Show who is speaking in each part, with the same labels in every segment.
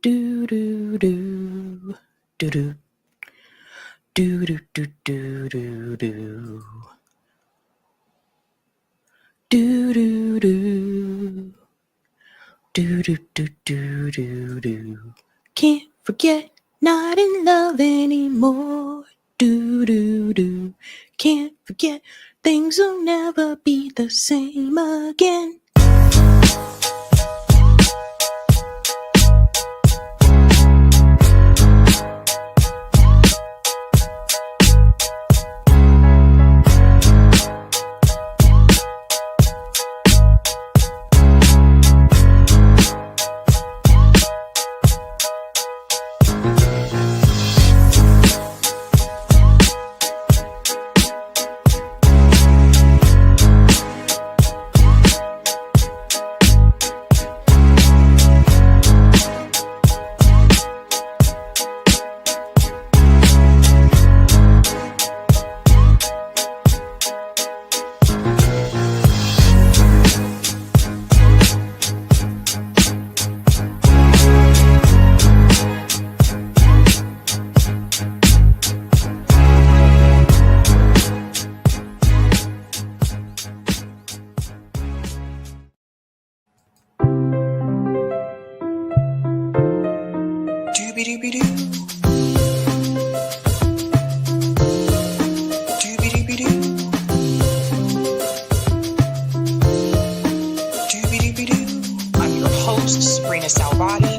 Speaker 1: Do do do do do do do do do do do do do do do do do do do. Can't forget, not in love anymore. Do do do. Can't forget, things will never be the same again.
Speaker 2: I'm your host, sabrinasalvati.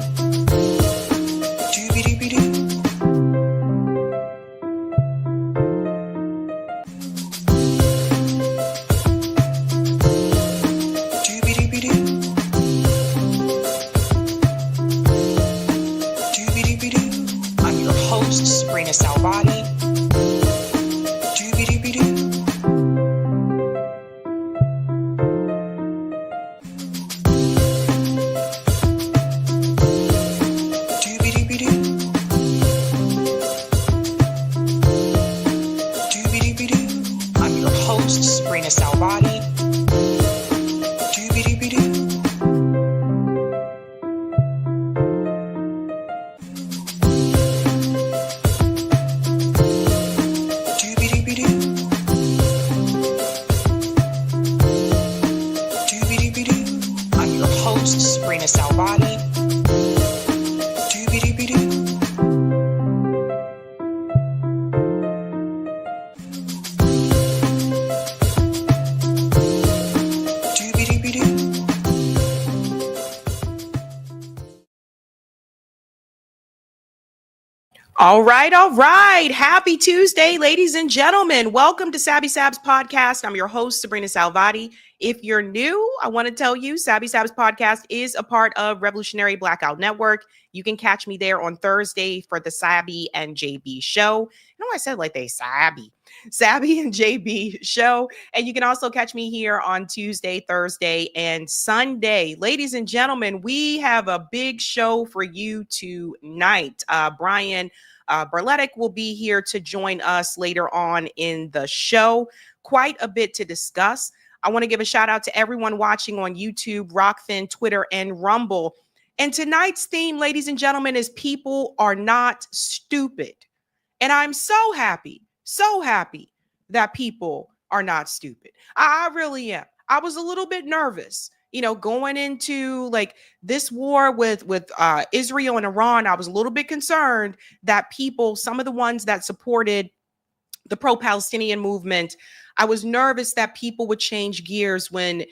Speaker 2: I'm your host, sabrinasalvati. I'm your host, sabrinasalvati. I'm your host, sabrinasalvati.
Speaker 1: All right. Happy Tuesday, ladies and gentlemen. Welcome to Sab's podcast. I'm your host, Sabrina Salvati. If you're new, I want to tell you Sab's podcast is a part of Revolutionary Blackout Network. You can catch me there on Thursday for the Sabby and JB show. You know, I said like they Sabby and JB show. And you can also catch me here on Tuesday, Thursday, and Sunday. Ladies and gentlemen, we have a big show for you tonight. Brian Berletic will be here to join us later on in the show. Quite a bit to discuss. I want to give a shout out to everyone watching on YouTube, Rockfin, Twitter, and Rumble. And tonight's theme, ladies and gentlemen, is people are not stupid. And I'm so happy that people are not stupid. I really am. I was a little bit nervous, going into like this war with Israel and Iran. I was a little bit concerned that people, some of the ones that supported the pro-Palestinian movement, I was nervous that people would change gears when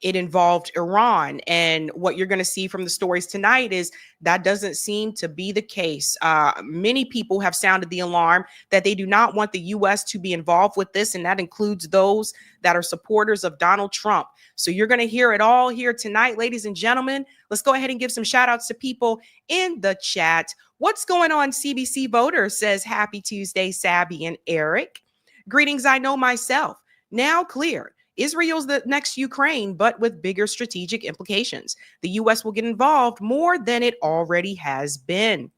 Speaker 1: it involved Iran. And what you're going to see from the stories tonight is that doesn't seem to be the case. Many people have sounded the alarm that they do not want the U.S. to be involved with this, and that includes those that are supporters of Donald Trump. So you're going to hear it all here tonight, ladies and gentlemen. Let's go ahead and give some shout outs to people in the chat. What's going on, CBC voter? Says happy Tuesday, Sabby and Eric. Greetings, I know myself. Now clear. Israel's the next Ukraine, but with bigger strategic implications. The U.S. will get involved more than it already has been.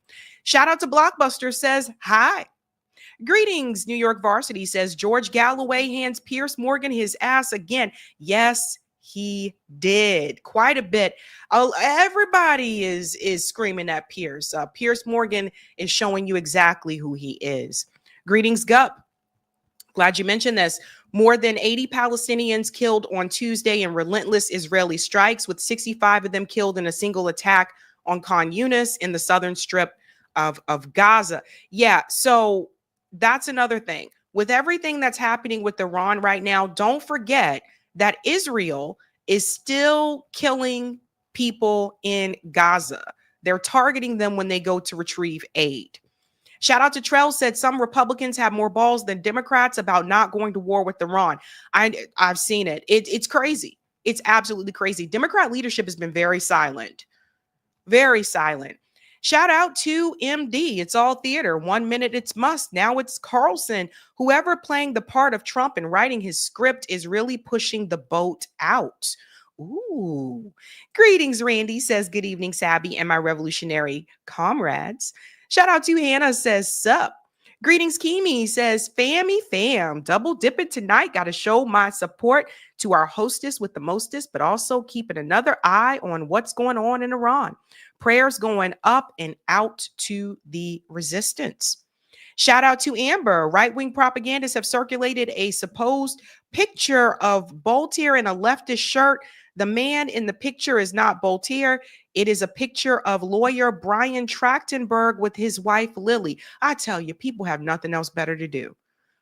Speaker 1: Shout out to Blockbuster says, hi. Greetings, New York Varsity says, George Galloway hands Piers Morgan his ass again. Yes, he did quite a bit. Everybody is screaming at Piers. Piers Morgan is showing you exactly who he is. Greetings, Gup. Glad you mentioned this. More than 80 Palestinians killed on Tuesday in relentless Israeli strikes, with 65 of them killed in a single attack on Khan Yunis in the southern strip of Gaza. Yeah, so that's another thing. With everything that's happening with Iran right now, don't forget that Israel is still killing people in Gaza. They're targeting them when they go to retrieve aid. Shout out to Trell, said some Republicans have more balls than Democrats about not going to war with Iran. I've seen it. It's crazy. It's absolutely crazy. Democrat leadership has been very silent. Very silent. Shout out to MD. It's all theater. 1 minute it's Musk. Now it's Carlson. Whoever playing the part of Trump and writing his script is really pushing the boat out. Ooh. Greetings, Randy, says good evening, Sabby, and my revolutionary comrades. Shout out to Hannah, says sup. Greetings, Kimi, says fammy fam. Double dipping tonight. Got to show my support to our hostess with the mostest, but also keeping another eye on what's going on in Iran. Prayers going up and out to the resistance. Shout out to Amber. Right-wing propagandists have circulated a supposed picture of Voltaire in a leftist shirt. The man in the picture is not Voltaire. It is a picture of lawyer Brian Trachtenberg with his wife, Lily. I tell you, people have nothing else better to do.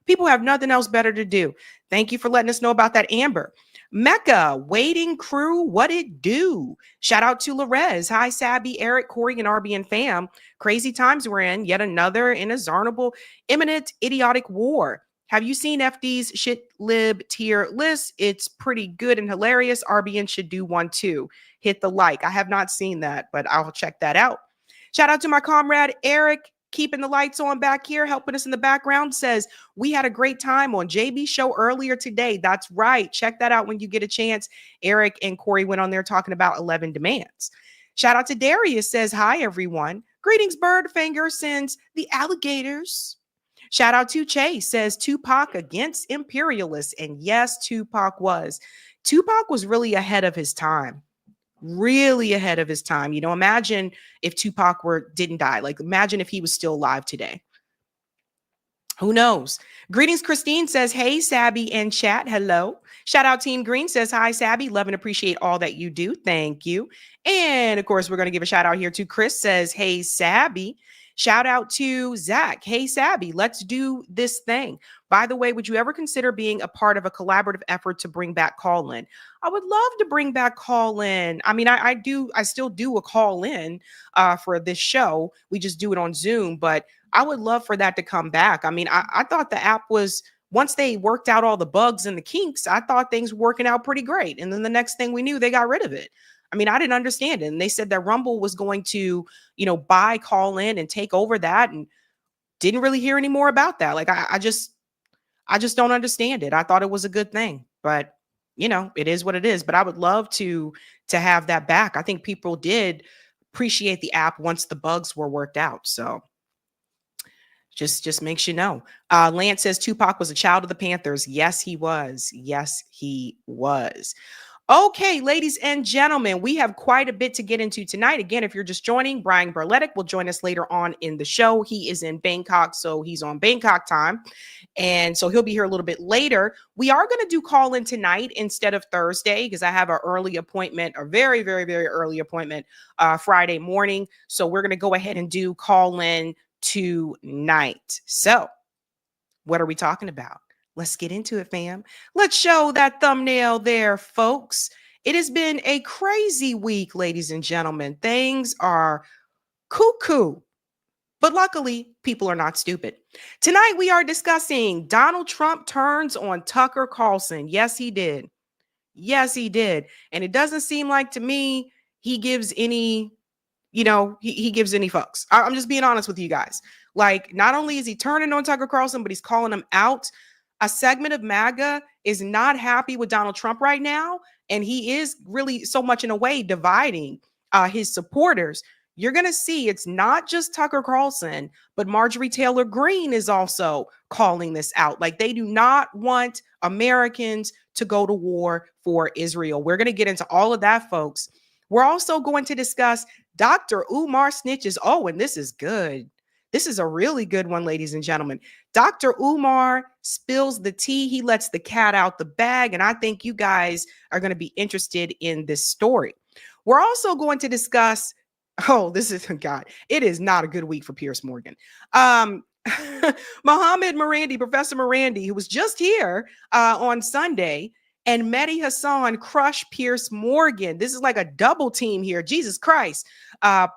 Speaker 1: People have nothing else better to do. Thank you for letting us know about that, Amber. Mecca, waiting crew, what it do? Shout out to Larez. Hi, Sabby, Eric, Corey, and RBN fam. Crazy times we're in. Yet another inexorable, imminent, idiotic war. Have you seen FD's shit lib tier list? It's pretty good and hilarious. RBN should do one too. Hit the like. I have not seen that, but I'll check that out. Shout out to my comrade, Eric, keeping the lights on back here, helping us in the background, says, we had a great time on JB's show earlier today. That's right. Check that out when you get a chance. Eric and Corey went on there talking about 11 demands. Shout out to Darius, says, hi, everyone. Greetings, Birdfinger, sends the alligators. Shout out to Chase, says Tupac against imperialists. And yes, Tupac was. Tupac was really ahead of his time. Really ahead of his time. You know, imagine if Tupac didn't die. Like, imagine if he was still alive today. Who knows? Greetings, Christine says, hey, Sabby and chat. Hello. Shout out Team Green says, hi, Sabby. Love and appreciate all that you do. Thank you. And of course, we're going to give a shout out here to Chris says, hey, Sabby. Shout out to Zach. Hey, Sabby, let's do this thing. By the way, would you ever consider being a part of a collaborative effort to bring back call-in? I would love to bring back call-in. I mean, I still do a call-in for this show. We just do it on Zoom, but I would love for that to come back. I mean, I thought the app was, once they worked out all the bugs and the kinks, I thought things were working out pretty great. And then the next thing we knew, they got rid of it. I mean, I didn't understand it. And they said that Rumble was going to, buy call-in and take over that, and didn't really hear any more about that. Like, I just don't understand it. I thought it was a good thing, but it is what it is. But I would love to have that back. I think people did appreciate the app once the bugs were worked out. So just makes you know. Lance says Tupac was a child of the Panthers. Yes, he was. Yes, he was. Okay, ladies and gentlemen, we have quite a bit to get into tonight. Again, if you're just joining, Brian Berletic will join us later on in the show. He is in Bangkok, so he's on Bangkok time. And so he'll be here a little bit later. We are going to do call in tonight instead of Thursday because I have an early appointment, a very, very, very early appointment Friday morning. So we're going to go ahead and do call in tonight. So what are we talking about? Let's get into it, fam. Let's show that thumbnail there, folks. It has been a crazy week, ladies and gentlemen. Things are cuckoo, but luckily, people are not stupid. Tonight, we are discussing Donald Trump turns on Tucker Carlson. Yes, he did. Yes, he did. And it doesn't seem like to me he gives any, he gives any fucks. I'm just being honest with you guys. Like, not only is he turning on Tucker Carlson, but he's calling him out. A segment of MAGA is not happy with Donald Trump right now, and he is really so much in a way dividing his supporters. You're going to see it's not just Tucker Carlson, but Marjorie Taylor Greene is also calling this out. Like, they do not want Americans to go to war for Israel. We're going to get into all of that, folks. We're also going to discuss Dr. Umar Snitches. Oh, and this is good. This is a really good one, ladies and gentlemen. Dr. Umar spills the tea. He lets the cat out the bag. And I think you guys are going to be interested in this story. We're also going to discuss, oh, this is, God, it is not a good week for Piers Morgan. Mohammed Marandi, Professor Marandi, who was just here on Sunday, and Mehdi Hassan crush Piers Morgan. This is like a double team here. Jesus Christ.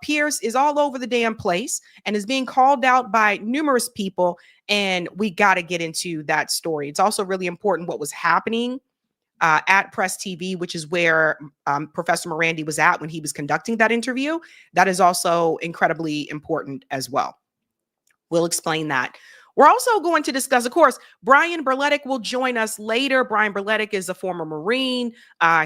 Speaker 1: Piers is all over the damn place and is being called out by numerous people. And we got to get into that story. It's also really important what was happening at Press TV, which is where Professor Marandi was at when he was conducting that interview. That is also incredibly important as well. We'll explain that. We're also going to discuss, of course, Brian Berletic will join us later. Brian Berletic is a former Marine.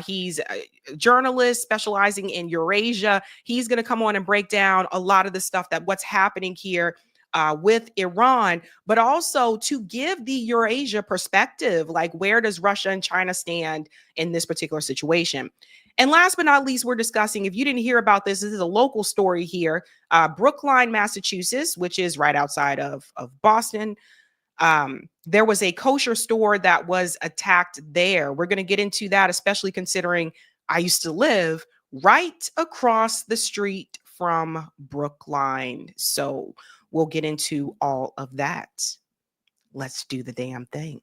Speaker 1: He's a journalist specializing in Eurasia. He's going to come on and break down a lot of the stuff that what's happening here with Iran, but also to give the Eurasia perspective, like where does Russia and China stand in this particular situation? And last but not least, we're discussing, if you didn't hear about this, this is a local story here, Brookline, Massachusetts, which is right outside of Boston. There was a kosher store that was attacked there. We're going to get into that, especially considering I used to live right across the street from Brookline. So we'll get into all of that. Let's do the damn thing.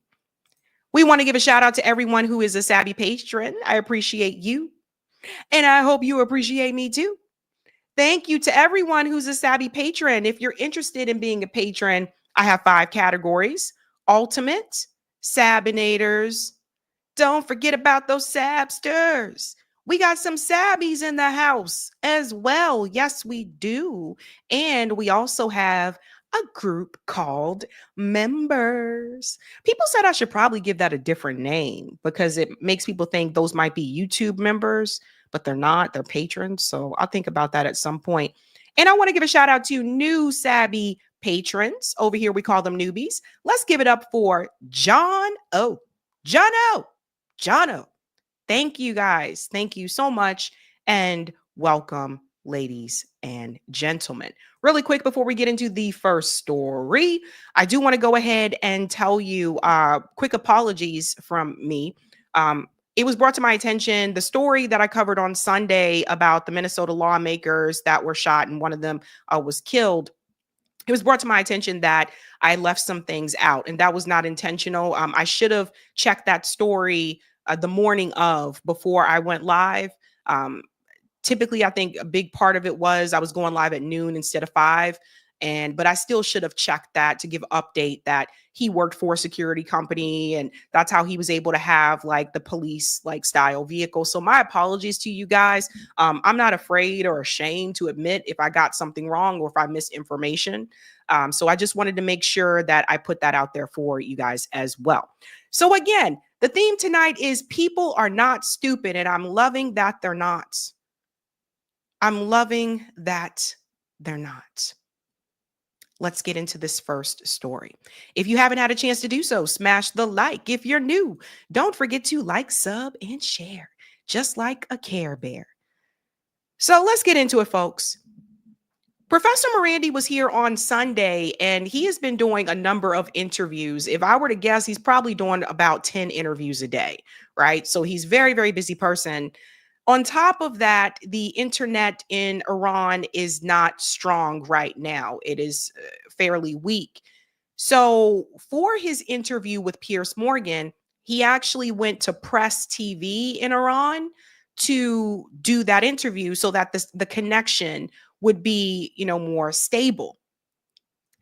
Speaker 1: We want to give a shout out to everyone who is a Sabby patron. I appreciate you. And I hope you appreciate me too. Thank you to everyone who's a Sabby patron. If you're interested in being a patron, I have 5 categories: ultimate, sabinators. Don't forget about those sabsters. We got some sabbies in the house as well. Yes, we do. And we also have a group called members. People said I should probably give that a different name because it makes people think those might be YouTube members, but they're not. They're patrons. So I'll think about that at some point. And I want to give a shout out to new Sabby patrons. Over here, we call them newbies. Let's give it up for John O. John O. John O. Thank you guys. Thank you so much. And welcome, ladies and gentlemen. Really quick before we get into the first story, I do want to go ahead and tell you quick apologies from me. It was brought to my attention, the story that I covered on Sunday about the Minnesota lawmakers that were shot and one of them was killed. It was brought to my attention that I left some things out, and that was not intentional. I should have checked that story the morning of before I went live. Typically, I think a big part of it was I was going live at noon instead of 5. But I still should have checked that to give update that he worked for a security company and that's how he was able to have like the police like style vehicle. So my apologies to you guys. I'm not afraid or ashamed to admit if I got something wrong or if I missed information. So I just wanted to make sure that I put that out there for you guys as well. So again, the theme tonight is people are not stupid, and I'm loving that they're not. I'm loving that they're not. Let's get into this first story. If you haven't had a chance to do so, smash the like. If you're new, don't forget to like, sub, and share, just like a Care Bear. So let's get into it, folks. Professor Marandi was here on Sunday, and he has been doing a number of interviews. If I were to guess, he's probably doing about 10 interviews a day, right? So he's a very, very busy person. On top of that, the internet in Iran is not strong right now. It is fairly weak. So for his interview with Piers Morgan, he actually went to Press TV in Iran to do that interview so that the connection would be, more stable.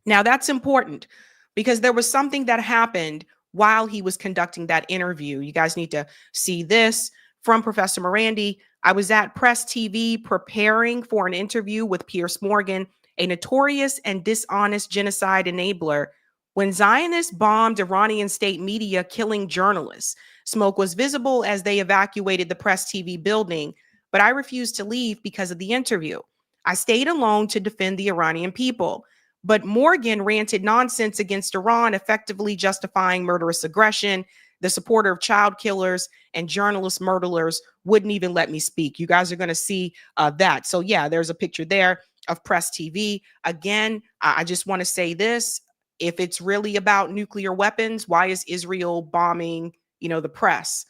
Speaker 1: Now, that's important because there was something that happened while he was conducting that interview. You guys need to see this. From Professor Marandi, I was at Press TV preparing for an interview with Piers Morgan, a notorious and dishonest genocide enabler, when Zionists bombed Iranian state media, killing journalists. Smoke was visible as they evacuated the Press TV building, but I refused to leave because of the interview. I stayed alone to defend the Iranian people. But Morgan ranted nonsense against Iran, effectively justifying murderous aggression. the supporter of child killers and journalist murderers wouldn't even let me speak. You guys are going to see that. So yeah, there's a picture there of Press TV. Again, I just want to say this. If it's really about nuclear weapons, why is Israel bombing, the press?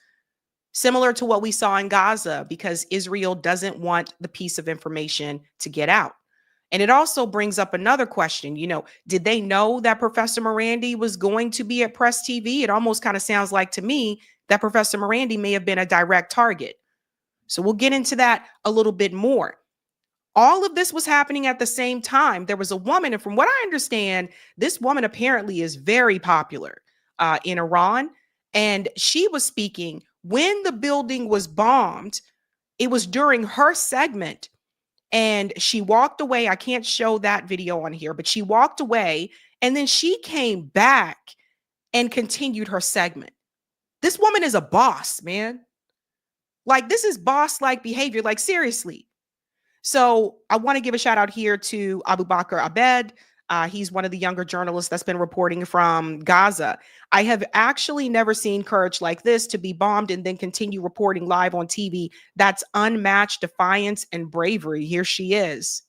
Speaker 1: Similar to what we saw in Gaza, because Israel doesn't want the piece of information to get out. And it also brings up another question. Did they know that Professor Marandi was going to be at Press TV? It almost kind of sounds like to me that Professor Marandi may have been a direct target. So we'll get into that a little bit more. All of this was happening at the same time. There was a woman, and from what I understand, this woman apparently is very popular in Iran. And she was speaking when the building was bombed. It was during her segment. And she walked away. I can't show that video on here, but she walked away and then she came back and continued her segment. This woman is a boss, man. Like, this is boss-like behavior. Like, seriously. So I want to give a shout out here to Abu Bakr Abed. He's one of the younger journalists that's been reporting from Gaza. I have actually never seen courage like this, to be bombed and then continue reporting live on TV. That's unmatched defiance and bravery. Here she is.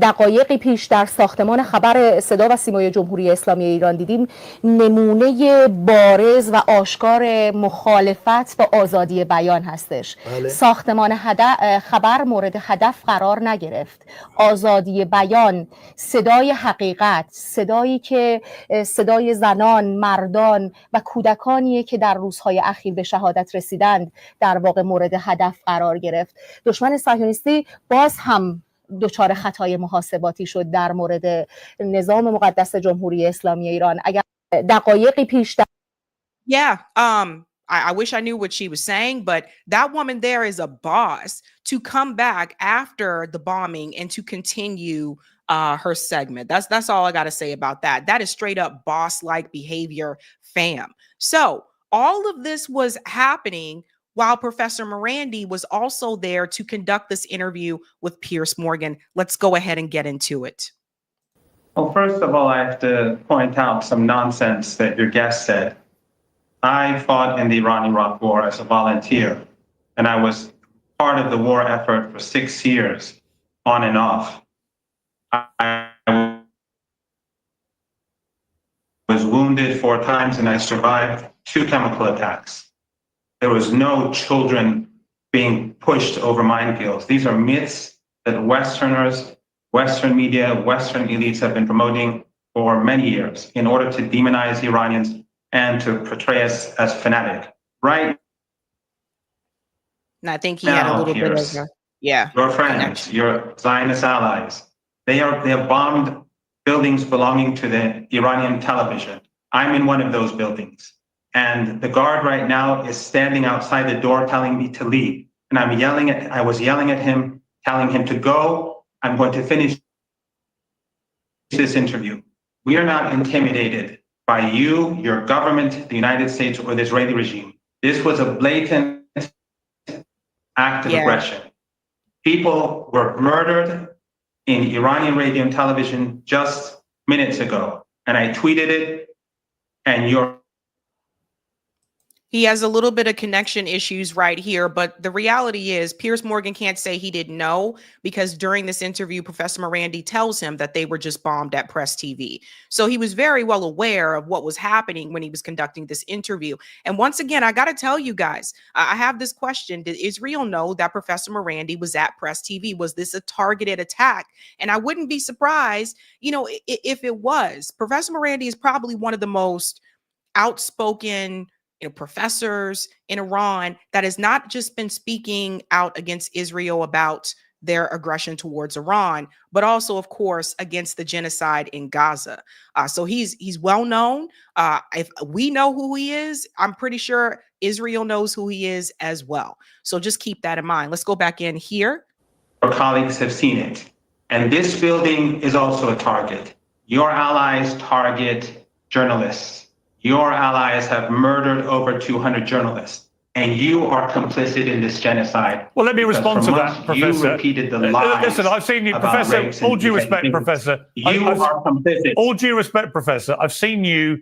Speaker 3: دقایقی پیش در ساختمان خبر صدا و سیمای جمهوری اسلامی ایران دیدیم نمونه بارز و آشکار مخالفت با آزادی بیان هستش. ساختمان خبر مورد هدف قرار نگرفت. آزادی بیان، صدای حقیقت، صدایی که صدای زنان، مردان و کودکانیه که در روزهای اخیر به شهادت رسیدند در واقع مورد هدف قرار گرفت. دشمن صهیونیستی باز هم دچار خطای محاسباتی شد در مورد نظام مقدس جمهوری اسلامی ایران. اگر دقایقی پیش
Speaker 1: I wish I knew what she was saying, but that woman there is a boss to come back after the bombing and to continue her segment. That's all I got to say about that. That is straight up boss-like behavior, fam. So all of this was happening while Professor Marandi was also there to conduct this interview with Piers Morgan. Let's go ahead and get into it.
Speaker 4: Well, first of all, I have to point out some nonsense that your guest said. I fought in the Iran-Iraq war as a volunteer, and I was part of the war effort for 6 years, on and off. I was wounded 4 times, and I survived 2 chemical attacks. There was no children being pushed over minefields. These are myths that Westerners, Western media, Western elites have been promoting for many years in order to demonize Iranians and to portray us as fanatic. Right?
Speaker 1: And I think he had a little bit of
Speaker 4: your friends, your Zionist allies, they have bombed buildings belonging to the Iranian television. I'm in one of those buildings. And the guard right now is standing outside the door telling me to leave. And I was yelling at him, telling him to go. I'm going to finish this interview. We are not intimidated by you, your government, the United States, or the Israeli regime. This was a blatant act of aggression. People were murdered in Iranian radio and television just minutes ago. And I tweeted it, and
Speaker 1: he has a little bit of connection issues right here, but the reality is Piers Morgan can't say he didn't know, because during this interview, Professor Marandi tells him that they were just bombed at Press TV. So he was very well aware of what was happening when he was conducting this interview. And once again, I got to tell you guys, I have this question. Did Israel know that Professor Marandi was at Press TV? Was this a targeted attack? And I wouldn't be surprised, if it was. Professor Marandi is probably one of the most outspoken professors in Iran that has not just been speaking out against Israel about their aggression towards Iran, but also, of course, against the genocide in Gaza. So he's well known. If we know who he is, I'm pretty sure Israel knows who he is as well. So just keep that in mind. Let's go back in here.
Speaker 4: Our colleagues have seen it. And this building is also a target. Your allies target journalists. Your allies have murdered over 200 journalists, and you are complicit in this genocide.
Speaker 5: Well, let me respond to that, Professor.
Speaker 4: You repeated the lies.
Speaker 5: Listen, I've seen you, Professor. All due respect, Professor.
Speaker 4: You are complicit.
Speaker 5: All due respect, Professor. I've seen you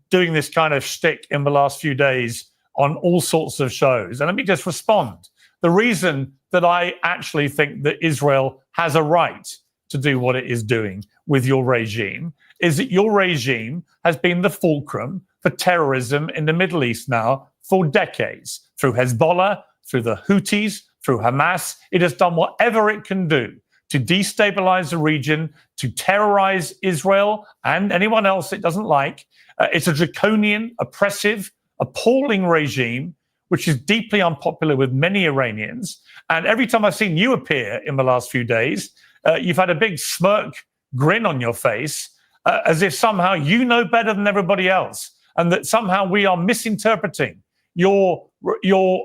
Speaker 5: doing this kind of shtick in the last few days on all sorts of shows. And let me just respond. The reason that I actually think that Israel has a right to do what it is doing with your regime is that your regime has been the fulcrum for terrorism in the Middle East now for decades, through Hezbollah, through the Houthis, through Hamas. It has done whatever it can do to destabilize the region, to terrorize Israel and anyone else it doesn't like. It's a draconian, oppressive, appalling regime, which is deeply unpopular with many Iranians. And every time I've seen you appear in the last few days, you've had a big smirk grin on your face, as if somehow you know better than everybody else, and that somehow we are misinterpreting your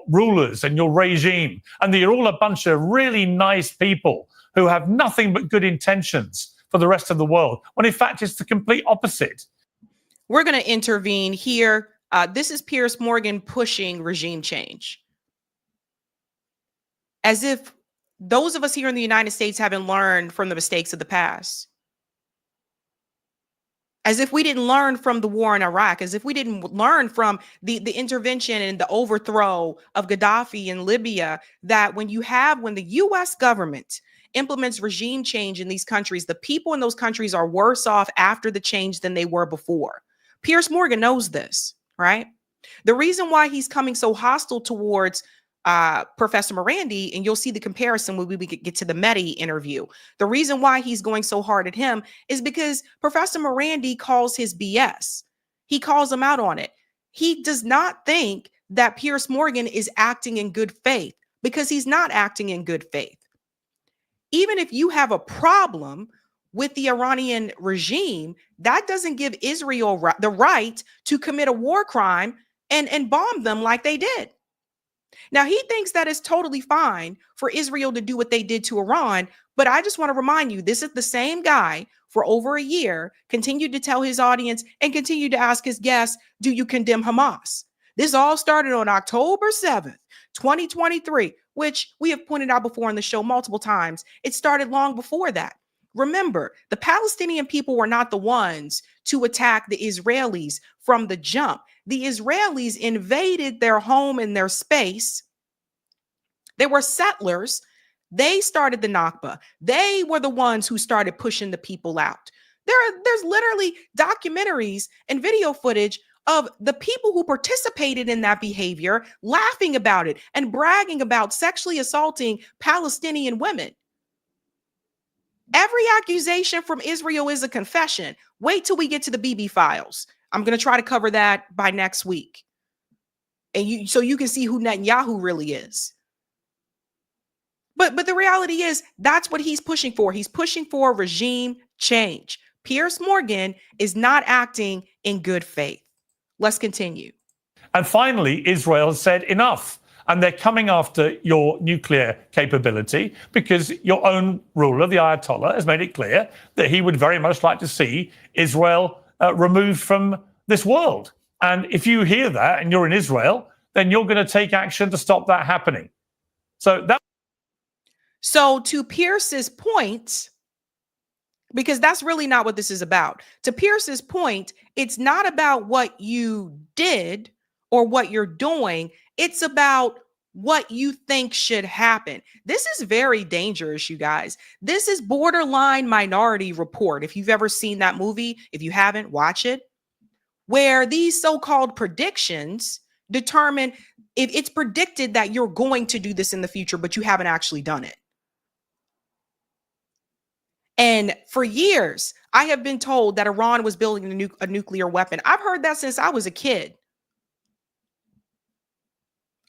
Speaker 5: rulers and your regime, and that you're all a bunch of really nice people who have nothing but good intentions for the rest of the world, when in fact it's the complete opposite.
Speaker 1: We're going to intervene here. This is Piers Morgan pushing regime change. As if those of us here in the United States haven't learned from the mistakes of the past. As if we didn't learn from the war in Iraq, as if we didn't learn from the intervention and the overthrow of Gaddafi in Libya, that when the US government implements regime change in these countries, the people in those countries are worse off after the change than they were before. Piers Morgan knows this, right? The reason why he's coming so hostile towards Professor Marandi, and you'll see the comparison when we get to the Mehdi interview. The reason why he's going so hard at him is because Professor Marandi calls his BS. He calls him out on it. He does not think that Piers Morgan is acting in good faith, because he's not acting in good faith. Even if you have a problem with the Iranian regime, that doesn't give Israel the right to commit a war crime and bomb them like they did. Now, he thinks that it's totally fine for Israel to do what they did to Iran. But I just want to remind you, this is the same guy for over a year, continued to tell his audience and continued to ask his guests, do you condemn Hamas? This all started on October 7th, 2023, which we have pointed out before on the show multiple times. It started long before that. Remember, the Palestinian people were not the ones to attack the Israelis from the jump. The Israelis invaded their home and their space. They were settlers. They started the Nakba. They were the ones who started pushing the people out. There's literally documentaries and video footage of the people who participated in that behavior laughing about it and bragging about sexually assaulting Palestinian women. Every accusation from Israel is a confession. Wait till we get to the BB files. I'm going to try to cover that by next week. And so you can see who Netanyahu really is. But the reality is that's what he's pushing for. He's pushing for regime change. Piers Morgan is not acting in good faith. Let's continue.
Speaker 5: And finally, Israel has said enough. And they're coming after your nuclear capability because your own ruler, the Ayatollah, has made it clear that he would very much like to see Israel removed from this world. And if you hear that and you're in Israel, then you're going to take action to stop that happening.
Speaker 1: So to Pierce's point, because that's really not what this is about. To Pierce's point, it's not about what you did or what you're doing. It's about what you think should happen. This is very dangerous, you guys. This is borderline Minority Report. If you've ever seen that movie, if you haven't, watch it. Where these so-called predictions determine if it's predicted that you're going to do this in the future, but you haven't actually done it. And for years, I have been told that Iran was building a nuclear weapon. I've heard that since I was a kid.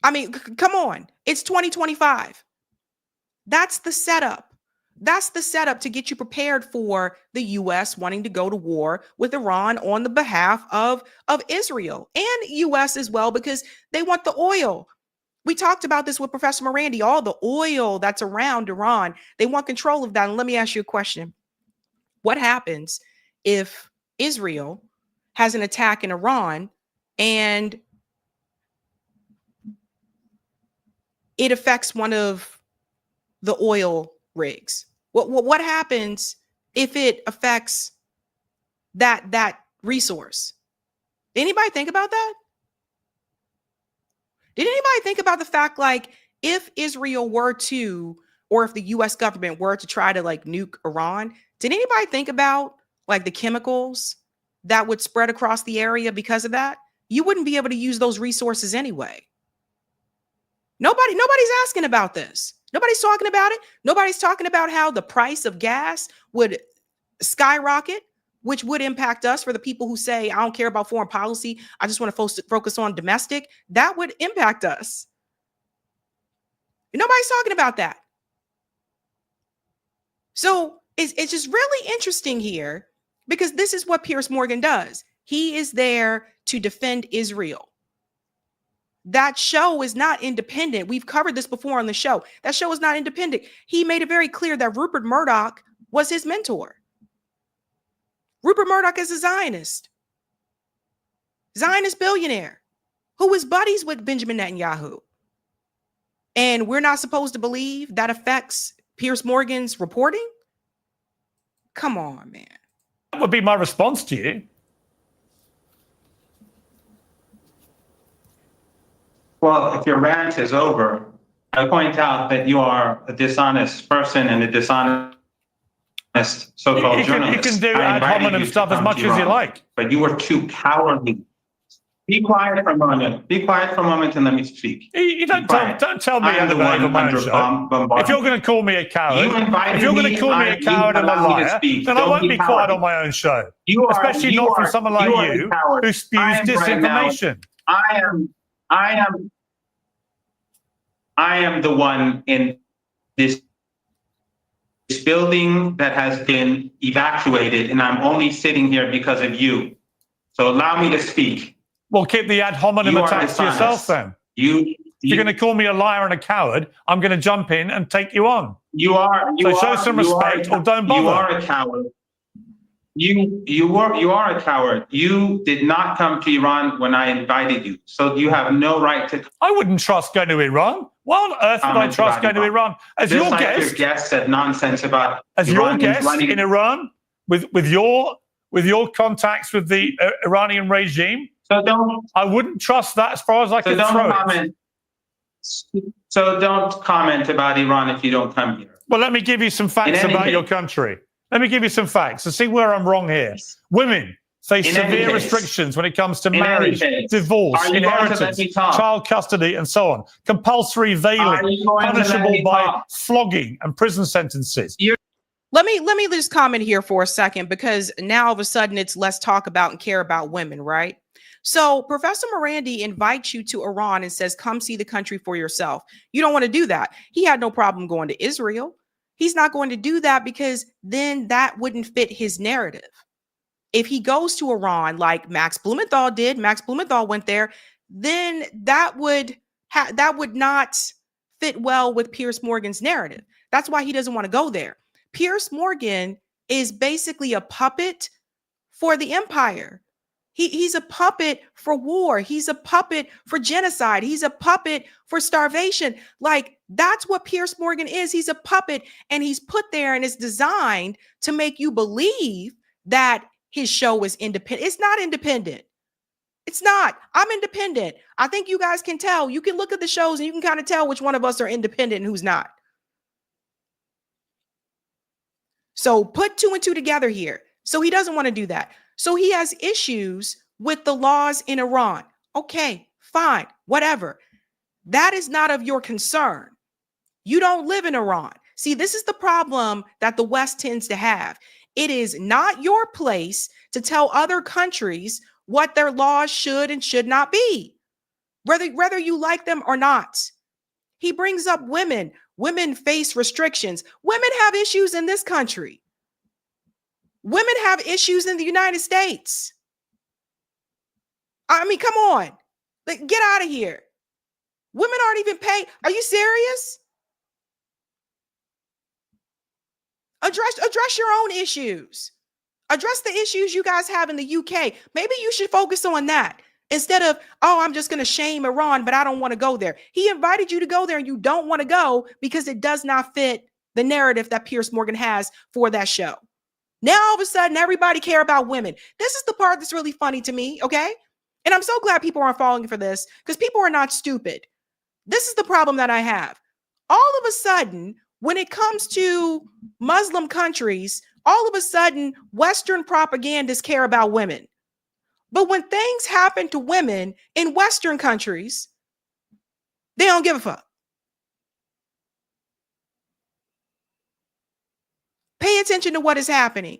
Speaker 1: I mean, come on. It's 2025. That's the setup. That's the setup to get you prepared for the U.S. wanting to go to war with Iran on the behalf of Israel and U.S. as well, because they want the oil. We talked about this with Professor Marandi, all the oil that's around Iran. They want control of that. And let me ask you a question. What happens if Israel has an attack in Iran and it affects one of the oil rigs? What happens if it affects that resource? Did anybody think about that? Did anybody think about the fact, like, if Israel were to, or if the US government were to try to like nuke Iran, did anybody think about like the chemicals that would spread across the area because of that? You wouldn't be able to use those resources anyway. Nobody's asking about this. Nobody's talking about it. Nobody's talking about how the price of gas would skyrocket, which would impact us. For the people who say, I don't care about foreign policy, I just want to focus on domestic, that would impact us. Nobody's talking about that. So it's just really interesting here, because this is what Piers Morgan does. He is there to defend Israel. That show is not independent. We've covered this before on the show. That show is not independent. He made it very clear that Rupert Murdoch was his mentor. Rupert Murdoch is a Zionist billionaire who was buddies with Benjamin Netanyahu. And we're not supposed to believe that affects Piers Morgan's reporting? Come on, man.
Speaker 5: That would be my response to you.
Speaker 4: Well, if your rant is over, I point out that you are a dishonest person and a dishonest so-called journalist.
Speaker 5: You can do ad hominem stuff as much as you like.
Speaker 4: But you were too cowardly. Be quiet for a moment. Be quiet for a moment and let me speak.
Speaker 5: You don't tell me how to behave on my own show. If you're going to call me a coward, if you're going to call me a coward and a liar, then I won't be quiet on my own show. Especially not from someone like you who spews disinformation.
Speaker 4: I am the one in this building that has been evacuated, and I'm only sitting here because of you. So allow me to speak.
Speaker 5: Well, keep the ad hominem attached to yourself then. If you're going to call me a liar and a coward, I'm going to jump in and take you on. So show some respect or don't bother.
Speaker 4: You are a coward. You are a coward. You did not come to Iran when I invited you, so you have no right to.
Speaker 5: I wouldn't trust going to Iran. Why on earth would I trust going to Iran? As your guest
Speaker 4: said nonsense about.
Speaker 5: As your guest in Iran, with your contacts with the Iranian regime. I wouldn't trust that as far as I can throw it.
Speaker 4: So don't comment about Iran if you don't come here.
Speaker 5: Well, let me give you some facts about your country. Let me give you some facts to see where I'm wrong here. Women face severe restrictions when it comes to marriage, divorce, inheritance, child custody, and so on. Compulsory veiling, punishable by flogging and prison sentences.
Speaker 1: Let me just comment here for a second, because now all of a sudden it's let's talk about and care about women, right? So Professor Marandi invites you to Iran and says, come see the country for yourself. You don't want to do that. He had no problem going to Israel. He's not going to do that because then that wouldn't fit his narrative. If he goes to Iran like Max Blumenthal did, Max Blumenthal went there, then that would not fit well with Piers Morgan's narrative. That's why he doesn't want to go there. Piers Morgan is basically a puppet for the empire. He's a puppet for war. He's a puppet for genocide. He's a puppet for starvation. Like, that's what Piers Morgan is. He's a puppet, and he's put there and it's designed to make you believe that his show is independent. It's not independent. It's not. I'm independent. I think you guys can tell. You can look at the shows and you can kind of tell which one of us are independent and who's not. So put two and two together here. So he doesn't want to do that. So he has issues with the laws in Iran. Okay, fine, whatever. That is not of your concern. You don't live in Iran. See, this is the problem that the West tends to have. It is not your place to tell other countries what their laws should and should not be, whether you like them or not. He brings up women. Women face restrictions. Women have issues in this country. Women have issues in the United States. I mean, come on. Like, get out of here. Women aren't even paid. Are you serious? Address your own issues. Address the issues you guys have in the UK. Maybe you should focus on that instead of, oh, I'm just going to shame Iran, but I don't want to go there. He invited you to go there and you don't want to go because it does not fit the narrative that Piers Morgan has for that show. Now, all of a sudden, everybody care about women. This is the part that's really funny to me, okay? And I'm so glad people aren't falling for this because people are not stupid. This is the problem that I have. All of a sudden, when it comes to Muslim countries, all of a sudden, Western propagandists care about women. But when things happen to women in Western countries, they don't give a fuck. Pay attention to what is happening.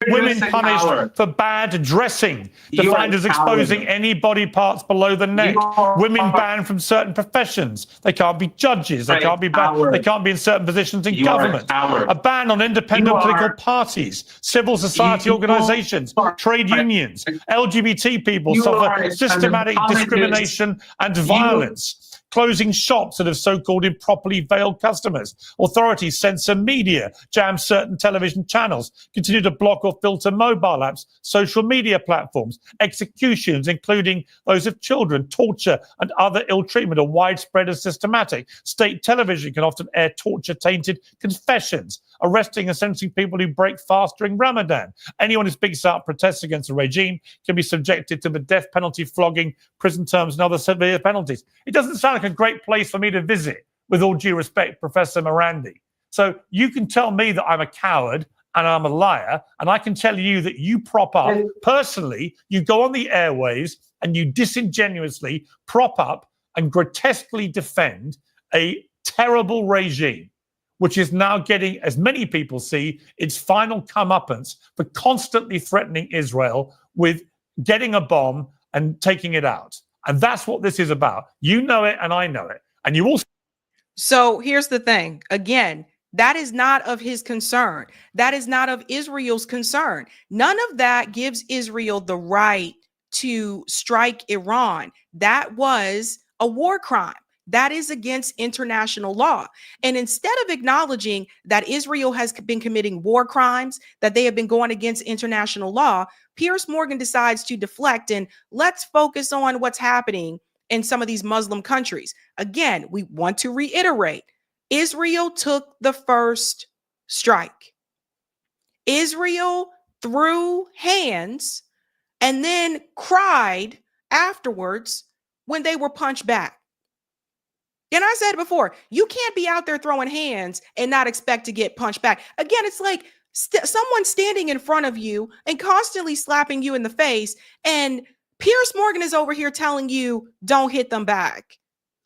Speaker 5: Women punished for bad dressing, defined as exposing any body parts below the neck. Women banned from certain professions. They can't be judges. They can't be They can't be in certain positions in government. A ban on independent political parties, civil society organizations, trade unions. LGBT people suffer systematic discrimination and violence. Closing shops that have so-called improperly veiled customers. Authorities censor media, jam certain television channels, continue to block or filter mobile apps, social media platforms. Executions, including those of children, torture and other ill treatment are widespread and systematic. State television can often air torture-tainted confessions, arresting and sentencing people who break fast during Ramadan. Anyone who speaks out protests against the regime can be subjected to the death penalty, flogging, prison terms and other severe penalties. It doesn't sound like a great place for me to visit, with all due respect, Professor Marandi. So you can tell me that I'm a coward and I'm a liar, and I can tell you that you prop up, personally, you go on the airwaves and you disingenuously prop up and grotesquely defend a terrible regime, which is now getting, as many people see, its final comeuppance for constantly threatening Israel with getting a bomb and taking it out. And that's what this is about. You know it and I know it. And you also...
Speaker 1: So here's the thing. Again, that is not of his concern. That is not of Israel's concern. None of that gives Israel the right to strike Iran. That was a war crime. That is against international law. And instead of acknowledging that Israel has been committing war crimes, that they have been going against international law, Piers Morgan decides to deflect and let's focus on what's happening in some of these Muslim countries. Again, we want to reiterate, Israel took the first strike. Israel threw hands and then cried afterwards when they were punched back. And I said before, you can't be out there throwing hands and not expect to get punched back. Again, it's like someone standing in front of you and constantly slapping you in the face. And Piers Morgan is over here telling you, don't hit them back.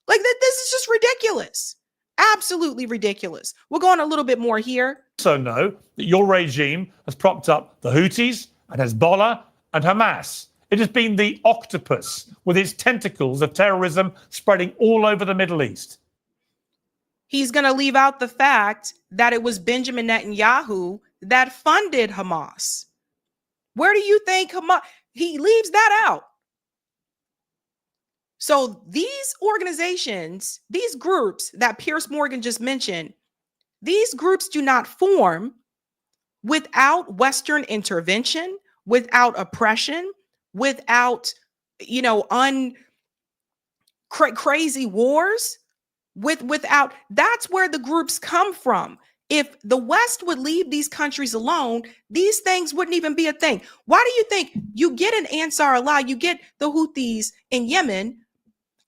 Speaker 1: Like that, this is just ridiculous. Absolutely ridiculous. We'll go on a little bit more here.
Speaker 5: So know that your regime has propped up the Houthis and Hezbollah and Hamas. It has been the octopus with its tentacles of terrorism spreading all over the Middle East.
Speaker 1: He's going to leave out the fact that it was Benjamin Netanyahu that funded Hamas. Where do you think Hamas? He leaves that out. So these organizations, these groups that Piers Morgan just mentioned, these groups do not form without Western intervention, without oppression, without, crazy wars, without, that's where the groups come from. If the West would leave these countries alone, these things wouldn't even be a thing. Why do you think you get an Ansar Allah, you get the Houthis in Yemen?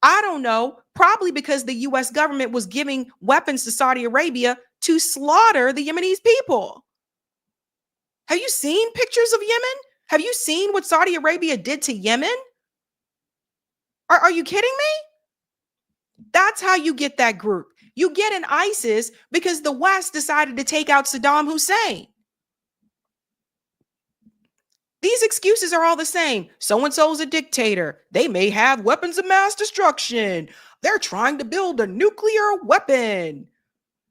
Speaker 1: I don't know, probably because the US government was giving weapons to Saudi Arabia to slaughter the Yemenis people. Have you seen pictures of Yemen? Have you seen what Saudi Arabia did to Yemen? Are you kidding me? That's how you get that group. You get an ISIS because the West decided to take out Saddam Hussein. These excuses are all the same. So-and-so's a dictator. They may have weapons of mass destruction. They're trying to build a nuclear weapon.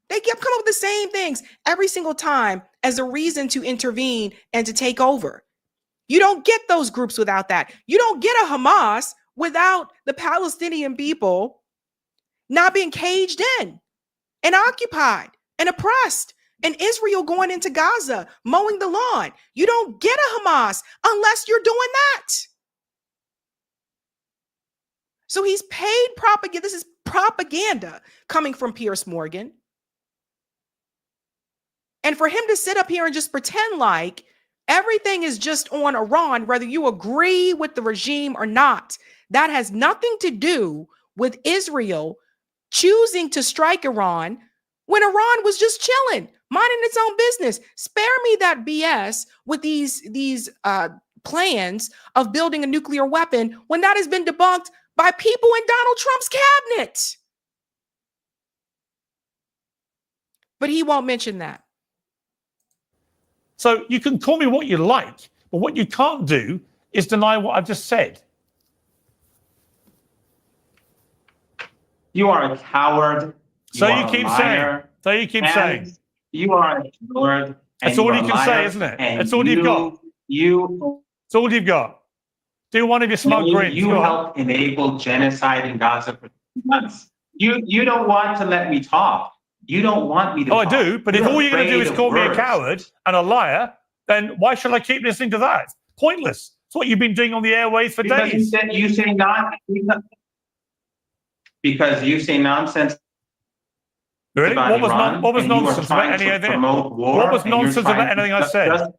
Speaker 1: They kept coming up with the same things every single time as a reason to intervene and to take over. You don't get those groups without that. You don't get a Hamas without the Palestinian people not being caged in and occupied and oppressed, and Israel going into Gaza, mowing the lawn. You don't get a Hamas unless you're doing that. So he's paid propaganda. This is propaganda coming from Piers Morgan. And for him to sit up here and just pretend like Everything is just on Iran, whether you agree with the regime or not. That has nothing to do with Israel choosing to strike Iran when Iran was just chilling, minding its own business. Spare me that BS with these plans of building a nuclear weapon when that has been debunked by people in Donald Trump's cabinet. But he won't mention that.
Speaker 5: So you can call me what you like, but what you can't do is deny what I've just said.
Speaker 4: You are a coward.
Speaker 5: So you keep saying. So you keep saying.
Speaker 4: You are a coward.
Speaker 5: That's all you can say, isn't it? That's all you've got. That's all you've got. Do one of your smug grins.
Speaker 4: You helped enable genocide in Gaza for 2 months. You don't want to let me talk. You don't want me to talk.
Speaker 5: I do, but if all you're going to do is call me a coward and a liar, then why should I keep listening to that? Pointless. It's what you've been doing on the airwaves for days.
Speaker 4: You say because you say nonsense.
Speaker 5: Really? What was nonsense about anything? What was nonsense about anything I said?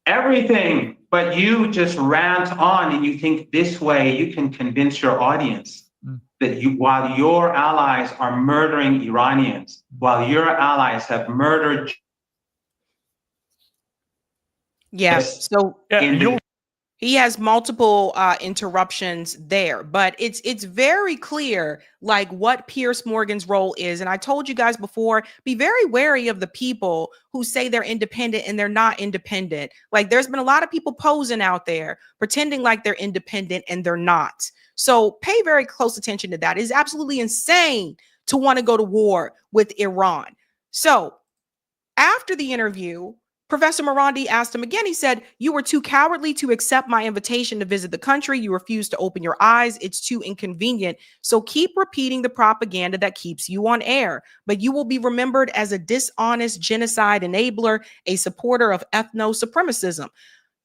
Speaker 4: Everything. But you just rant on, and you think this way you can convince your audience that while your allies are murdering Iranians, while your allies have murdered.
Speaker 1: Yes. So he has multiple interruptions there, but it's very clear like what Piers Morgan's role is. And I told you guys before, be very wary of the people who say they're independent and they're not independent. Like there's been a lot of people posing out there pretending like they're independent and they're not. So pay very close attention to that. It is absolutely insane to want to go to war with Iran. So after the interview, Professor Marandi asked him again. He said, "You were too cowardly to accept my invitation to visit the country. You refused to open your eyes. It's too inconvenient. So keep repeating the propaganda that keeps you on air. But you will be remembered as a dishonest genocide enabler, a supporter of ethno-supremacism."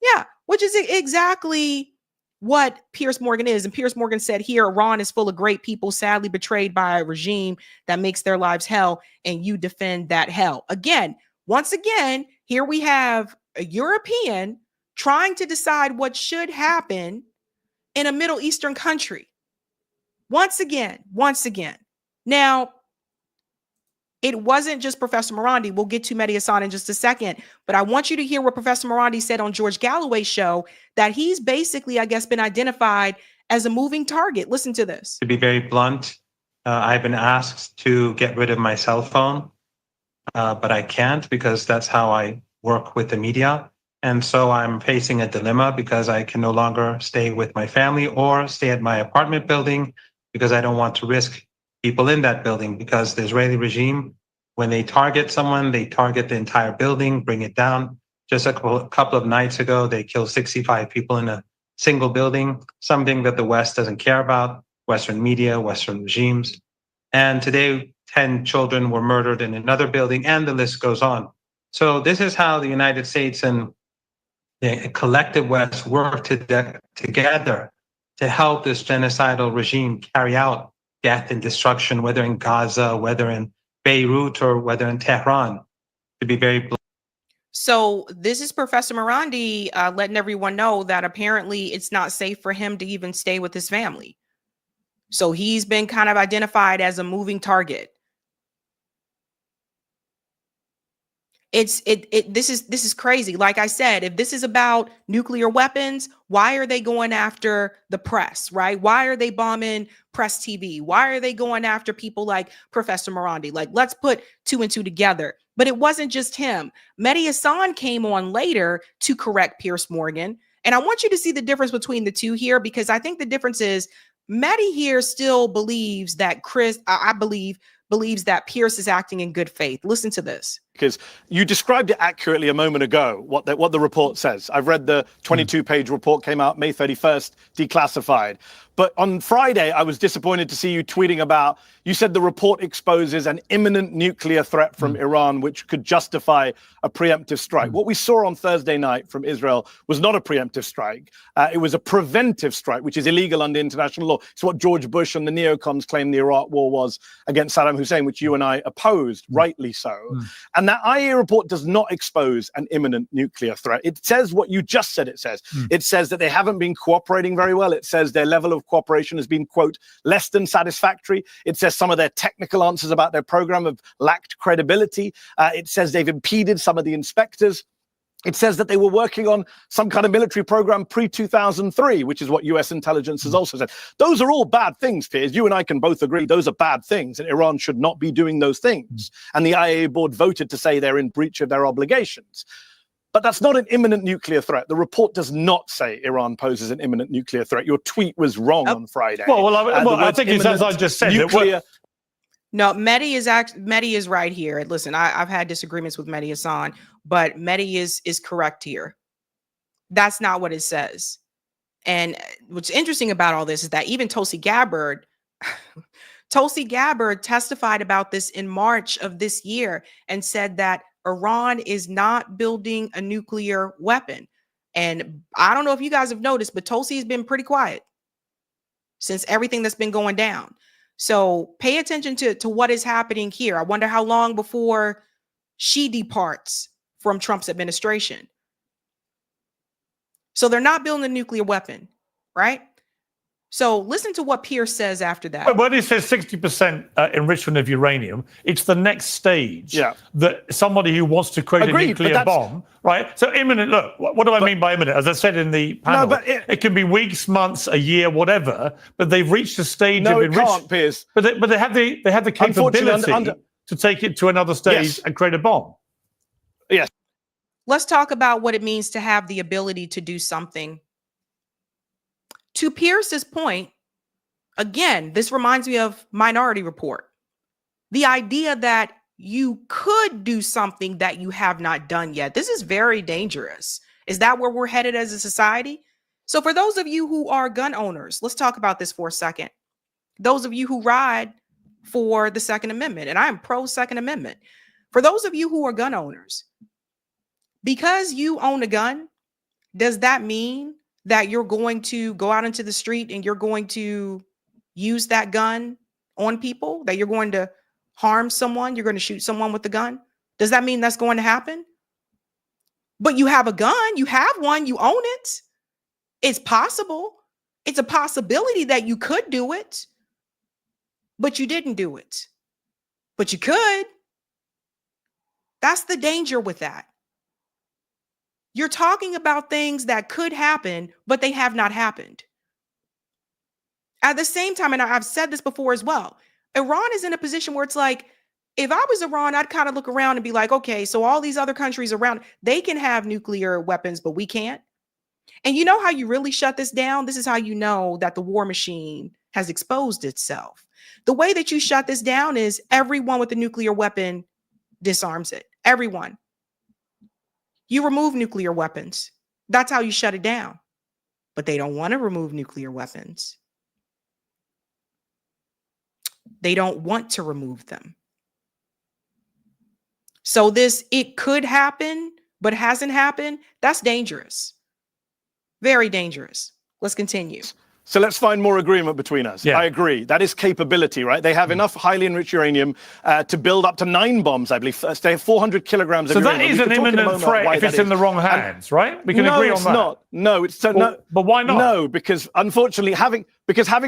Speaker 1: Yeah, which is exactly what Piers Morgan is. And Piers Morgan said here, Iran is full of great people, sadly betrayed by a regime that makes their lives hell, and you defend that hell. Again, once again, here we have a European trying to decide what should happen in a Middle Eastern country. Once again. Now, it wasn't just Professor Marandi. We'll get to Mehdi Hasan in just a second, but I want you to hear what Professor Marandi said on George Galloway's show, that he's basically, I guess, been identified as a moving target. Listen to this.
Speaker 4: To be very blunt, I've been asked to get rid of my cell phone, but I can't because that's how I work with the media. And so I'm facing a dilemma because I can no longer stay with my family or stay at my apartment building because I don't want to risk people in that building, because the Israeli regime, when they target someone, they target the entire building, bring it down. Just a couple of nights ago, they killed 65 people in a single building, something that the West doesn't care about, Western media, Western regimes. And today, 10 children were murdered in another building, and the list goes on. So this is how the United States and the collective West work together to help this genocidal regime carry out death and destruction, whether in Gaza, whether in Beirut, or whether in Tehran, to be very blunt.
Speaker 1: So this is Professor Marandi letting everyone know that apparently it's not safe for him to even stay with his family. So he's been kind of identified as a moving target. This is crazy. Like I said, if this is about nuclear weapons, why are they going after the press, right? Why are they bombing Press TV? Why are they going after people like Professor Marandi? Like, let's put 2 and 2 together. But it wasn't just him. Mehdi Hasan came on later to correct Piers Morgan. And I want you to see the difference between the two here, because I think the difference is Mehdi here still believes that believes that Piers is acting in good faith. Listen to this.
Speaker 6: Because you described it accurately a moment ago, what the report says. I've read the 22-page report, came out May 31st, declassified. But on Friday, I was disappointed to see you tweeting about, you said the report exposes an imminent nuclear threat from Iran, which could justify a preemptive strike. What we saw on Thursday night from Israel was not a preemptive strike. It was a preventive strike, which is illegal under international law. It's what George Bush and the neocons claimed the Iraq war was against Saddam Hussein, which you and I opposed, rightly so. And that IAEA report does not expose an imminent nuclear threat. It says what you just said it says. It says that they haven't been cooperating very well. It says their level of cooperation has been, quote, less than satisfactory. It says some of their technical answers about their program have lacked credibility. It says they've impeded some of the inspectors. It says that they were working on some kind of military program pre-2003, which is what US intelligence has also said. Those are all bad things, Piers. You and I can both agree those are bad things, and Iran should not be doing those things. And the IAEA board voted to say they're in breach of their obligations. But that's not an imminent nuclear threat. The report does not say Iran poses an imminent nuclear threat. Your tweet was wrong on Friday.
Speaker 5: I think it's as I just said.
Speaker 6: Nuclear.
Speaker 1: No, Mehdi is right here. Listen, I've had disagreements with Mehdi Hassan, but Mehdi is correct here. That's not what it says. And what's interesting about all this is that even Tulsi Gabbard testified about this in March of this year and said that Iran is not building a nuclear weapon. And I don't know if you guys have noticed, but Tulsi has been pretty quiet since everything that's been going down. So pay attention to what is happening here. I wonder how long before she departs from Trump's administration. So they're not building a nuclear weapon, right? So listen to what Piers says after that.
Speaker 5: But when it says 60% enrichment of uranium, it's the next stage that somebody who wants to create a nuclear bomb, right? So imminent, look, what do I mean by imminent? As I said in the panel, it can be weeks, months, a year, whatever, but they've reached a stage of enrichment.
Speaker 6: No, it can't, Piers.
Speaker 5: But they have the capability to take it to another stage and create a bomb.
Speaker 6: Yes.
Speaker 1: Let's talk about what it means to have the ability to do something. To Pierce's point, again, this reminds me of Minority Report. The idea that you could do something that you have not done yet. This is very dangerous. Is that where we're headed as a society? So for those of you who are gun owners, let's talk about this for a second. Those of you who ride for the Second Amendment, and I am pro Second Amendment. For those of you who are gun owners, because you own a gun, does that mean that you're going to go out into the street and you're going to use that gun on people, that you're going to harm someone, you're going to shoot someone with the gun? Does that mean that's going to happen? But you have a gun, you have one, you own it. It's possible. It's a possibility that you could do it, but you didn't do it. But you could. That's the danger with that. You're talking about things that could happen, but they have not happened. At the same time, and I've said this before as well, Iran is in a position where it's like, if I was Iran, I'd kind of look around and be like, okay, so all these other countries around, they can have nuclear weapons, but we can't. And you know how you really shut this down? This is how you know that the war machine has exposed itself. The way that you shut this down is everyone with a nuclear weapon disarms it. Everyone. You remove nuclear weapons. That's how you shut it down. But they don't want to remove nuclear weapons. They don't want to remove them. So this, it could happen, but hasn't happened. That's dangerous. Very dangerous. Let's continue.
Speaker 6: So let's find more agreement between us. I agree. That is capability, right? They have enough highly enriched uranium to build up to 9 bombs, I believe. They have 400 kilograms of uranium.
Speaker 5: So that is an imminent threat if it's in the wrong hands, right? We can agree on that.
Speaker 6: No, it's not. No, it's no.
Speaker 5: But why not?
Speaker 6: No, because unfortunately, having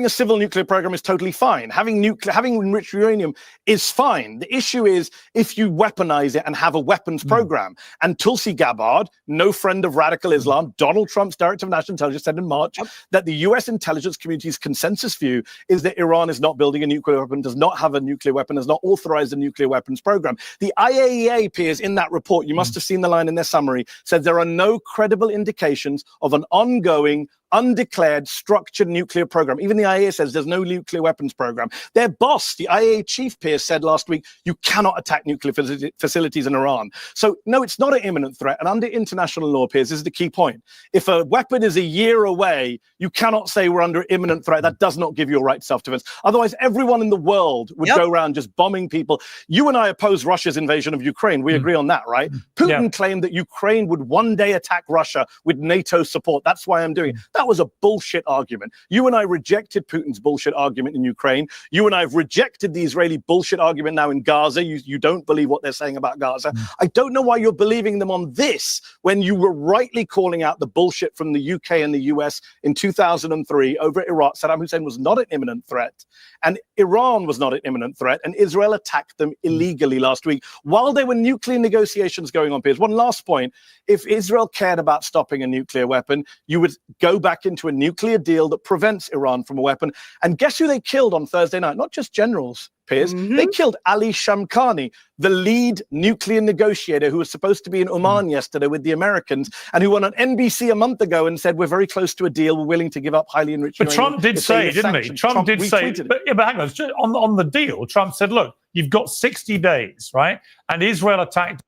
Speaker 6: a civil nuclear program is totally fine. Having enriched uranium is fine. The issue is if you weaponize it and have a weapons program. And Tulsi Gabbard, no friend of radical Islam, Donald Trump's director of national intelligence, said in March that the U.S. intelligence community's consensus view is that Iran is not building a nuclear weapon, does not have a nuclear weapon, has not authorized a nuclear weapons program. The IAEA, Piers, in that report, you must have seen the line in their summary, said there are no credible indications of an ongoing, undeclared, structured nuclear program. Even the IAEA says there's no nuclear weapons program. Their boss, the IAEA chief, Piers, said last week, you cannot attack nuclear facilities in Iran. So, no, it's not an imminent threat. And under international law, Piers, this is the key point. If a weapon is a year away, you cannot say we're under imminent threat. That does not give you a right to self-defense. Otherwise, everyone in the world would go around just bombing people. You and I oppose Russia's invasion of Ukraine. We agree on that, right? Putin claimed that Ukraine would one day attack Russia with NATO support. That's why I'm doing it. That That was a bullshit argument. You and I rejected Putin's bullshit argument in Ukraine. You and I have rejected the Israeli bullshit argument now in Gaza. You don't believe what they're saying about Gaza. I don't know why you're believing them on this when you were rightly calling out the bullshit from the UK and the US in 2003 over Iraq. Saddam Hussein was not an imminent threat, and Iran was not an imminent threat, and Israel attacked them illegally last week while there were nuclear negotiations going on. Piers, one last point. If Israel cared about stopping a nuclear weapon, you would go back into a nuclear deal that prevents Iran from a weapon. And guess who they killed on Thursday night? Not just generals, Piers. They killed Ali Shamkhani, the lead nuclear negotiator who was supposed to be in Oman yesterday with the Americans, and who went on NBC a month ago and said, we're very close to a deal. We're willing to give up highly enriched uranium.
Speaker 5: But Trump did say, didn't he? Trump did say, but hang on, on the deal, Trump said, look, you've got 60 days, right? And Israel attacked.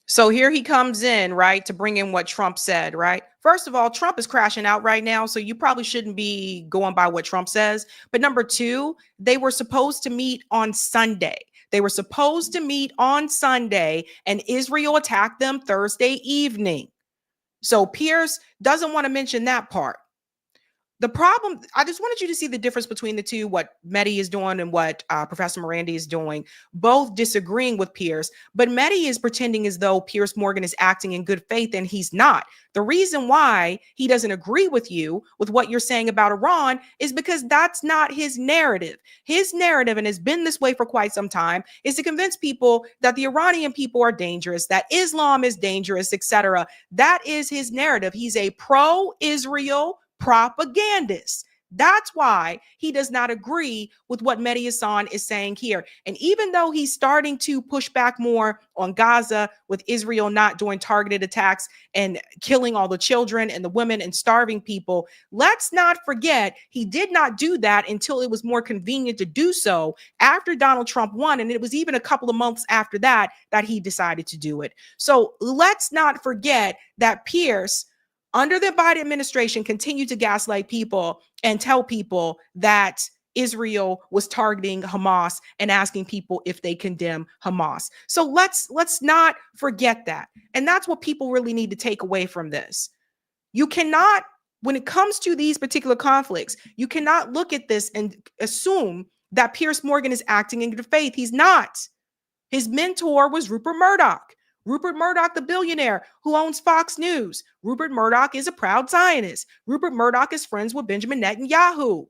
Speaker 1: So here he comes in, right, to bring in what Trump said, right? First of all, Trump is crashing out right now, so you probably shouldn't be going by what Trump says. But number two, they were supposed to meet on Sunday. They were supposed to meet on Sunday, and Israel attacked them Thursday evening. So Piers doesn't want to mention that part. The problem, I just wanted you to see the difference between the two, what Mehdi is doing and what Professor Marandi is doing, both disagreeing with Piers. But Mehdi is pretending as though Piers Morgan is acting in good faith, and he's not. The reason why he doesn't agree with you with what you're saying about Iran is because that's not his narrative. His narrative, and has been this way for quite some time, is to convince people that the Iranian people are dangerous, that Islam is dangerous, etc. That is his narrative. He's a pro-Israel propagandist. That's why he does not agree with what Mehdi Hassan is saying here. And even though he's starting to push back more on Gaza with Israel not doing targeted attacks and killing all the children and the women and starving people, let's not forget he did not do that until it was more convenient to do so after Donald Trump won. And it was even a couple of months after that that he decided to do it. So let's not forget that Piers, under the Biden administration, continued to gaslight people and tell people that Israel was targeting Hamas and asking people if they condemn Hamas. So let's not forget that. And that's what people really need to take away from this. You cannot, when it comes to these particular conflicts, you cannot look at this and assume that Piers Morgan is acting in good faith. He's not. His mentor was Rupert Murdoch. Rupert Murdoch, the billionaire who owns Fox News. Rupert Murdoch is a proud Zionist. Rupert Murdoch is friends with Benjamin Netanyahu.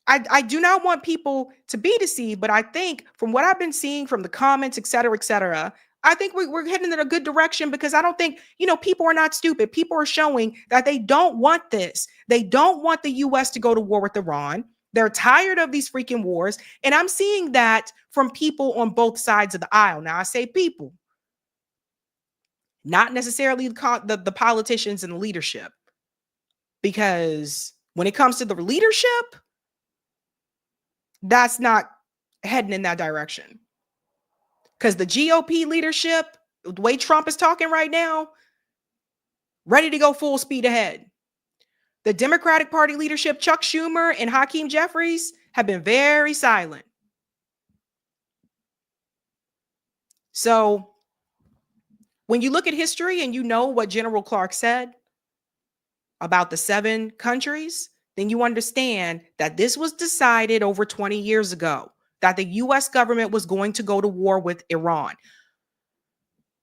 Speaker 1: I do not want people to be deceived, but I think from what I've been seeing from the comments, et cetera, I think we're heading in a good direction, because I don't think, people are not stupid. People are showing that they don't want this. They don't want the U.S. to go to war with Iran. They're tired of these freaking wars. And I'm seeing that from people on both sides of the aisle. Now, I say people, not necessarily the politicians and the leadership, because when it comes to the leadership, that's not heading in that direction. Because the GOP leadership, the way Trump is talking right now, ready to go full speed ahead. The Democratic Party leadership, Chuck Schumer and Hakeem Jeffries, have been very silent. So when you look at history and you know what General Clark said about the 7 countries, then you understand that this was decided over 20 years ago, that the U.S. government was going to go to war with Iran.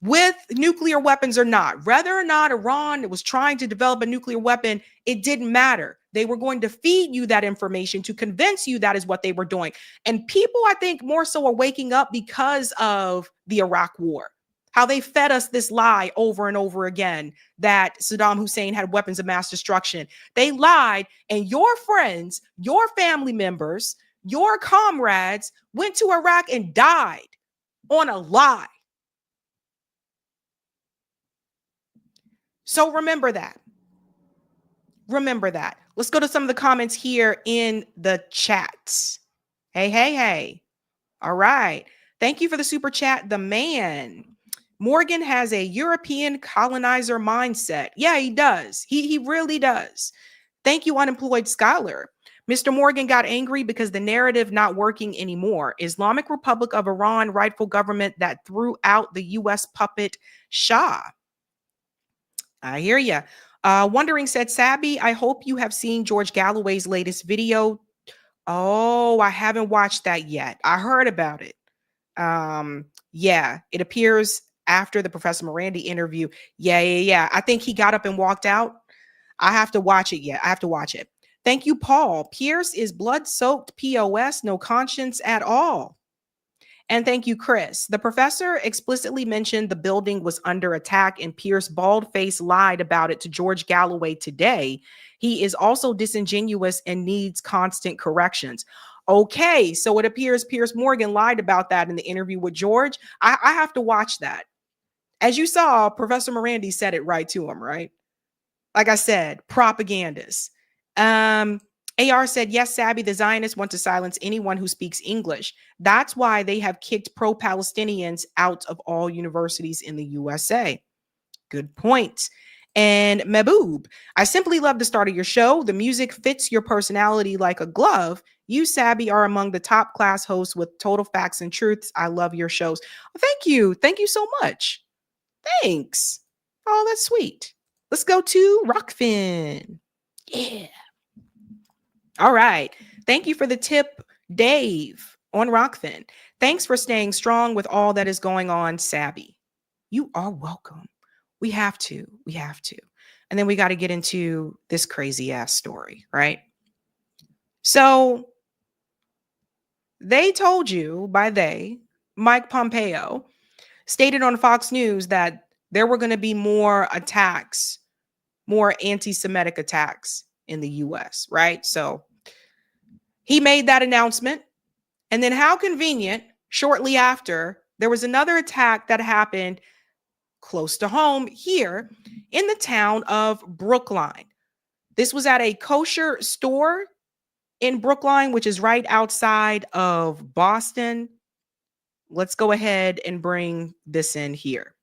Speaker 1: With nuclear weapons or not, whether or not Iran was trying to develop a nuclear weapon, it didn't matter. They were going to feed you that information to convince you that is what they were doing. And people, I think, more so are waking up because of the Iraq war, how they fed us this lie over and over again that Saddam Hussein had weapons of mass destruction. They lied, and your friends, your family members, your comrades went to Iraq and died on a lie. So remember that. Remember that. Let's go to some of the comments here in the chat. Hey. All right. Thank you for the super chat. The man. Morgan has a European colonizer mindset. Yeah, he does. He really does. Thank you, unemployed scholar. Mr. Morgan got angry because the narrative not working anymore. Islamic Republic of Iran, rightful government that threw out the U.S. puppet Shah. I hear you. Wondering said, Sabby, I hope you have seen George Galloway's latest video. Oh, I haven't watched that yet. I heard about it. Yeah, it appears after the Professor Marandi interview. Yeah. I think he got up and walked out. I have to watch it yet. I have to watch it. Thank you, Paul. Piers is blood-soaked POS, no conscience at all. And thank you, Chris. The professor explicitly mentioned the building was under attack, and Piers bald-faced lied about it to George Galloway today. He is also disingenuous and needs constant corrections. Okay, so it appears Piers Morgan lied about that in the interview with George. I have to watch that. As you saw, Professor Marandi said it right to him, right? Like I said, propagandists. AR said, yes, Sabby, the Zionists want to silence anyone who speaks English. That's why they have kicked pro-Palestinians out of all universities in the USA. Good point. And Mehboob, I simply love the start of your show. The music fits your personality like a glove. You, Sabby, are among the top class hosts with total facts and truths. I love your shows. Thank you. Thank you so much. Thanks. Oh, that's sweet. Let's go to Rockfin. Yeah. All right. Thank you for the tip, Dave, on Rockfin. Thanks for staying strong with all that is going on, Sabby. You are welcome. We have to. And then we got to get into this crazy ass story, right? So they told you, Mike Pompeo stated on Fox News that there were going to be more attacks, more anti-Semitic attacks in the US, right? So he made that announcement. And then how convenient, shortly after, there was another attack that happened close to home here in the town of Brookline. This was at a kosher store in Brookline, which is right outside of Boston. Let's go ahead and bring this in here.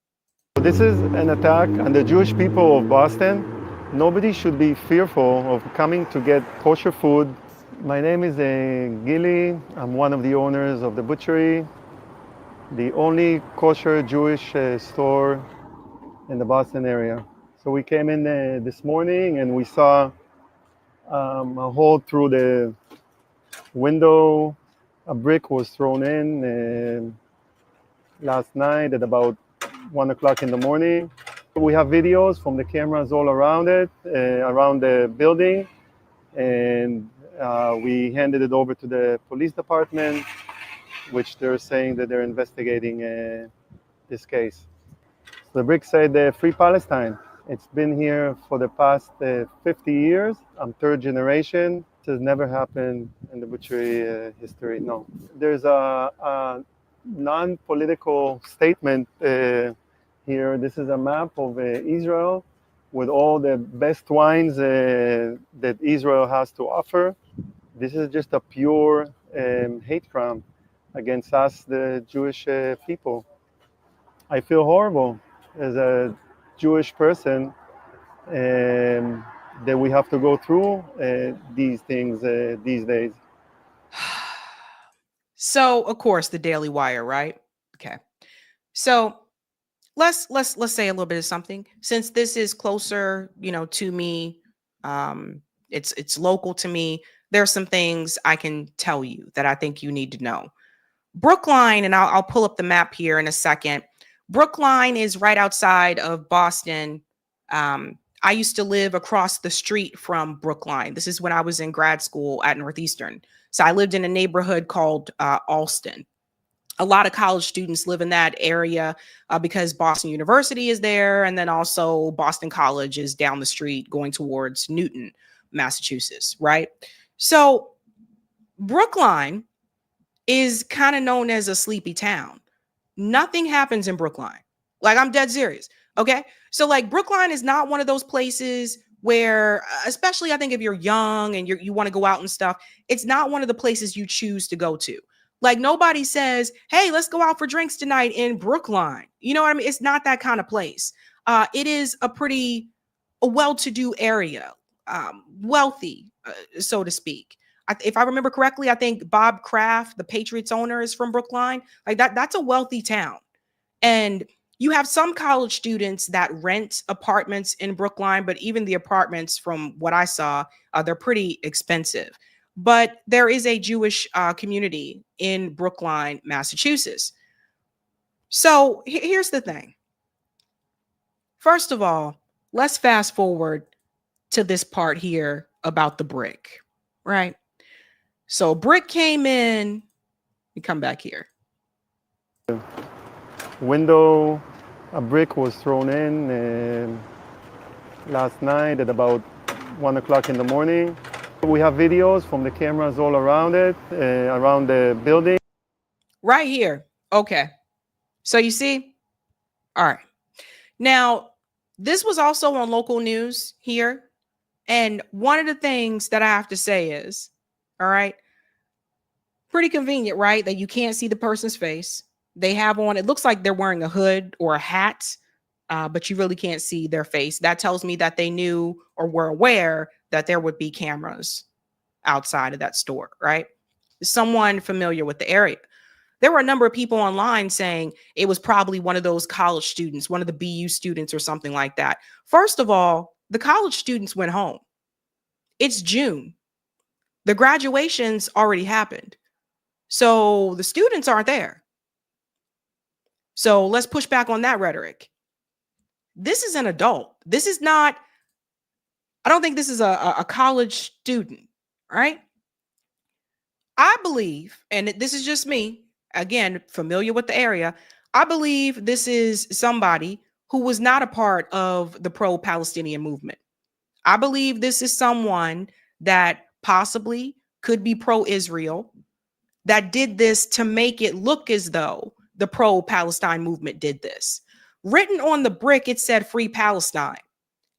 Speaker 7: This is an attack on the Jewish people of Boston. Nobody should be fearful of coming to get kosher food. My name is Gili. I'm one of the owners of the butchery, the only kosher Jewish store in the Boston area. So we came in this morning and we saw a hole through the window. A brick was thrown in last night at about 1 o'clock in the morning. We have videos from the cameras all around it, around the building, and we handed it over to the police department, which they're saying that they're investigating this case. So the brick said Free Palestine. It's been here for the past 50 years. I'm third generation. This has never happened in the butchery history, no. There's a non-political statement here. This is a map of Israel with all the best wines that Israel has to offer. This is just a pure hate crime against us, the Jewish people. I feel horrible as a Jewish person that we have to go through these things these days.
Speaker 1: So, of course, the Daily Wire, right? Okay. So let's say a little bit of something. Since this is closer, to me, it's local to me. There's some things I can tell you that I think you need to know. Brookline, and I'll pull up the map here in a second. Brookline is right outside of Boston. I used to live across the street from Brookline. This is when I was in grad school at Northeastern. So I lived in a neighborhood called Alston. A lot of college students live in that area because Boston University is there. And then also Boston College is down the street going towards Newton, Massachusetts, right? So Brookline is kind of known as a sleepy town. Nothing happens in Brookline. Like, I'm dead serious. Okay. So like Brookline is not one of those places where, especially I think if you're young and you want to go out and stuff, it's not one of the places you choose to go to. Like nobody says, hey, let's go out for drinks tonight in Brookline. You know what I mean? It's not that kind of place. It is a well-to-do area, wealthy, so to speak. If I remember correctly, I think Bob Kraft, the Patriots owner, is from Brookline. Like that's a wealthy town. And You have some college students that rent apartments in Brookline, but even the apartments, from what I saw, they're pretty expensive. But there is a Jewish community in Brookline, Massachusetts. So here's the thing. First of all, let's fast forward to this part here about the brick, right? So brick came in. You come back here.
Speaker 7: Window, a brick was thrown in last night at about 1 o'clock in the morning. We have videos from the cameras all around it, around the building.
Speaker 1: Right here. Okay. So you see? All right. Now, this was also on local news here. And one of the things that I have to say is, all right, pretty convenient, right? That you can't see the person's face. They have on, it looks like they're wearing a hood or a hat, but you really can't see their face. That tells me that they knew or were aware that there would be cameras outside of that store, right? Someone familiar with the area. There were a number of people online saying it was probably one of those college students, one of the BU students or something like that. First of all, the college students went home. It's June. The graduations already happened. So the students aren't there. So let's push back on that rhetoric. This is an adult. This is not, I don't think this is a college student, right? I believe, and this is just me, again, familiar with the area, I believe this is somebody who was not a part of the pro-Palestinian movement. I believe this is someone that possibly could be pro-Israel, that did this to make it look as though the pro-Palestine movement did this. Written on the brick, it said Free Palestine.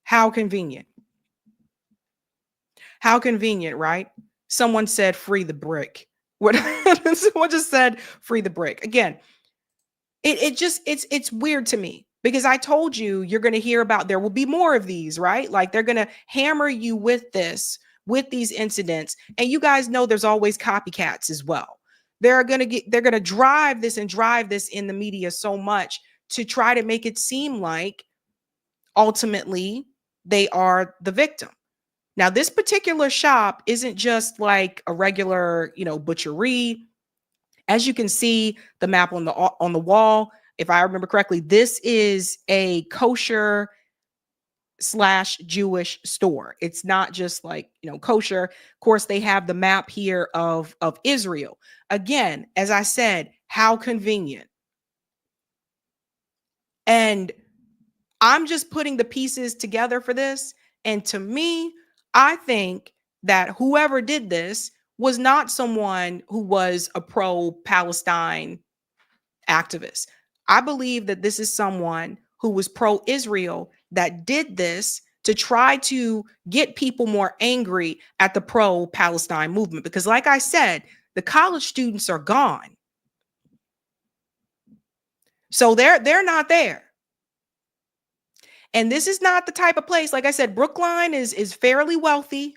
Speaker 1: How convenient. How convenient, right? Someone said free the brick. What someone just said free the brick. Again, it's weird to me because I told you you're going to hear about, there will be more of these, right? Like they're going to hammer you with this, with these incidents. And you guys know there's always copycats as well. They're going to drive this in the media so much to try to make it seem like ultimately they are the victim. Now, this particular shop isn't just like a regular, butchery. As you can see, the map on the wall, if I remember correctly, this is a kosher / Jewish store. It's not just like, kosher. Of course, they have the map here of Israel. Again, as I said, how convenient. And I'm just putting the pieces together for this. And to me, I think that whoever did this was not someone who was a pro-Palestine activist. I believe that this is someone who was pro-Israel that did this to try to get people more angry at the pro-Palestine movement. Because like I said, the college students are gone. So they're not there. And this is not the type of place, like I said, Brookline is fairly wealthy.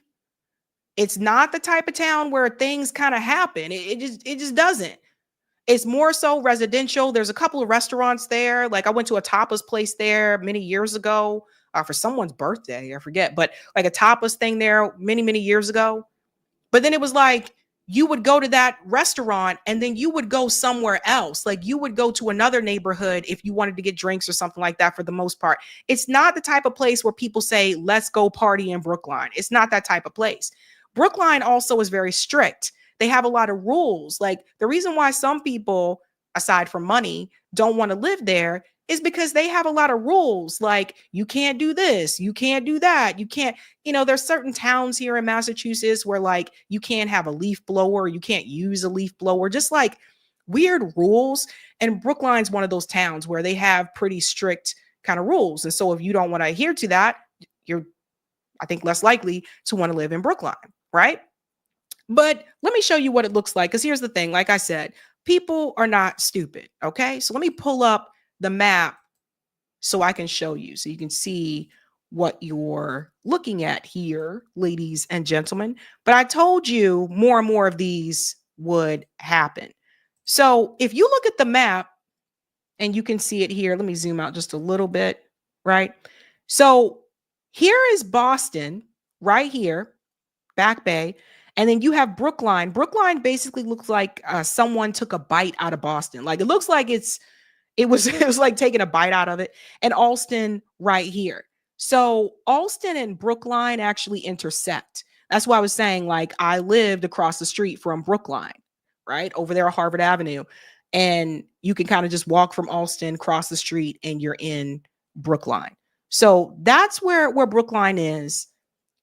Speaker 1: It's not the type of town where things kind of happen. It just doesn't. It's more so residential. There's a couple of restaurants there. Like I went to a tapas place there many years ago for someone's birthday. I forget, but like a tapas thing there many, many years ago. But then it was like, you would go to that restaurant and then you would go somewhere else. Like you would go to another neighborhood if you wanted to get drinks or something like that for the most part. It's not the type of place where people say, let's go party in Brookline. It's not that type of place. Brookline also is very strict. They have a lot of rules. Like the reason why some people, aside from money, don't want to live there is because they have a lot of rules. Like you can't do this, you can't do that, you can't, there's certain towns here in Massachusetts where like you can't have a leaf blower, you can't use a leaf blower, just like weird rules. And Brookline's one of those towns where they have pretty strict kind of rules. And so if you don't want to adhere to that, you're, I think, less likely to want to live in Brookline, right? But let me show you what it looks like. Because here's the thing, like I said, people are not stupid. Okay, so let me pull up the map so I can show you, so you can see what you're looking at here, ladies and gentlemen. But I told you more and more of these would happen. So if you look at the map, And you can see it here. Let me zoom out just a little bit, right? So here is Boston right here, Back Bay. And then you have Brookline. Brookline basically looks like someone took a bite out of Boston. Like it looks like it was like taking a bite out of it. And Alston right here. So Alston and Brookline actually intersect. That's why I was saying, like, I lived across the street from Brookline, right? Over there on Harvard Avenue. And you can kind of just walk from Alston, cross the street, and you're in Brookline. So that's where Brookline is.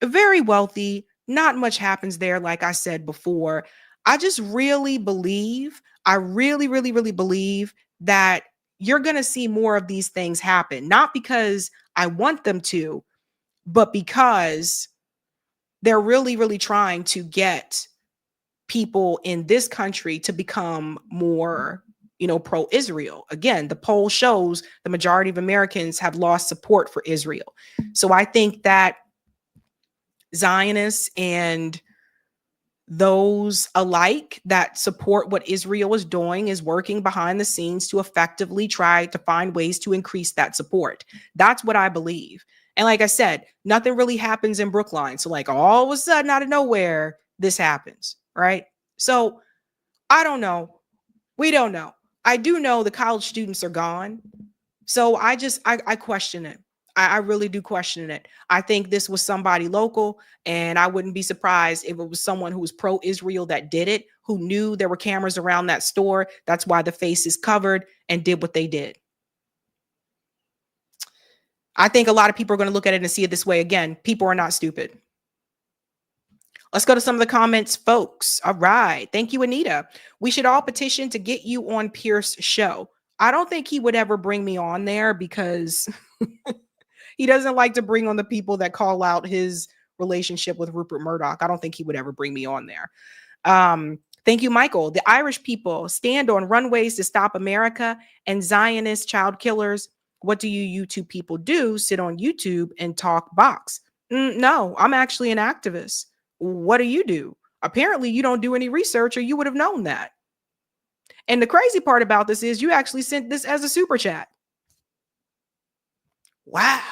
Speaker 1: Very wealthy. Not much happens there, like I said before. I just really believe, I really, really, really believe that you're going to see more of these things happen. Not because I want them to, but because they're really, really trying to get people in this country to become more, pro-Israel. Again, the poll shows the majority of Americans have lost support for Israel. So I think that Zionists and those alike that support what Israel is doing is working behind the scenes to effectively try to find ways to increase that support. That's what I believe. And like I said, nothing really happens in Brookline. So like all of a sudden out of nowhere, this happens, right? So I don't know. We don't know. I do know the college students are gone. So I question it. I really do question it. I think this was somebody local, and I wouldn't be surprised if it was someone who was pro-Israel that did it, who knew there were cameras around that store. That's why the face is covered and did what they did. I think a lot of people are going to look at it and see it this way. Again, people are not stupid. Let's go to some of the comments, folks. All right. Thank you, Anita. We should all petition to get you on Piers' show. I don't think he would ever bring me on there because he doesn't like to bring on the people that call out his relationship with Rupert Murdoch. I don't think he would ever bring me on there. Thank you, Michael. The Irish people stand on runways to stop America and Zionist child killers. What do you YouTube people do? Sit on YouTube and talk box? No, I'm actually an activist. What do you do? Apparently, you don't do any research or you would have known that. And the crazy part about this is you actually sent this as a super chat. Wow.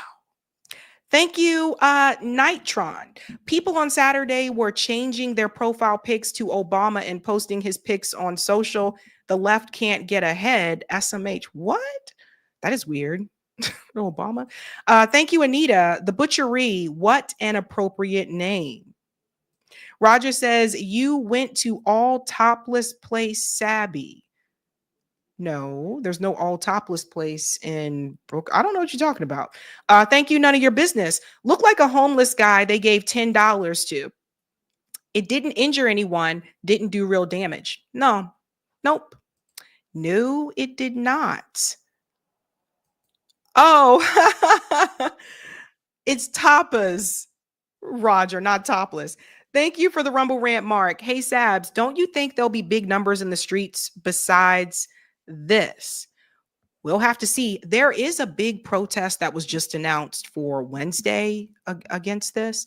Speaker 1: Thank you, Nitron. People on Saturday were changing their profile pics to Obama and posting his pics on social. The left can't get ahead. SMH. What? That is weird. Obama. Thank you, Anita. The Butchery. What an appropriate name. Roger says, you went to all topless place, Sabby. No, there's no all topless place in Brook. I don't know what you're talking about. Thank you. None of your business. Look like a homeless guy they gave $10 to. It didn't injure anyone. Didn't do real damage. No. Nope. No, it did not. Oh, it's tapas, Roger, not topless. Thank you for the Rumble Rant, Mark. Hey, Sabs, don't you think there'll be big numbers in the streets besides this? We'll have to see. There is a big protest that was just announced for Wednesday against this.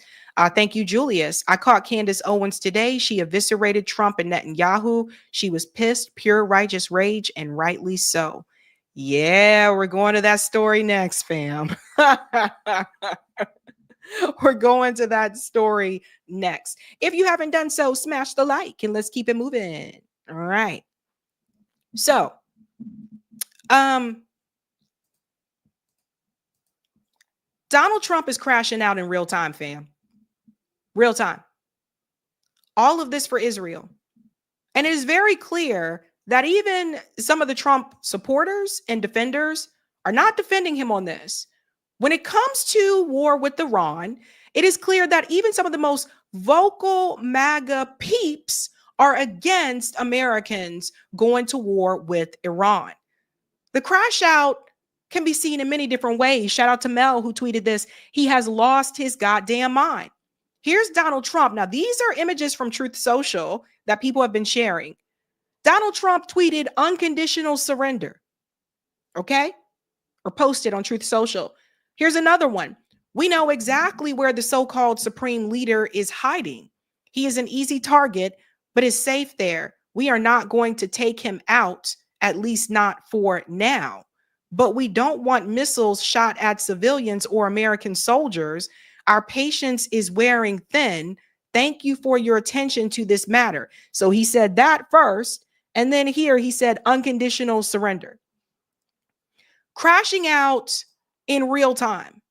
Speaker 1: Thank you, Julius. I caught Candace Owens today. She eviscerated Trump and Netanyahu. She was pissed, pure righteous rage, and rightly so. Yeah, we're going to that story next, fam. We're going to that story next. If you haven't done so, smash the like and let's keep it moving. All right. So, Donald Trump is crashing out in real time, fam. Real time. All of this for Israel. And it is very clear that even some of the Trump supporters and defenders are not defending him on this. When it comes to war with Iran, it is clear that even some of the most vocal MAGA peeps are against Americans going to war with Iran. The crash out can be seen in many different ways. Shout out to Mel who tweeted this. He has lost his goddamn mind. Here's Donald Trump. Now, these are images from Truth Social that people have been sharing. Donald Trump tweeted unconditional surrender. Okay? Or posted on Truth Social. Here's another one. We know exactly where the so-called supreme leader is hiding. He is an easy target, but is safe there. We are not going to take him out, at least not for now. but we don't want missiles shot at civilians or American soldiers. Our patience is wearing thin. Thank you for your attention to this matter. So he said that first. And then here he said unconditional surrender. Crashing out in real time.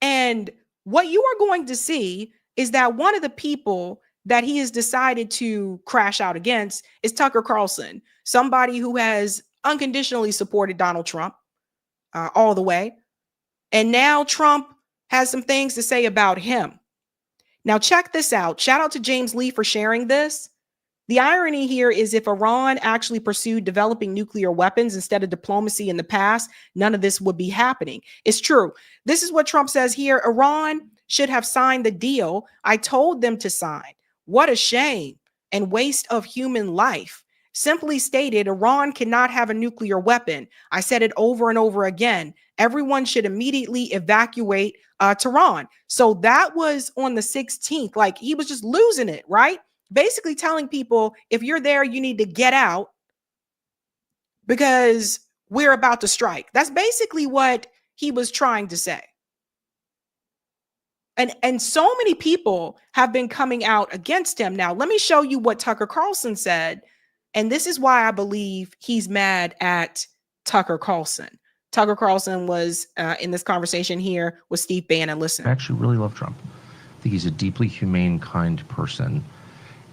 Speaker 1: And what you are going to see is that one of the people that he has decided to crash out against is Tucker Carlson, somebody who has unconditionally supported Donald Trump all the way. And now Trump has some things to say about him. Now, check this out. Shout out to James Lee for sharing this. The irony here is if Iran actually pursued developing nuclear weapons instead of diplomacy in the past, none of this would be happening. It's true. This is what Trump says here. Iran should have signed the deal I told them to sign. What a shame and waste of human life. Simply stated, Iran cannot have a nuclear weapon. I said it over and over again. Everyone should immediately evacuate Tehran. So that was on the 16th. Like, he was just losing it, right? Basically telling people, if you're there, you need to get out because we're about to strike. That's basically what he was trying to say. And so many people have been coming out against him. Now, let me show you what Tucker Carlson said. And this is why I believe he's mad at Tucker Carlson. Tucker Carlson was in this conversation here with Steve Bannon. Listen.
Speaker 8: I actually really love Trump. I think he's a deeply humane, kind person.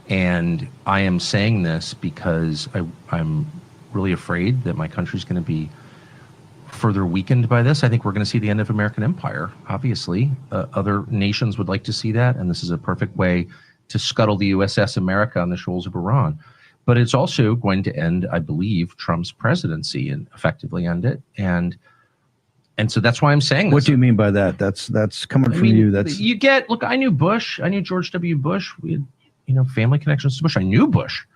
Speaker 8: And I am saying this because I'm really afraid that my country's going to be further weakened by this. I think we're going to see the end of American empire, obviously. Other nations would like to see that, and this is a perfect way to scuttle the USS America on the shoals of Iran. But it's also going to end, I believe, Trump's presidency and effectively end it. And so that's why I'm saying this.
Speaker 9: What do you mean by that? That's coming from you. That's
Speaker 8: you get. Look, I knew Bush. I knew George W. Bush. We had, family connections to Bush. I knew Bush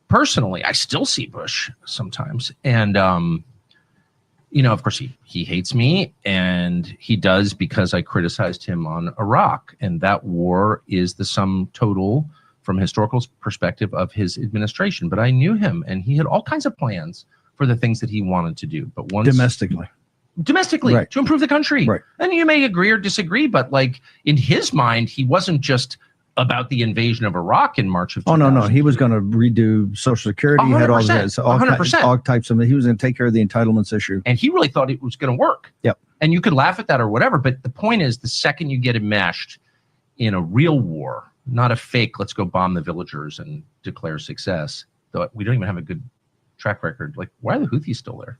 Speaker 8: personally. I still see Bush sometimes. And, of course, he hates me, and he does because I criticized him on Iraq. And that war is the sum total, from a historical perspective, of his administration. But I knew him, and he had all kinds of plans for the things that he wanted to do. But once domestically, right, to improve the country. Right. And you may agree or disagree, but like in his mind, he wasn't just about the invasion of Iraq in March of 2000.
Speaker 9: Oh, no. He was going to redo Social Security. He had all types of, he was going to take care of the entitlements issue.
Speaker 8: And he really thought it was going to work.
Speaker 9: Yep.
Speaker 8: And you could laugh at that or whatever, but the point is, the second you get enmeshed in a real war, not a fake, let's go bomb the villagers and declare success, though we don't even have a good track record. Like, why are the Houthis still there?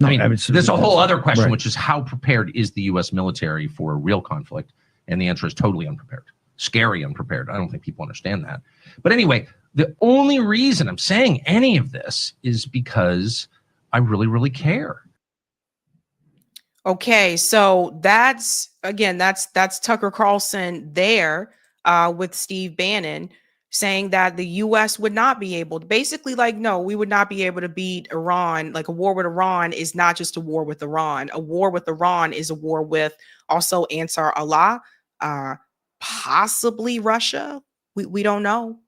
Speaker 9: No,
Speaker 8: I mean, there's a whole other question,
Speaker 9: right,
Speaker 8: which is how prepared is the U.S. military for a real conflict? And the answer is totally unprepared. Scary unprepared. I don't think people understand that. But anyway, the only reason I'm saying any of this is because I really, really care.
Speaker 1: Okay, so that's Tucker Carlson there with Steve Bannon saying that the U.S. would not be able to, basically, like, no, we would not be able to beat Iran. Like, a war with Iran is not just a war with Iran. A war with Iran is a war with also Ansar Allah, possibly Russia. We don't know.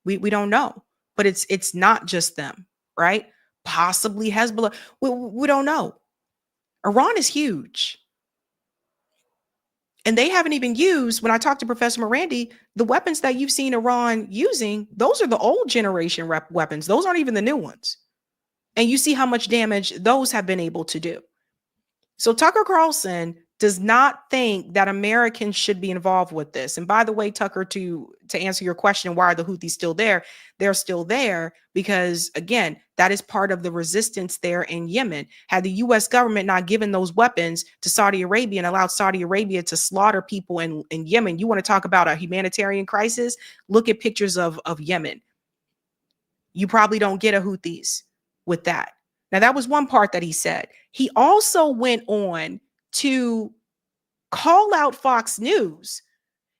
Speaker 1: We don't know. But it's not just them, right? Possibly Hezbollah. We don't know. Iran is huge. And they haven't even used, when I talked to Professor Marandi, the weapons that you've seen Iran using, those are the old generation weapons. Those aren't even the new ones. And you see how much damage those have been able to do. So Tucker Carlson does not think that Americans should be involved with this. And by the way, Tucker, to answer your question, why are the Houthis still there? They're still there because, again, that is part of the resistance there in Yemen. Had the U.S. government not given those weapons to Saudi Arabia and allowed Saudi Arabia to slaughter people in Yemen, you want to talk about a humanitarian crisis? Look at pictures of Yemen. You probably don't get a Houthis with that. Now, that was one part that he said. He also went on to call out Fox News.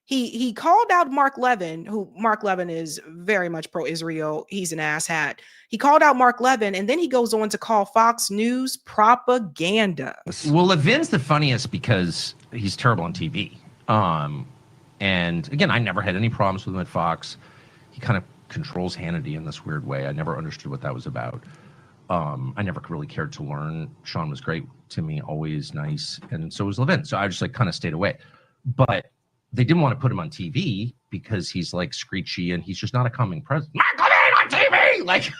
Speaker 1: He called out Mark Levin, who Mark Levin is very much pro-Israel. He's an asshat. He called out Mark Levin, and then he goes on to call Fox News propaganda.
Speaker 8: Well, Levin's the funniest because he's terrible on TV. And again, I never had any problems with him at Fox. He kind of controls Hannity in this weird way. I never understood what that was about. I never really cared to learn. Sean was great to me, always nice, and so was Levin. So I just like kind of stayed away. But they didn't want to put him on TV because he's like screechy and he's just not a calming presence. Not on TV, like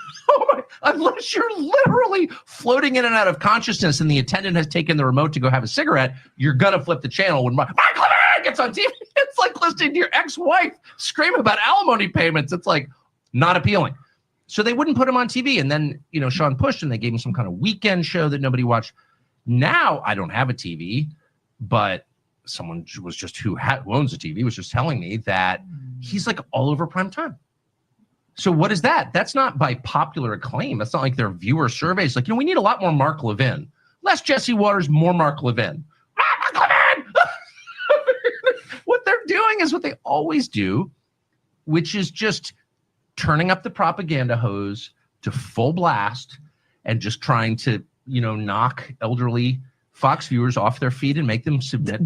Speaker 8: unless you're literally floating in and out of consciousness and the attendant has taken the remote to go have a cigarette, you're gonna flip the channel when Michael Levin gets on TV. It's like listening to your ex-wife scream about alimony payments. It's like not appealing. So they wouldn't put him on TV. And then, Sean pushed and they gave him some kind of weekend show that nobody watched. Now I don't have a TV, but someone was just who owns a TV was just telling me that he's like all over prime time. So what is that? That's not by popular acclaim. That's not like their viewer surveys. Like, we need a lot more Mark Levin. Less Jesse Waters, more Mark Levin. Mark Levin! What they're doing is what they always do, which is just turning up the propaganda hose to full blast and just trying to, knock elderly Fox viewers off their feet and make them submit.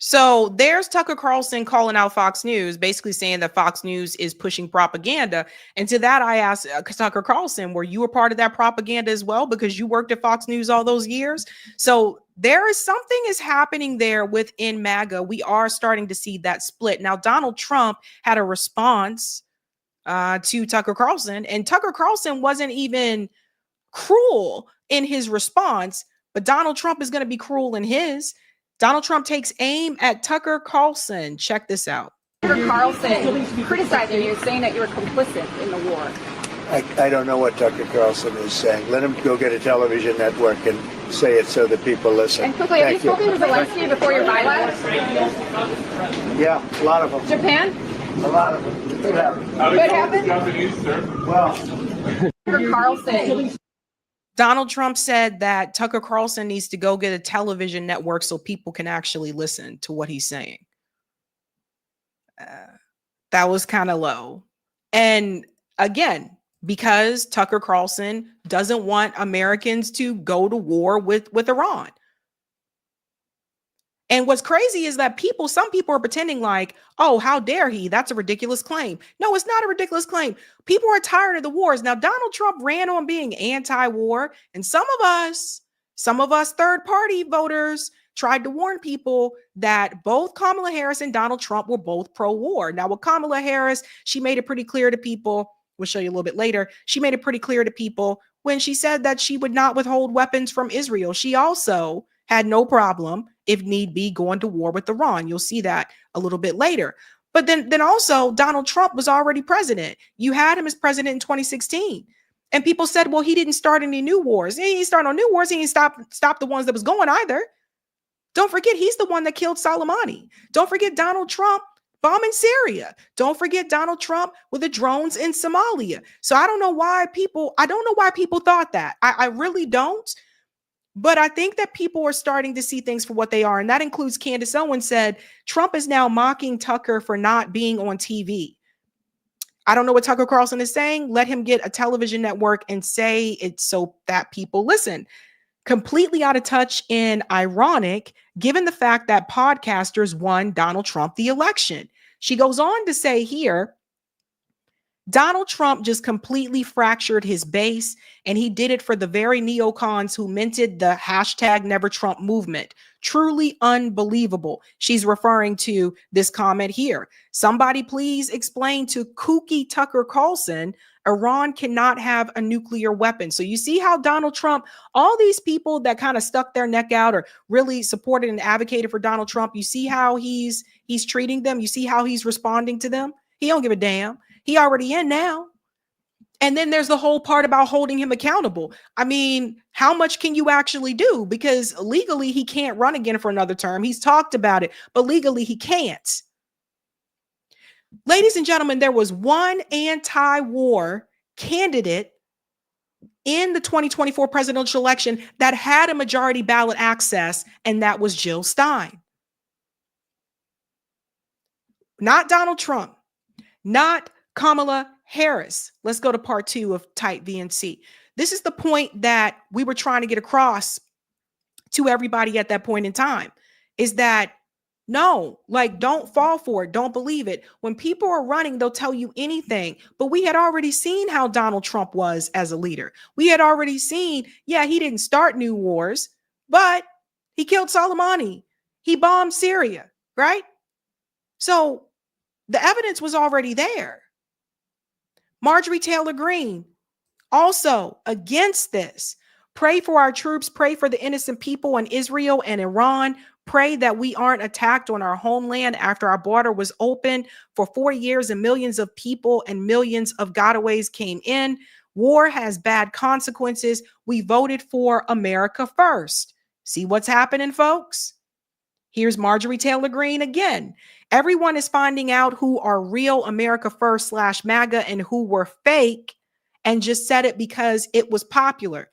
Speaker 1: So there's Tucker Carlson calling out Fox News, basically saying that Fox News is pushing propaganda. And to that, I asked Tucker Carlson, were you a part of that propaganda as well? Because you worked at Fox News all those years. So there is something is happening there within MAGA. We are starting to see that split. Now, Donald Trump had a response to Tucker Carlson, and Tucker Carlson wasn't even cruel in his response, but Donald Trump is going to be cruel in his. Donald Trump takes aim at Tucker Carlson. Check this out.
Speaker 10: Tucker Carlson criticizing you, saying that you were complicit in the war.
Speaker 11: I don't know what Tucker Carlson is saying. Let him go get a television network and say it so that people listen.
Speaker 10: And quickly, have you spoken to Zelensky before your bylaws?
Speaker 11: Yeah, a lot of them.
Speaker 10: Japan?
Speaker 11: A lot of them. What happened?
Speaker 10: What happened?
Speaker 11: Japanese, sir. Well.
Speaker 10: Tucker Carlson.
Speaker 1: Donald Trump said that Tucker Carlson needs to go get a television network so people can actually listen to what he's saying. That was kind of low. And again, because Tucker Carlson doesn't want Americans to go to war with Iran. And what's crazy is that some people are pretending like, oh, how dare he? That's a ridiculous claim. No, it's not a ridiculous claim. People are tired of the wars. Now, Donald Trump ran on being anti-war, and some of us third-party voters tried to warn people that both Kamala Harris and Donald Trump were both pro-war. Now, with Kamala Harris, she made it pretty clear to people, we'll show you a little bit later, she made it pretty clear to people when she said that she would not withhold weapons from Israel. She also had no problem, if need be, going to war with Iran. You'll see that a little bit later. But then also Donald Trump was already president. You had him as president in 2016. And people said, well, he didn't start any new wars. He didn't start no new wars. He didn't stop the ones that was going either. Don't forget, he's the one that killed Soleimani. Don't forget Donald Trump bombing Syria. Don't forget Donald Trump with the drones in Somalia. So I don't know why people thought that. I really don't. But I think that people are starting to see things for what they are. And that includes Candace Owens said, Trump is now mocking Tucker for not being on TV. I don't know what Tucker Carlson is saying. Let him get a television network and say it so that people listen. Completely out of touch and ironic, given the fact that podcasters won Donald Trump the election. She goes on to say here, Donald Trump just completely fractured his base, and he did it for the very neocons who minted the hashtag Never Trump movement. Truly unbelievable. She's referring to this comment here. Somebody please explain to kooky Tucker Carlson, Iran cannot have a nuclear weapon. So you see how Donald Trump, all these people that kind of stuck their neck out or really supported and advocated for Donald Trump, you see how he's treating them. You see how he's responding to them. He don't give a damn. He already in now. And then there's the whole part about holding him accountable. I mean, how much can you actually do? Because legally he can't run again for another term. He's talked about it, but legally he can't. Ladies and gentlemen, there was one anti-war candidate in the 2024 presidential election that had a majority ballot access, and that was Jill Stein. Not Donald Trump, not Kamala Harris. Let's go to part 2 of Type VNC. This is the point that we were trying to get across to everybody at that point in time, is that No, like, don't fall for it. Don't believe it. When people are running, they'll tell you anything. But we had already seen how Donald Trump was as a leader. We had already seen, yeah, he didn't start new wars, but he killed Soleimani. He bombed Syria, right? So the evidence was already there. Marjorie Taylor Greene, also against this. Pray for our troops. Pray for the innocent people in Israel and Iran. Pray that we aren't attacked on our homeland after our border was open for 4 years and millions of people and millions of gotaways came in. War has bad consequences. We voted for America first. See what's happening, folks? Here's Marjorie Taylor Greene again. Everyone is finding out who are real America first / MAGA and who were fake and just said it because it was popular.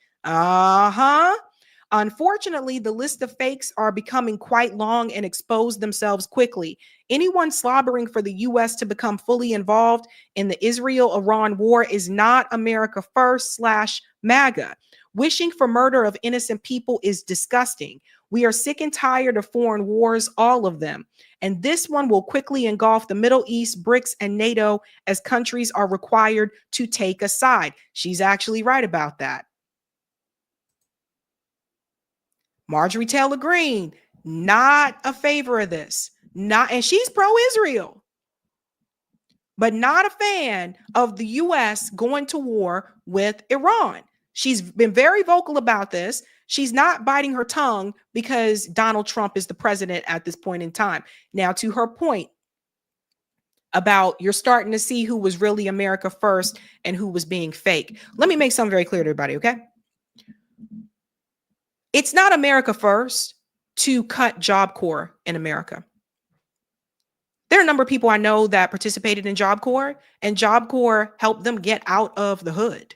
Speaker 1: Unfortunately, the list of fakes are becoming quite long and expose themselves quickly. Anyone slobbering for the U.S. to become fully involved in the Israel-Iran war is not America first / MAGA. Wishing for murder of innocent people is disgusting. We are sick and tired of foreign wars, all of them. And this one will quickly engulf the Middle East, BRICS, and NATO as countries are required to take a side. She's actually right about that. Marjorie Taylor Greene, not a favor of this. And she's pro-Israel, but not a fan of the U.S. going to war with Iran. She's been very vocal about this. She's not biting her tongue because Donald Trump is the president at this point in time. Now, to her point about you're starting to see who was really America first and who was being fake. Let me make something very clear to everybody, okay? It's not America first to cut Job Corps in America. There are a number of people I know that participated in Job Corps, and Job Corps helped them get out of the hood.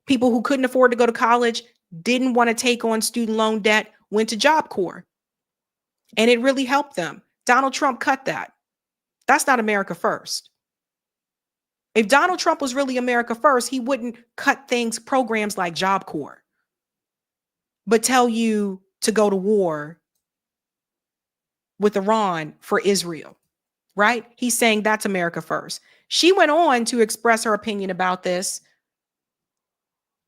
Speaker 1: People who couldn't afford to go to college, didn't want to take on student loan debt, went to Job Corps. And it really helped them. Donald Trump cut that. That's not America first. If Donald Trump was really America first, he wouldn't cut programs like Job Corps, but tell you to go to war with Iran for Israel, right? He's saying that's America first. She went on to express her opinion about this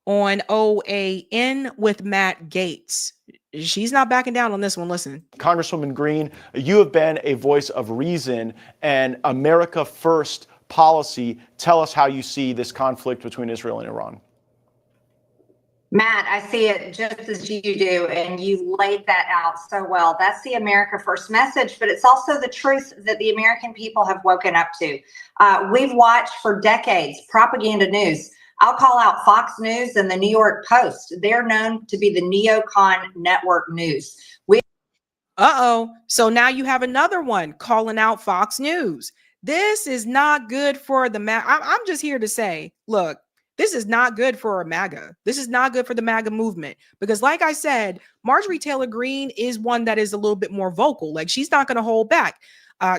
Speaker 1: on OAN with Matt Gaetz. She's not backing down on this one. Listen.
Speaker 12: Congresswoman Greene, you have been a voice of reason and America first policy. Tell us how you see this conflict between Israel and Iran.
Speaker 13: Matt, I see it just as you do, and you laid that out so well. That's the America First message, but it's also the truth that the American people have woken up to. We've watched for decades propaganda news. I'll call out Fox News and the New York Post. They're known to be the neocon network news.
Speaker 1: So now you have another one calling out Fox News. This is not good for the I'm just here to say, look, this is not good for MAGA. This is not good for the MAGA movement because, like I said, Marjorie Taylor Greene is one that is a little bit more vocal. Like, she's not going to hold back.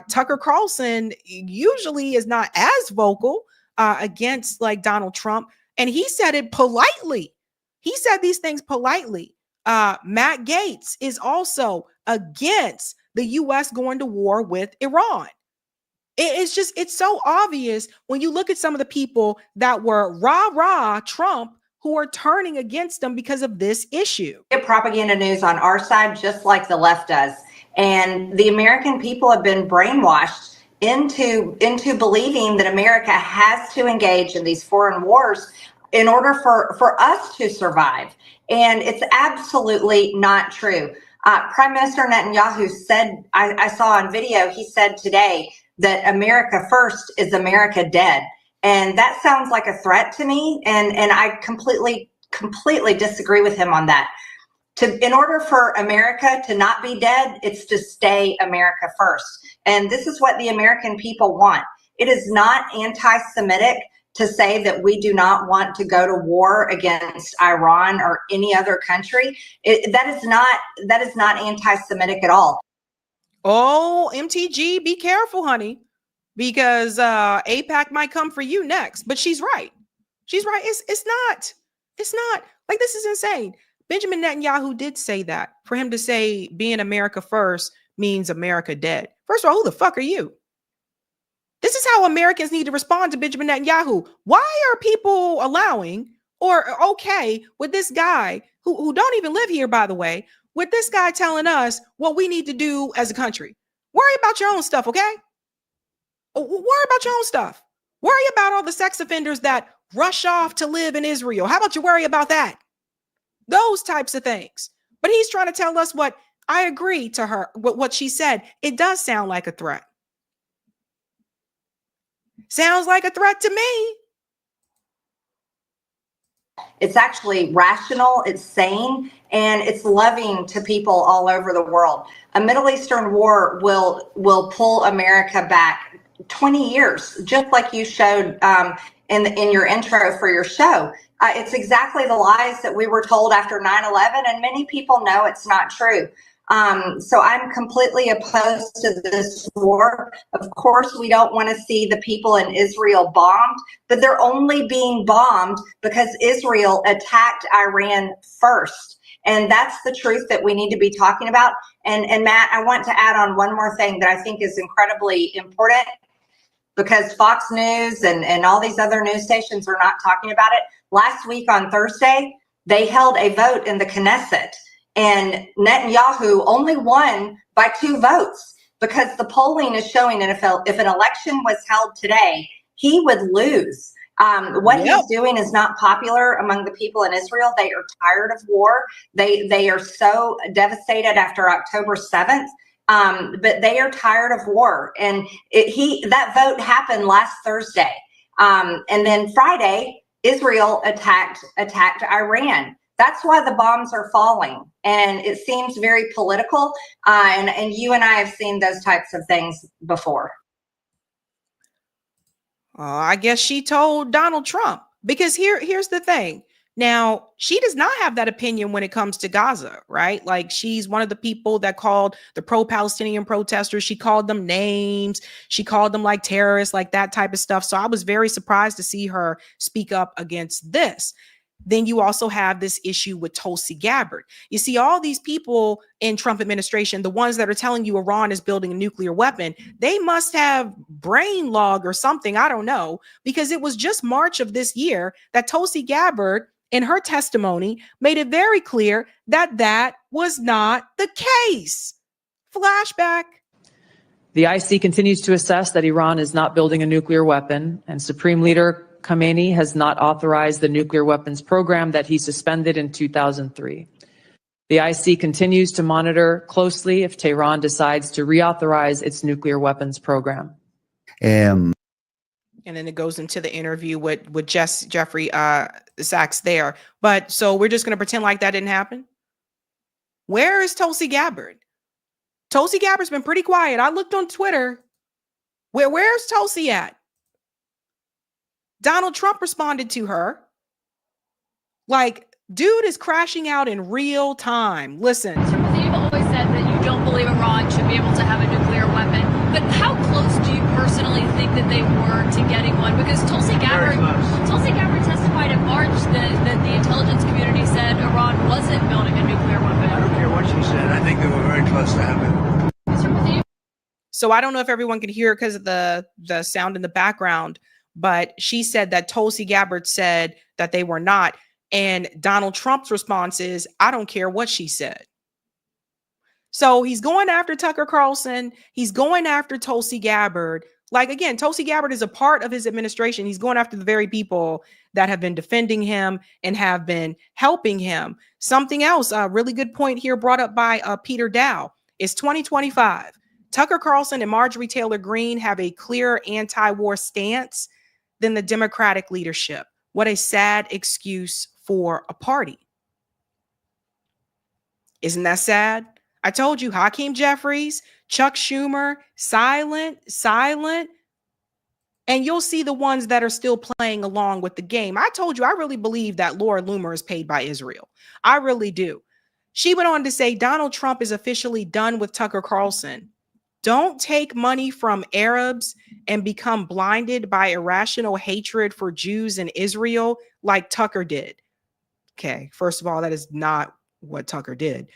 Speaker 1: Tucker Carlson usually is not as vocal against like Donald Trump. And he said it politely. He said these things politely. Matt Gaetz is also against the U.S. going to war with Iran. It's so obvious when you look at some of the people that were rah Trump who are turning against them because of this issue.
Speaker 13: Get propaganda news on our side, just like the left does. And the American people have been brainwashed into believing that America has to engage in these foreign wars in order for us to survive. And it's absolutely not true. Prime Minister Netanyahu said, I saw on video, he said today that America first is America dead. And that sounds like a threat to me. And I completely disagree with him on that. In order for America to not be dead, it's to stay America first. And this is what the American people want. It is not anti-Semitic to say that we do not want to go to war against Iran or any other country. That is not anti-Semitic at all.
Speaker 1: Oh, MTG, be careful, honey, because AIPAC might come for you next. But she's right. She's right. It's not like, this is insane. Benjamin Netanyahu did say that. For him to say being America first means America dead. First of all, who the fuck are you? This is how Americans need to respond to Benjamin Netanyahu. Why are people allowing or okay with this guy who don't even live here, by the way, with this guy telling us what we need to do as a country? Worry about your own stuff, okay? Worry about your own stuff. Worry about all the sex offenders that rush off to live in Israel. How about you worry about that? Those types of things. But he's trying to tell us what I agree to her, what she said. It does sound like a threat. Sounds like a threat to me.
Speaker 13: It's actually rational, it's sane, and it's loving to people all over the world. A Middle Eastern war will pull America back 20 years, just like you showed in your intro for your show. It's exactly the lies that we were told after 9/11, and many people know it's not true. So I'm completely opposed to this war. Of course, we don't want to see the people in Israel bombed, but they're only being bombed because Israel attacked Iran first. And that's the truth that we need to be talking about. And Matt, I want to add on one more thing that I think is incredibly important, because Fox News and all these other news stations are not talking about it. Last week on Thursday, they held a vote in the Knesset, and Netanyahu only won by 2 votes, because the polling is showing that if an election was held today, he would lose. What he's doing is not popular among the people in Israel. They are tired of war. They are so devastated after October 7th. But they are tired of war. And that vote happened last Thursday. And then Friday, Israel attacked Iran. That's why the bombs are falling. And it seems very political. And you and I have seen those types of things before.
Speaker 1: I guess she told Donald Trump, because here's the thing. Now, she does not have that opinion when it comes to Gaza, right? Like, she's one of the people that called the pro-Palestinian protesters. She called them names. She called them like terrorists, like that type of stuff. So I was very surprised to see her speak up against this. Then you also have this issue with Tulsi Gabbard. You see, all these people in Trump administration, the ones that are telling you Iran is building a nuclear weapon, they must have brain log or something. I don't know, because it was just March of this year that Tulsi Gabbard, in her testimony, made it very clear that that was not the case. Flashback.
Speaker 14: The IC continues to assess that Iran is not building a nuclear weapon, and Supreme Leader Khamenei has not authorized the nuclear weapons program that he suspended in 2003. The IC continues to monitor closely if Tehran decides to reauthorize its nuclear weapons program.
Speaker 1: And then it goes into the interview with Jeffrey Sachs there. But so we're just going to pretend like that didn't happen. Where is Tulsi Gabbard? Tulsi Gabbard's been pretty quiet. I looked on Twitter. Where's Tulsi at? Donald Trump responded to her. Like, dude is crashing out in real time. Listen.
Speaker 15: You've always said that you don't believe Iran should be able to have a nuclear weapon. But how close do you personally think that they were to getting one? Because Tulsi Gabbard testified in March that the intelligence community said Iran wasn't building a nuclear weapon.
Speaker 16: I don't care what she said. I think they were very close to having it.
Speaker 1: So I don't know if everyone could hear it because of the sound in the background, but she said that Tulsi Gabbard said that they were not. And Donald Trump's response is, I don't care what she said. So he's going after Tucker Carlson. He's going after Tulsi Gabbard. Like, again, Tulsi Gabbard is a part of his administration. He's going after the very people that have been defending him and have been helping him. Something else, a really good point here brought up by Peter Dow. It's 2025. Tucker Carlson and Marjorie Taylor Greene have a clear anti-war stance than the Democratic leadership. What a sad excuse for a party. Isn't that sad? I told you, Hakeem Jeffries, Chuck Schumer, silent. And you'll see the ones that are still playing along with the game. I told you, I really believe that Laura Loomer is paid by Israel. I really do. She went on to say, Donald Trump is officially done with Tucker Carlson. Don't take money from Arabs and become blinded by irrational hatred for Jews and Israel like Tucker did. Okay, first of all, that is not what Tucker did.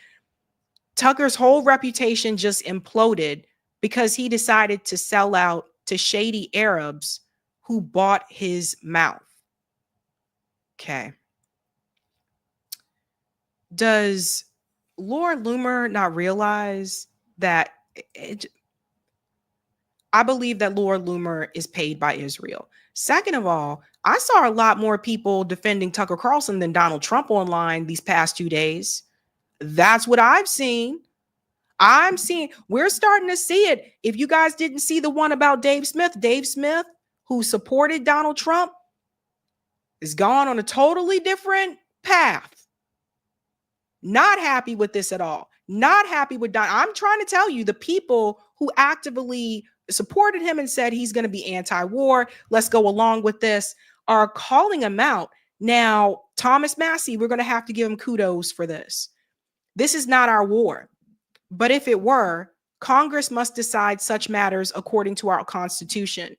Speaker 1: Tucker's whole reputation just imploded because he decided to sell out to shady Arabs who bought his mouth. Okay. Does Lord Loomer not realize that I believe that Lord Loomer is paid by Israel? Second of all, I saw a lot more people defending Tucker Carlson than Donald Trump online these past 2 days. That's what I've seen. We're starting to see it. If you guys didn't see the one about Dave Smith, who supported Donald Trump, is gone on a totally different path. Not happy with this at all. Not happy with Don. I'm trying to tell you, the people who actively supported him and said he's going to be anti-war, let's go along with this, are calling him out. Now, Thomas Massie, we're going to have to give him kudos for this. This is not our war. But if it were, Congress must decide such matters according to our Constitution.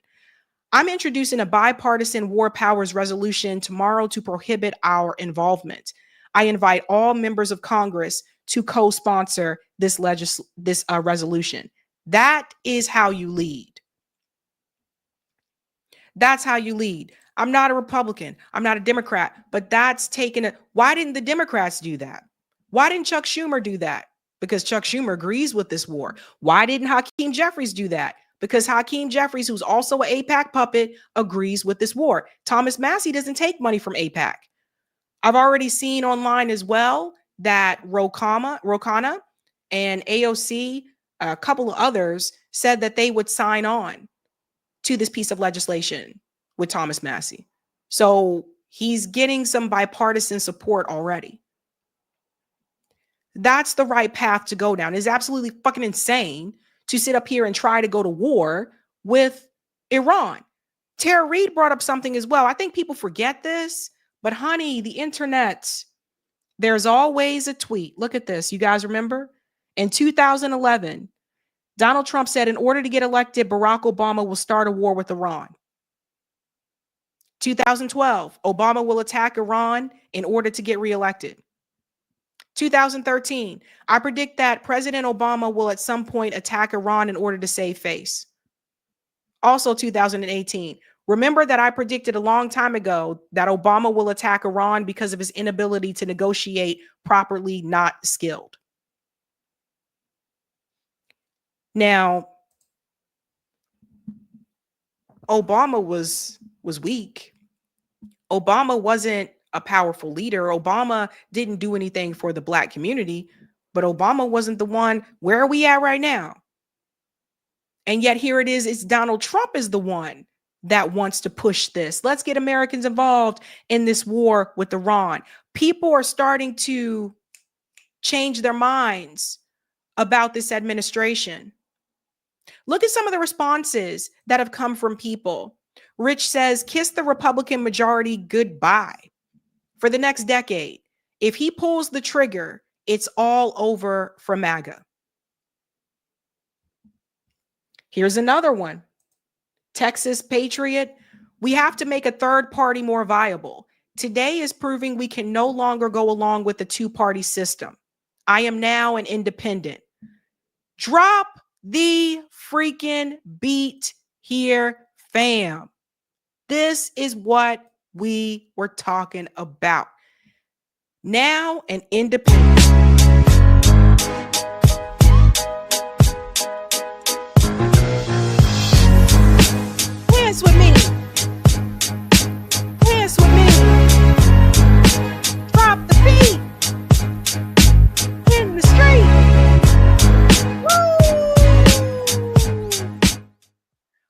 Speaker 1: I'm introducing a bipartisan war powers resolution tomorrow to prohibit our involvement. I invite all members of Congress to co-sponsor this resolution. That is how you lead. That's how you lead. I'm not a Republican. I'm not a Democrat, but that's taken it. Why didn't the Democrats do that? Why didn't Chuck Schumer do that? Because Chuck Schumer agrees with this war. Why didn't Hakeem Jeffries do that? Because Hakeem Jeffries, who's also an AIPAC puppet, agrees with this war. Thomas Massie doesn't take money from AIPAC. I've already seen online as well that Rokana and AOC, a couple of others, said that they would sign on to this piece of legislation with Thomas Massie. So he's getting some bipartisan support already. That's the right path to go down. It's absolutely fucking insane to sit up here and try to go to war with Iran. Tara Reid brought up something as well. I think people forget this, but honey, the internet, there's always a tweet. Look at this. You guys remember? In 2011, Donald Trump said, in order to get elected, Barack Obama will start a war with Iran. 2012, Obama will attack Iran in order to get reelected. 2013, I predict that President Obama will at some point attack Iran in order to save face. Also 2018, remember that I predicted a long time ago that Obama will attack Iran because of his inability to negotiate properly, not skilled. Now, Obama was weak. Obama wasn't a powerful leader. Obama didn't do anything for the Black community, but Obama wasn't the one. Where are we at right now? And yet here it is. It's Donald Trump is the one that wants to push this. Let's get Americans involved in this war with Iran. People are starting to change their minds about this administration. Look at some of the responses that have come from people. Rich says, kiss the Republican majority goodbye for the next decade. If he pulls the trigger, it's all over for MAGA. Here's another one. Texas Patriot, we have to make a third party more viable. Today is proving we can no longer go along with the two-party system. I am now an independent. Drop the freaking beat here, fam. This is what we were talking about. Now an independent. Dance with me. Dance with me. Drop the beat. In the street. Woo!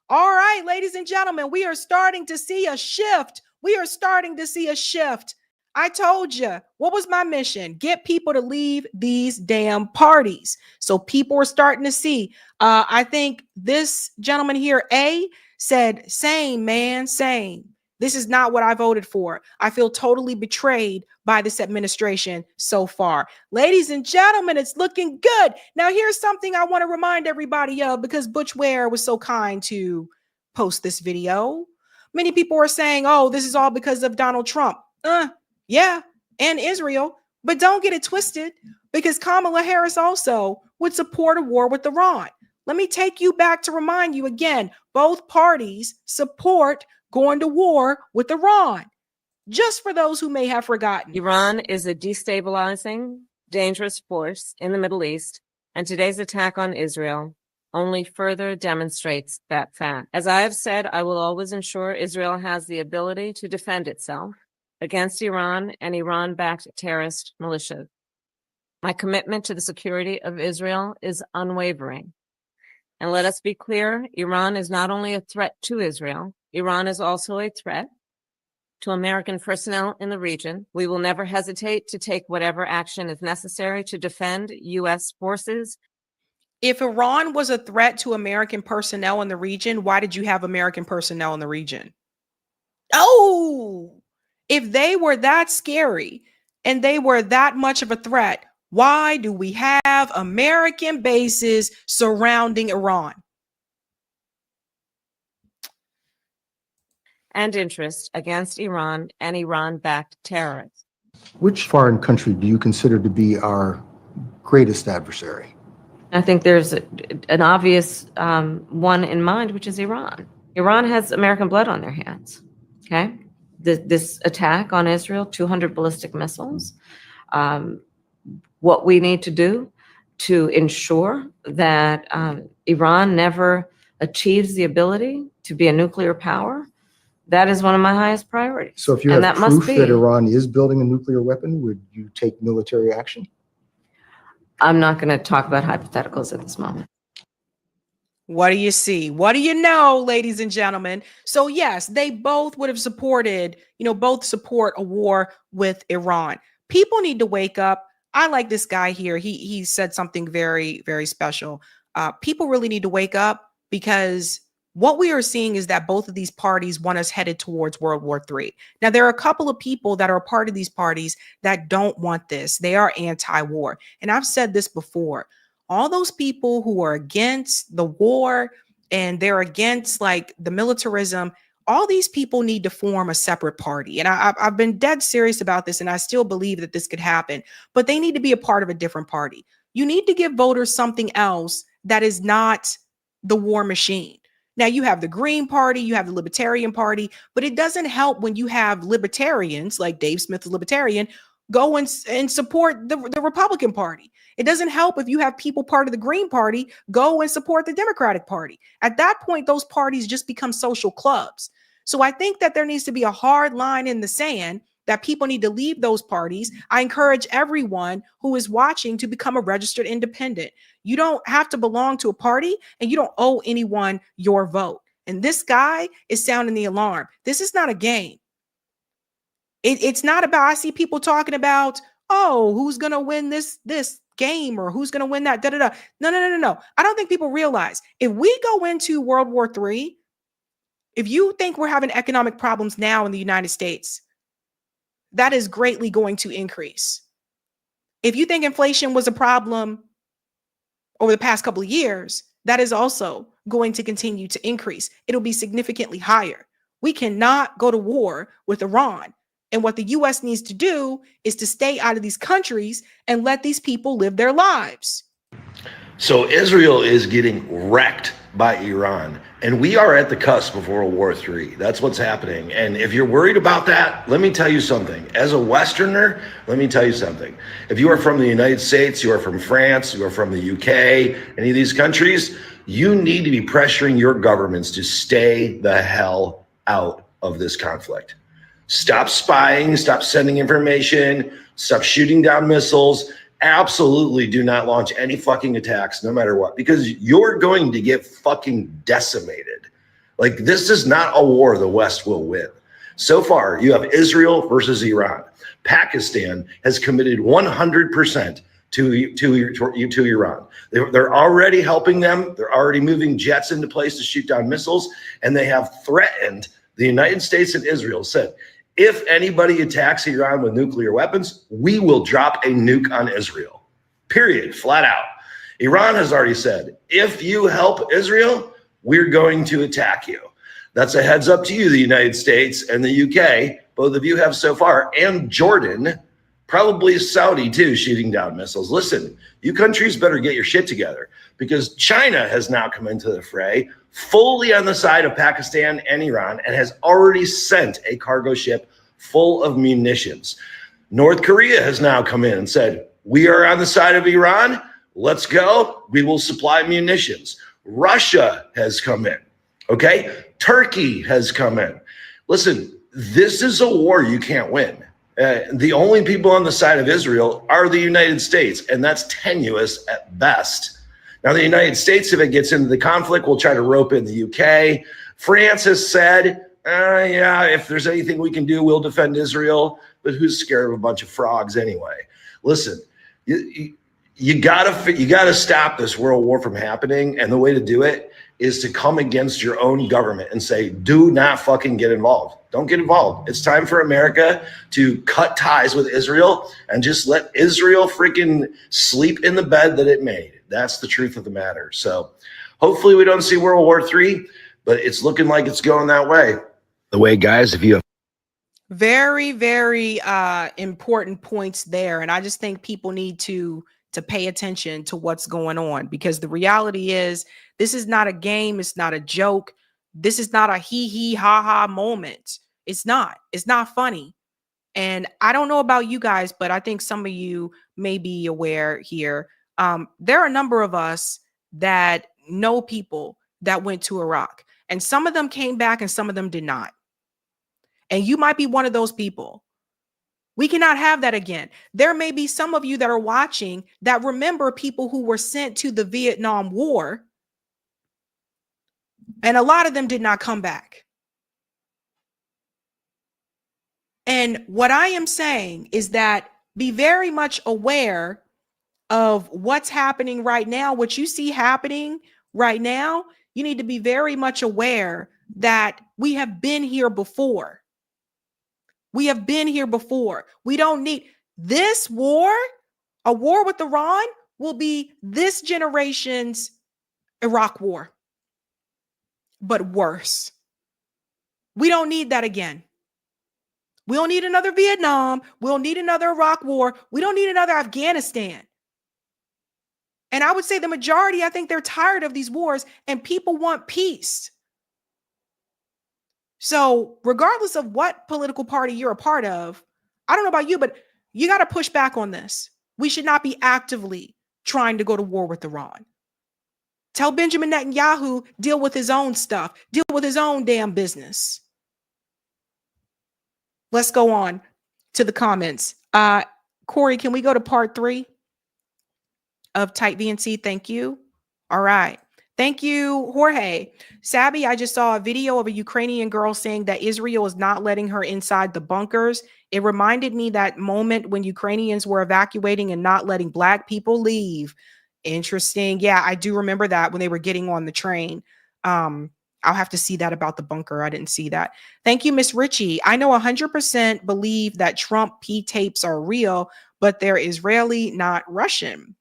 Speaker 1: All right, ladies and gentlemen, we are starting to see a shift. We are starting to see a shift. I told you, what was my mission? Get people to leave these damn parties. So people are starting to see. I think this gentleman here, A, said, same, man, same. This is not what I voted for. I feel totally betrayed by this administration so far. Ladies and gentlemen, it's looking good. Now, here's something I want to remind everybody of, because Butch Ware was so kind to post this video. Many people are saying, oh, this is all because of Donald Trump. Yeah, and Israel. But don't get it twisted. because Kamala Harris also would support a war with Iran. Let me take you back to remind you again, both parties support going to war with Iran. Just for those who may have forgotten.
Speaker 17: Iran is a destabilizing, dangerous force in the Middle East, and today's attack on Israel only further demonstrates that fact. As I have said, I will always ensure Israel has the ability to defend itself against Iran and Iran-backed terrorist militias. My commitment to the security of Israel is unwavering. And let us be clear, Iran is not only a threat to Israel, Iran is also a threat to American personnel in the region. We will never hesitate to take whatever action is necessary to defend U.S. forces.
Speaker 1: If Iran was a threat to American personnel in the region, why did you have American personnel in the region? Oh, if they were that scary and they were that much of a threat, why do we have American bases surrounding Iran?
Speaker 17: And interest against Iran and Iran-backed terrorists.
Speaker 18: Which foreign country do you consider to be our greatest adversary?
Speaker 17: I think there's an obvious one in mind, which is Iran. Iran has American blood on their hands, okay? This attack on Israel, 200 ballistic missiles. What we need to do to ensure that Iran never achieves the ability to be a nuclear power, that is one of my highest priorities.
Speaker 18: So if you have proof that Iran is building a nuclear weapon, would you take military action?
Speaker 17: I'm not going to talk about hypotheticals at this moment.
Speaker 1: What do you see? What do you know, ladies and gentlemen? So yes, they both would have supported, both support a war with Iran. People need to wake up. I like this guy here. He said something very, very special. People really need to wake up, because what we are seeing is that both of these parties want us headed towards World War III. Now, there are a couple of people that are a part of these parties that don't want this. They are anti-war. And I've said this before. All those people who are against the war and they're against like the militarism, all these people need to form a separate party. And I've been dead serious about this, and I still believe that this could happen, but they need to be a part of a different party. You need to give voters something else that is not the war machine. Now, you have the Green Party, you have the Libertarian Party, but it doesn't help when you have libertarians like Dave Smith, the Libertarian, go and support the Republican Party. It doesn't help if you have people part of the Green Party go and support the Democratic Party. At that point, those parties just become social clubs. So I think that there needs to be a hard line in the sand that people need to leave those parties. I encourage everyone who is watching to become a registered independent. You don't have to belong to a party, and you don't owe anyone your vote. And this guy is sounding the alarm. This is not a game. It's not about, I see people talking about, oh, who's going to win this game, or who's going to win that, da-da-da. No. I don't think people realize if we go into World War III, if you think we're having economic problems now in the United States, that is greatly going to increase. If you think inflation was a problem over the past couple of years, that is also going to continue to increase. It'll be significantly higher. We cannot go to war with Iran. And what the U.S. needs to do is to stay out of these countries and let these people live their lives.
Speaker 19: So Israel is getting wrecked by Iran, and we are at the cusp of World War III. That's what's happening. And if you're worried about that, let me tell you something. As a Westerner, let me tell you something. If you are from the United States, you are from France, you are from the UK, any of these countries, you need to be pressuring your governments to stay the hell out of this conflict. Stop spying, stop sending information, stop shooting down missiles. Absolutely do not launch any fucking attacks, no matter what, because you're going to get fucking decimated. Like, this is not a war the West will win. So far, you have Israel versus Iran. Pakistan has committed 100% to Iran. They're already helping them. They're already moving jets into place to shoot down missiles, and they have threatened the United States and Israel, said, if anybody attacks Iran with nuclear weapons, we will drop a nuke on Israel. Period. Flat out. Iran has already said, if you help Israel, we're going to attack you. That's a heads up to you, the United States and the UK. Both of you have so far, and Jordan, probably Saudi too, shooting down missiles. Listen, you countries better get your shit together, because China has now come into the fray fully on the side of Pakistan and Iran and has already sent a cargo ship full of munitions. North Korea has now come in and said, we are on the side of Iran. Let's go. We will supply munitions. Russia has come in. Okay. Turkey has come in. Listen, this is a war you can't win. The only people on the side of Israel are the United States, and that's tenuous at best. Now, the United States, if it gets into the conflict, will try to rope in the UK. France has said, yeah, if there's anything we can do, we'll defend Israel. But who's scared of a bunch of frogs anyway? Listen, you gotta stop this world war from happening, and the way to do it is to come against your own government and say, do not fucking get involved. Don't get involved. It's time for America to cut ties with Israel and just let Israel freaking sleep in the bed that it made. That's the truth of the matter. So hopefully we don't see World War III, but it's looking like it's going that way. The way, guys, if you have
Speaker 1: very, very important points there. And I just think people need to pay attention to what's going on, because the reality is this is not a game. It's not a joke. This is not a hee hee ha ha moment. It's not funny. And I don't know about you guys, but I think some of you may be aware here. There are a number of us that know people that went to Iraq, and some of them came back and some of them did not. And you might be one of those people. We cannot have that again. There may be some of you that are watching that remember people who were sent to the Vietnam War, and a lot of them did not come back. And what I am saying is that be very much aware of what's happening right now. What you see happening right now, you need to be very much aware that we have been here before. We have been here before. We don't need this war. A war with Iran will be this generation's Iraq war, but worse. We don't need that again. We don't need another Vietnam. We don't need another Iraq war. We don't need another Afghanistan. And I would say the majority, I think they're tired of these wars, and people want peace. So regardless of what political party you're a part of, I don't know about you, but you got to push back on this. We should not be actively trying to go to war with Iran. Tell Benjamin Netanyahu, deal with his own stuff, deal with his own damn business. Let's go on to the comments. Corey, can we go to part 3 of Type VNC? Thank you. All right. Thank you, Jorge. Sabby, I just saw a video of a Ukrainian girl saying that Israel is not letting her inside the bunkers. It reminded me that moment when Ukrainians were evacuating and not letting Black people leave. Interesting. Yeah, I do remember that when they were getting on the train. I'll have to see that about the bunker. I didn't see that. Thank you, Miss Ritchie. I know 100% believe that Trump P tapes are real, but they're Israeli, not Russian.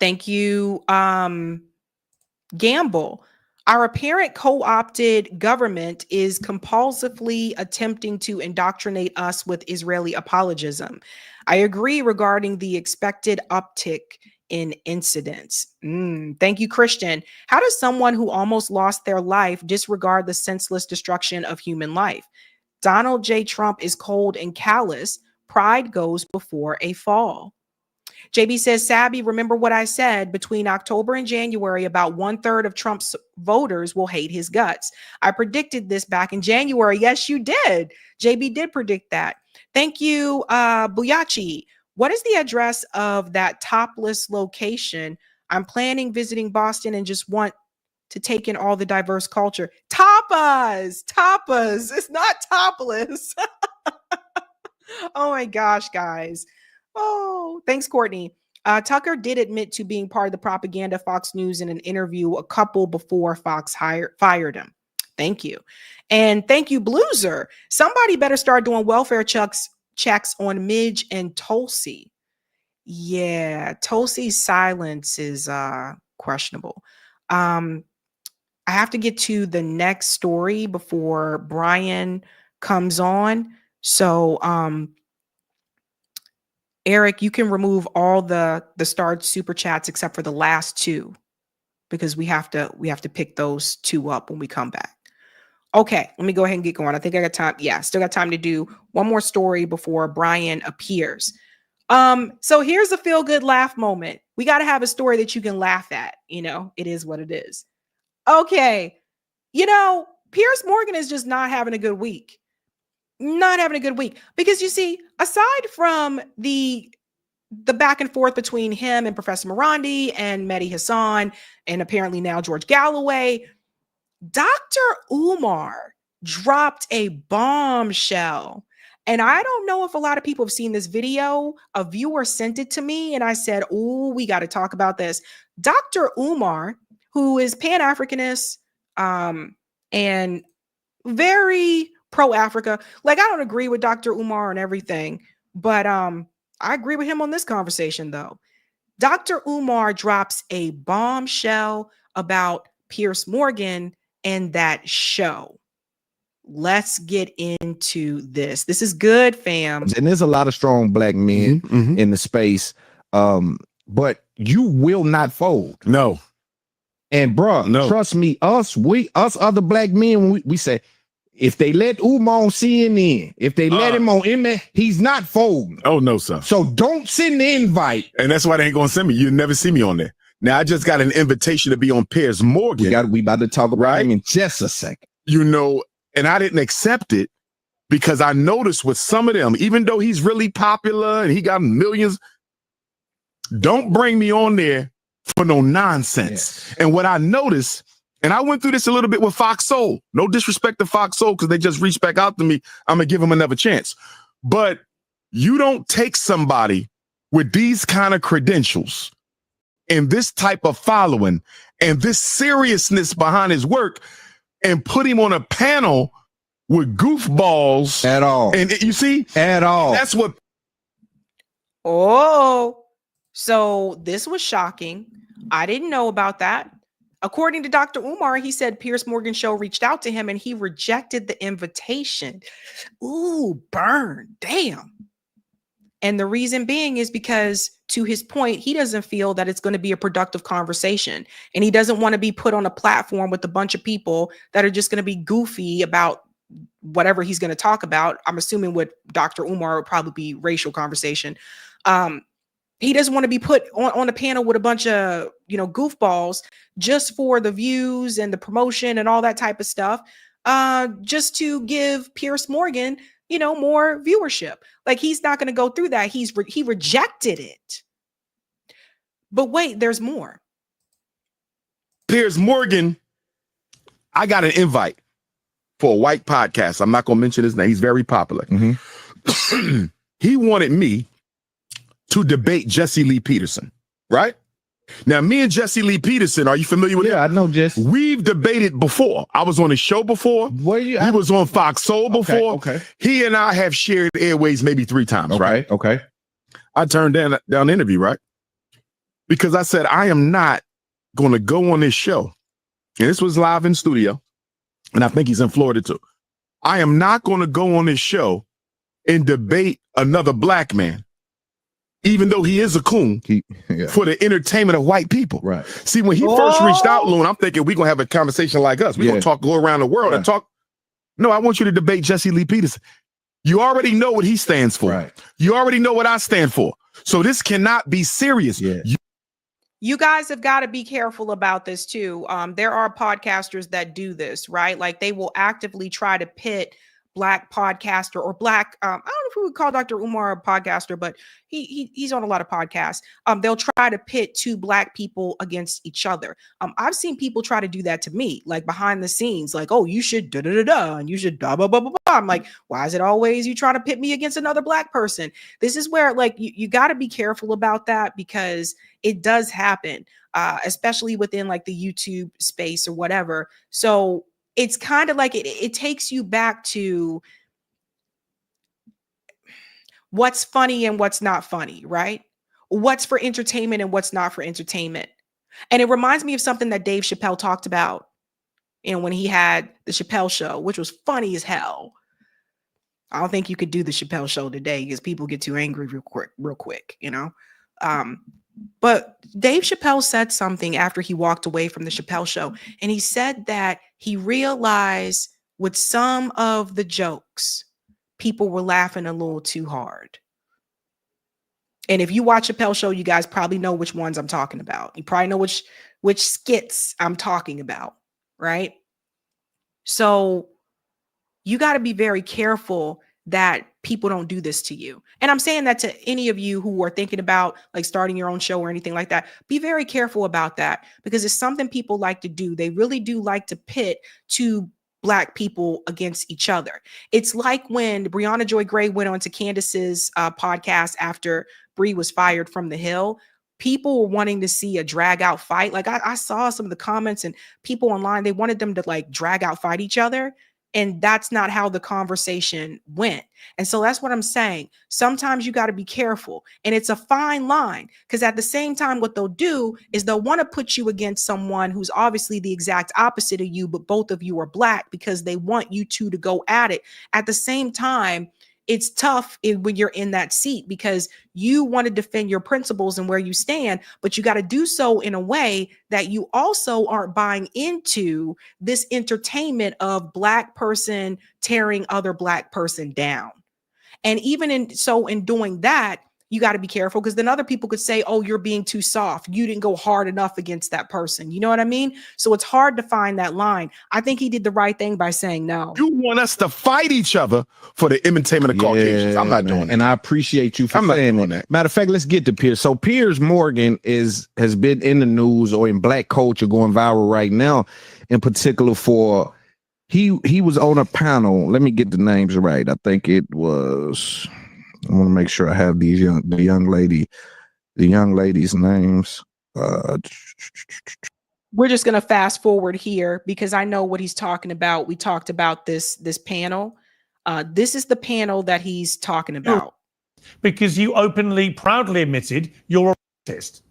Speaker 1: Thank you, Gamble. Our apparent co-opted government is compulsively attempting to indoctrinate us with Israeli apologism. I agree regarding the expected uptick in incidents. Thank you, Christian. How does someone who almost lost their life disregard the senseless destruction of human life? Donald J. Trump is cold and callous. Pride goes before a fall. JB says, Sabby, remember what I said, between October and January, about 1/3 of Trump's voters will hate his guts. I predicted this back in January. Yes, you did. JB did predict that. Thank you, Buyachi. What is the address of that topless location? I'm planning visiting Boston and just want to take in all the diverse culture. Tapas. It's not topless. Oh my gosh, guys. Oh, thanks, Courtney. Tucker did admit to being part of the propaganda Fox News in an interview a couple before Fox fired him. Thank you. And thank you, Blueser. Somebody better start doing welfare checks on Midge and Tulsi. Yeah, Tulsi's silence is questionable. I have to get to the next story before Brian comes on. So Eric, you can remove all the starred super chats except for the last two, because we have to pick those two up when we come back. Okay, let me go ahead and get going. I think I got time. Yeah, still got time to do one more story before Brian appears. So here's a feel good laugh moment. We got to have a story that you can laugh at. You know, it is what it is. Okay, you know, Piers Morgan is just not having a good week. Not having a good week, because you see, aside from the back and forth between him and Professor Marandi and Mehdi Hassan and apparently now George Galloway, Dr. Umar dropped a bombshell. And I don't know if a lot of people have seen this video. A viewer sent it to me and I said, oh, we got to talk about this. Dr. Umar, who is Pan-Africanist and very pro-Africa. Like, I don't agree with Dr. Umar on everything, but I agree with him on this conversation, though. Dr. Umar drops a bombshell about Piers Morgan and that show. Let's get into this. This is good, fam.
Speaker 20: And there's a lot of strong black men in the space, but you will not fold.
Speaker 21: No.
Speaker 20: And bro, trust me, us other black men, we say, if they let Umar on CNN, if they let him on MA, he's not folding.
Speaker 21: Oh, no, sir.
Speaker 20: So don't send the invite.
Speaker 21: And that's why they ain't going to send me. You'll never see me on there. Now, I just got an invitation to be on Piers Morgan.
Speaker 20: We about to talk about him in just a second.
Speaker 21: You know, and I didn't accept it because I noticed with some of them, even though he's really popular and he got millions, don't bring me on there for no nonsense. Yes. And what I noticed, and I went through this a little bit with Fox Soul. No disrespect to Fox Soul, because they just reached back out to me. I'm going to give them another chance. But you don't take somebody with these kind of credentials and this type of following and this seriousness behind his work and put him on a panel with goofballs.
Speaker 20: At all.
Speaker 21: And you see?
Speaker 20: At all.
Speaker 21: That's what.
Speaker 1: Oh, so this was shocking. I didn't know about that. According to Dr. Umar, he said Piers Morgan show reached out to him and he rejected the invitation. Ooh, burn. Damn. And the reason being is because, to his point, he doesn't feel that it's going to be a productive conversation. And he doesn't want to be put on a platform with a bunch of people that are just going to be goofy about whatever he's going to talk about. I'm assuming with Dr. Umar would probably be racial conversation. He doesn't want to be put on a panel with a bunch of, goofballs just for the views and the promotion and all that type of stuff, just to give Piers Morgan, more viewership. Like, he's not going to go through that. He rejected it. But wait, there's more.
Speaker 21: Piers Morgan, I got an invite for a white podcast. I'm not going to mention his name. He's very popular. He wanted me to debate Jesse Lee Peterson, right? Now, me and Jesse Lee Peterson, are you familiar with him?
Speaker 20: Yeah, I know Jesse.
Speaker 21: We've debated before. I was on his show before. He was on Fox Soul before.
Speaker 20: Okay.
Speaker 21: He and I have shared airways maybe 3 times, right?
Speaker 20: Okay.
Speaker 21: I turned down the interview, right? Because I said, I am not going to go on this show. And this was live in studio. And I think he's in Florida too. I am not going to go on this show and debate another black man, even though he is a coon, for the entertainment of white people.
Speaker 20: Right.
Speaker 21: See, when he first reached out, Loon, I'm thinking we're going to have a conversation like us. We're going to go around the world and talk. No, I want you to debate Jesse Lee Peterson. You already know what he stands for.
Speaker 20: Right.
Speaker 21: You already know what I stand for. So this cannot be serious.
Speaker 20: Yeah.
Speaker 1: You guys have got to be careful about this too. There are podcasters that do this, right? Like, they will actively try to pit black podcaster or black, I don't know if we would call Dr. Umar a podcaster, but he's on a lot of podcasts. They'll try to pit 2 black people against each other. I've seen people try to do that to me, like behind the scenes, like, oh, you should da-da-da-da, and you should da blah blah blah. I'm like, why is it always you trying to pit me against another black person? This is where, like, you got to be careful about that, because it does happen, especially within like the YouTube space or whatever. So it's kind of like it takes you back to what's funny and what's not funny, right? What's for entertainment and what's not for entertainment. And it reminds me of something that Dave Chappelle talked about, when he had the Chappelle show, which was funny as hell. I don't think you could do the Chappelle show today because people get too angry real quick, you know? But Dave Chappelle said something after he walked away from the Chappelle show, and he said that he realized with some of the jokes, people were laughing a little too hard. And if you watch Chappelle show, you guys probably know which ones I'm talking about. You probably know which skits I'm talking about, right? So you got to be very careful that people don't do this to you. And I'm saying that to any of you who are thinking about like starting your own show or anything like that. Be very careful about that because it's something people like to do. They really do like to pit two Black people against each other. It's like when Brianna Joy Gray went on to Candace's podcast after Bree was fired from The Hill. People were wanting to see a drag out fight. Like I saw some of the comments and people online, they wanted them to like drag out fight each other. And that's not how the conversation went. And so that's what I'm saying. Sometimes you got to be careful. And it's a fine line because at the same time, what they'll do is they'll want to put you against someone who's obviously the exact opposite of you, but both of you are Black because they want you two to go at it. At the same time, it's tough when you're in that seat because you want to defend your principles and where you stand, but you got to do so in a way that you also aren't buying into this entertainment of Black person tearing other Black person down. And even in doing that, you got to be careful because then other people could say, oh, you're being too soft. You didn't go hard enough against that person. You know what I mean? So it's hard to find that line. I think he did the right thing by saying no.
Speaker 21: You want us to fight each other for the entertainment of Caucasians. I'm not doing that.
Speaker 20: And I appreciate you for saying that. Matter of fact, let's get to Piers. So Piers Morgan has been in the news or in Black culture going viral right now, in particular for he was on a panel. Let me get the names right. I think it was... I want to make sure I have the young lady's names.
Speaker 1: We're just going to fast forward here because I know what he's talking about. We talked about this panel. This is the panel that he's talking about.
Speaker 5: Because you openly, proudly admitted you're a racist.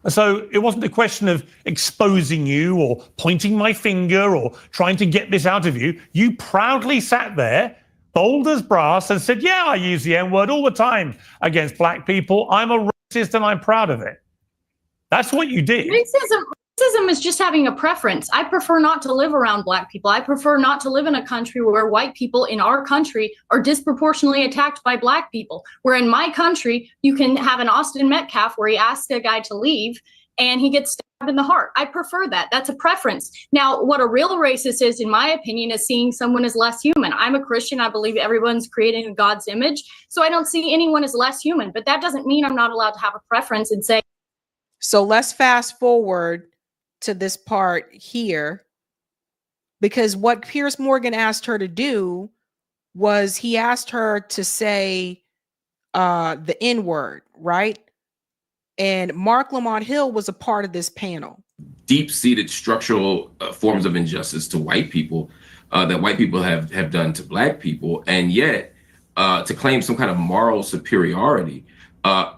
Speaker 5: So it wasn't a question of exposing you or pointing my finger or trying to get this out of you. You proudly sat there, bold as brass, and said, yeah, I use the N-word all the time against Black people. I'm a racist and I'm proud of it. That's what you did.
Speaker 2: Racism is just having a preference. I prefer not to live around Black people. I prefer not to live in a country where white people in our country are disproportionately attacked by Black people. Where in my country, you can have an Austin Metcalf where he asks a guy to leave and he gets stabbed in the heart. I prefer that. That's a preference. Now, what a real racist is, in my opinion, is seeing someone as less human. I'm a Christian. I believe everyone's created in God's image. So I don't see anyone as less human. But that doesn't mean I'm not allowed to have a preference and say.
Speaker 1: So let's fast forward to this part here, because what Piers Morgan asked her to do was he asked her to say the N-word, right? And Mark Lamont Hill was a part of this panel.
Speaker 22: Deep-seated structural forms of injustice to white people that white people have done to Black people, and yet to claim some kind of moral superiority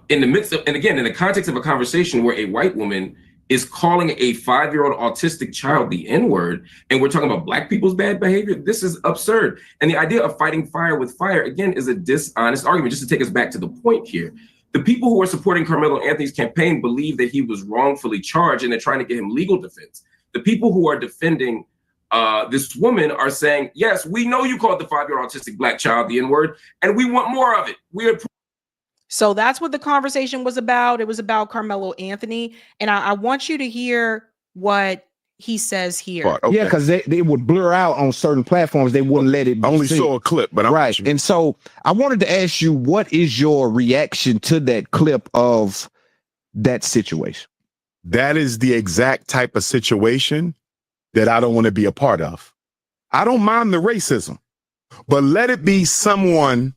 Speaker 22: in the midst of, and again, in the context of a conversation where a white woman is calling a 5-year-old autistic child the N-word, and we're talking about Black people's bad behavior. This is absurd. And the idea of fighting fire with fire, again, is a dishonest argument. Just to take us back to the point here, the people who are supporting Carmelo Anthony's campaign believe that he was wrongfully charged and they're trying to get him legal defense. The people who are defending this woman are saying, yes, we know you called the 5-year-old autistic Black child the N-word, and we want more of it.
Speaker 1: So that's what the conversation was about. It was about Carmelo Anthony. And I want you to hear what he says here.
Speaker 20: Okay. Yeah, because they would blur out on certain platforms. They wouldn't let it be
Speaker 21: only
Speaker 20: seen.
Speaker 21: saw a clip, but
Speaker 20: right. And so I wanted to ask you, what is your reaction to that clip of that situation?
Speaker 21: That is the exact type of situation that I don't want to be a part of. I don't mind the racism, but let it be someone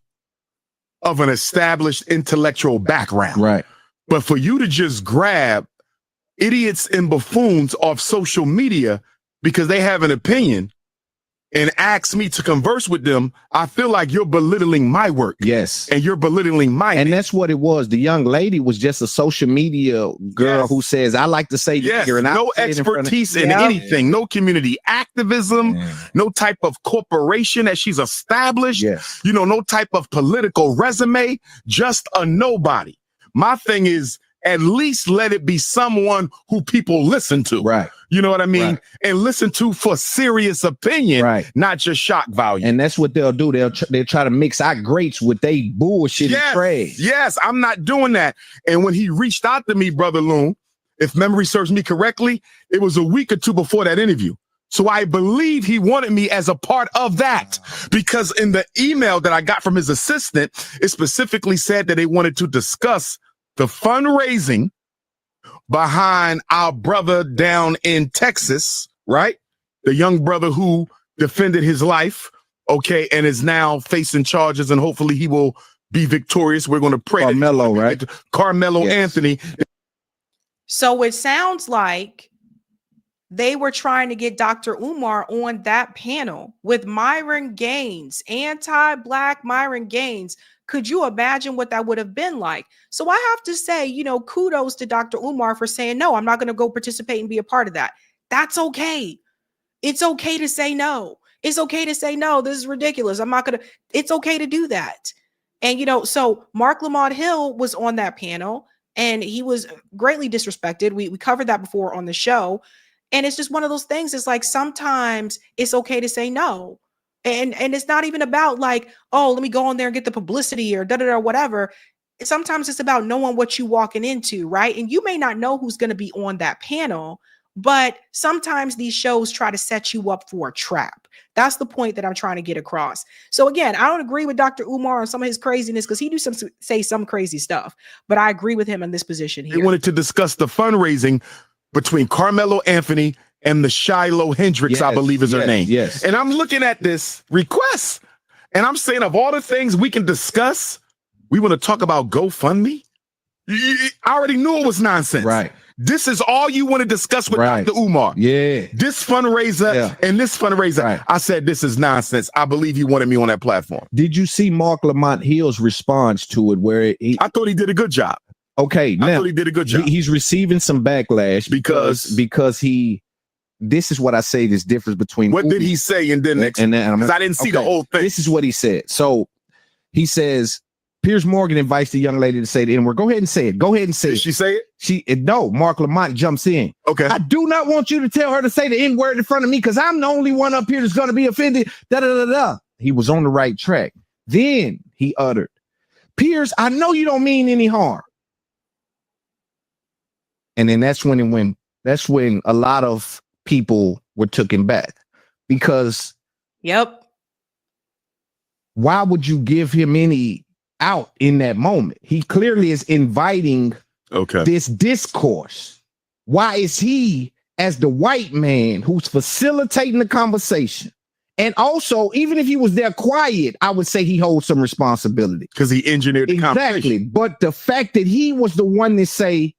Speaker 21: of an established intellectual background.
Speaker 20: Right.
Speaker 21: But for you to just grab idiots and buffoons off social media because they have an opinion and ask me to converse with them, I feel like you're belittling my work.
Speaker 20: Yes.
Speaker 21: And you're belittling my
Speaker 20: And that's what it was. The young lady was just a social media girl who says, I like to say nigger, and
Speaker 21: no expertise in anything, no community activism, no type of corporation that she's established, you know, no type of political resume, just a nobody. My thing is, at least let it be someone who people listen to.
Speaker 20: Right.
Speaker 21: You know what I mean? And listen to for serious opinion, not just shock value.
Speaker 20: And that's what they'll do. They'll try to mix our greats with they bullshit and trash.
Speaker 21: Yes, I'm not doing that. And when he reached out to me, Brother Loon, if memory serves me correctly, it was a week or two before that interview. So I believe he wanted me as a part of that, because in the email that I got from his assistant, it specifically said that they wanted to discuss the fundraising behind our brother down in Texas, right? The young brother who defended his life, okay, and is now facing charges, and hopefully he will be victorious. We're going to pray.
Speaker 20: Carmelo, right?
Speaker 21: Carmelo Anthony.
Speaker 1: So it sounds like they were trying to get Dr. Umar on that panel with Myron Gaines, anti-Black Myron Gaines. Could you imagine what that would have been like? So I have to say, you know, kudos to Dr. Umar for saying, no, I'm not going to go participate and be a part of that. That's okay. It's okay to say no. It's okay to say, no, this is ridiculous. I'm not going to, it's okay to do that. And, you know, so Mark Lamont Hill was on that panel and he was greatly disrespected. We covered that before on the show. And it's just one of those things. It's like, sometimes it's okay to say no. And it's not even about like, oh, let me go on there and get the publicity or da-da-da, whatever. Sometimes it's about knowing what you're walking into, right? And you may not know who's going to be on that panel, but sometimes these shows try to set you up for a trap. That's the point that I'm trying to get across. So again, I don't agree with Dr. Umar on some of his craziness because he do say some crazy stuff, but I agree with him in this position here.
Speaker 21: They wanted to discuss the fundraising between Carmelo Anthony and the Shiloh Hendricks, I believe is her name.
Speaker 20: Yes.
Speaker 21: And I'm looking at this request and I'm saying, of all the things we can discuss, we want to talk about GoFundMe. I already knew it was nonsense.
Speaker 20: Right.
Speaker 21: This is all you want to discuss with Dr. Umar.
Speaker 20: Yeah.
Speaker 21: This fundraiser and this fundraiser. Right. I said, this is nonsense. I believe he wanted me on that platform.
Speaker 20: Did you see Mark Lamont Hill's response to it where
Speaker 21: I thought he did a good job.
Speaker 20: Okay. Now,
Speaker 21: I thought he did a good job.
Speaker 20: He's receiving some backlash because he, this is what I say, this difference between
Speaker 21: what did he say and then next, because I didn't see the whole thing.
Speaker 20: This is what he said. So he says, Piers Morgan invites the young lady to say the N-word. Go ahead and say it. Go ahead and say it.
Speaker 21: Did she say it?
Speaker 20: No, Mark Lamont jumps in.
Speaker 21: Okay.
Speaker 20: I do not want you to tell her to say the N-word in front of me because I'm the only one up here that's going to be offended. Da-da-da-da. He was on the right track. Then he uttered, Piers, I know you don't mean any harm. And then that's when a lot of people were taken back because why would you give him any out in that moment? He clearly is inviting this discourse. Why is he, as the white man who's facilitating the conversation, and also even if he was there quiet, I would say he holds some responsibility
Speaker 21: because he engineered the conversation.
Speaker 20: But the fact that he was the one to say,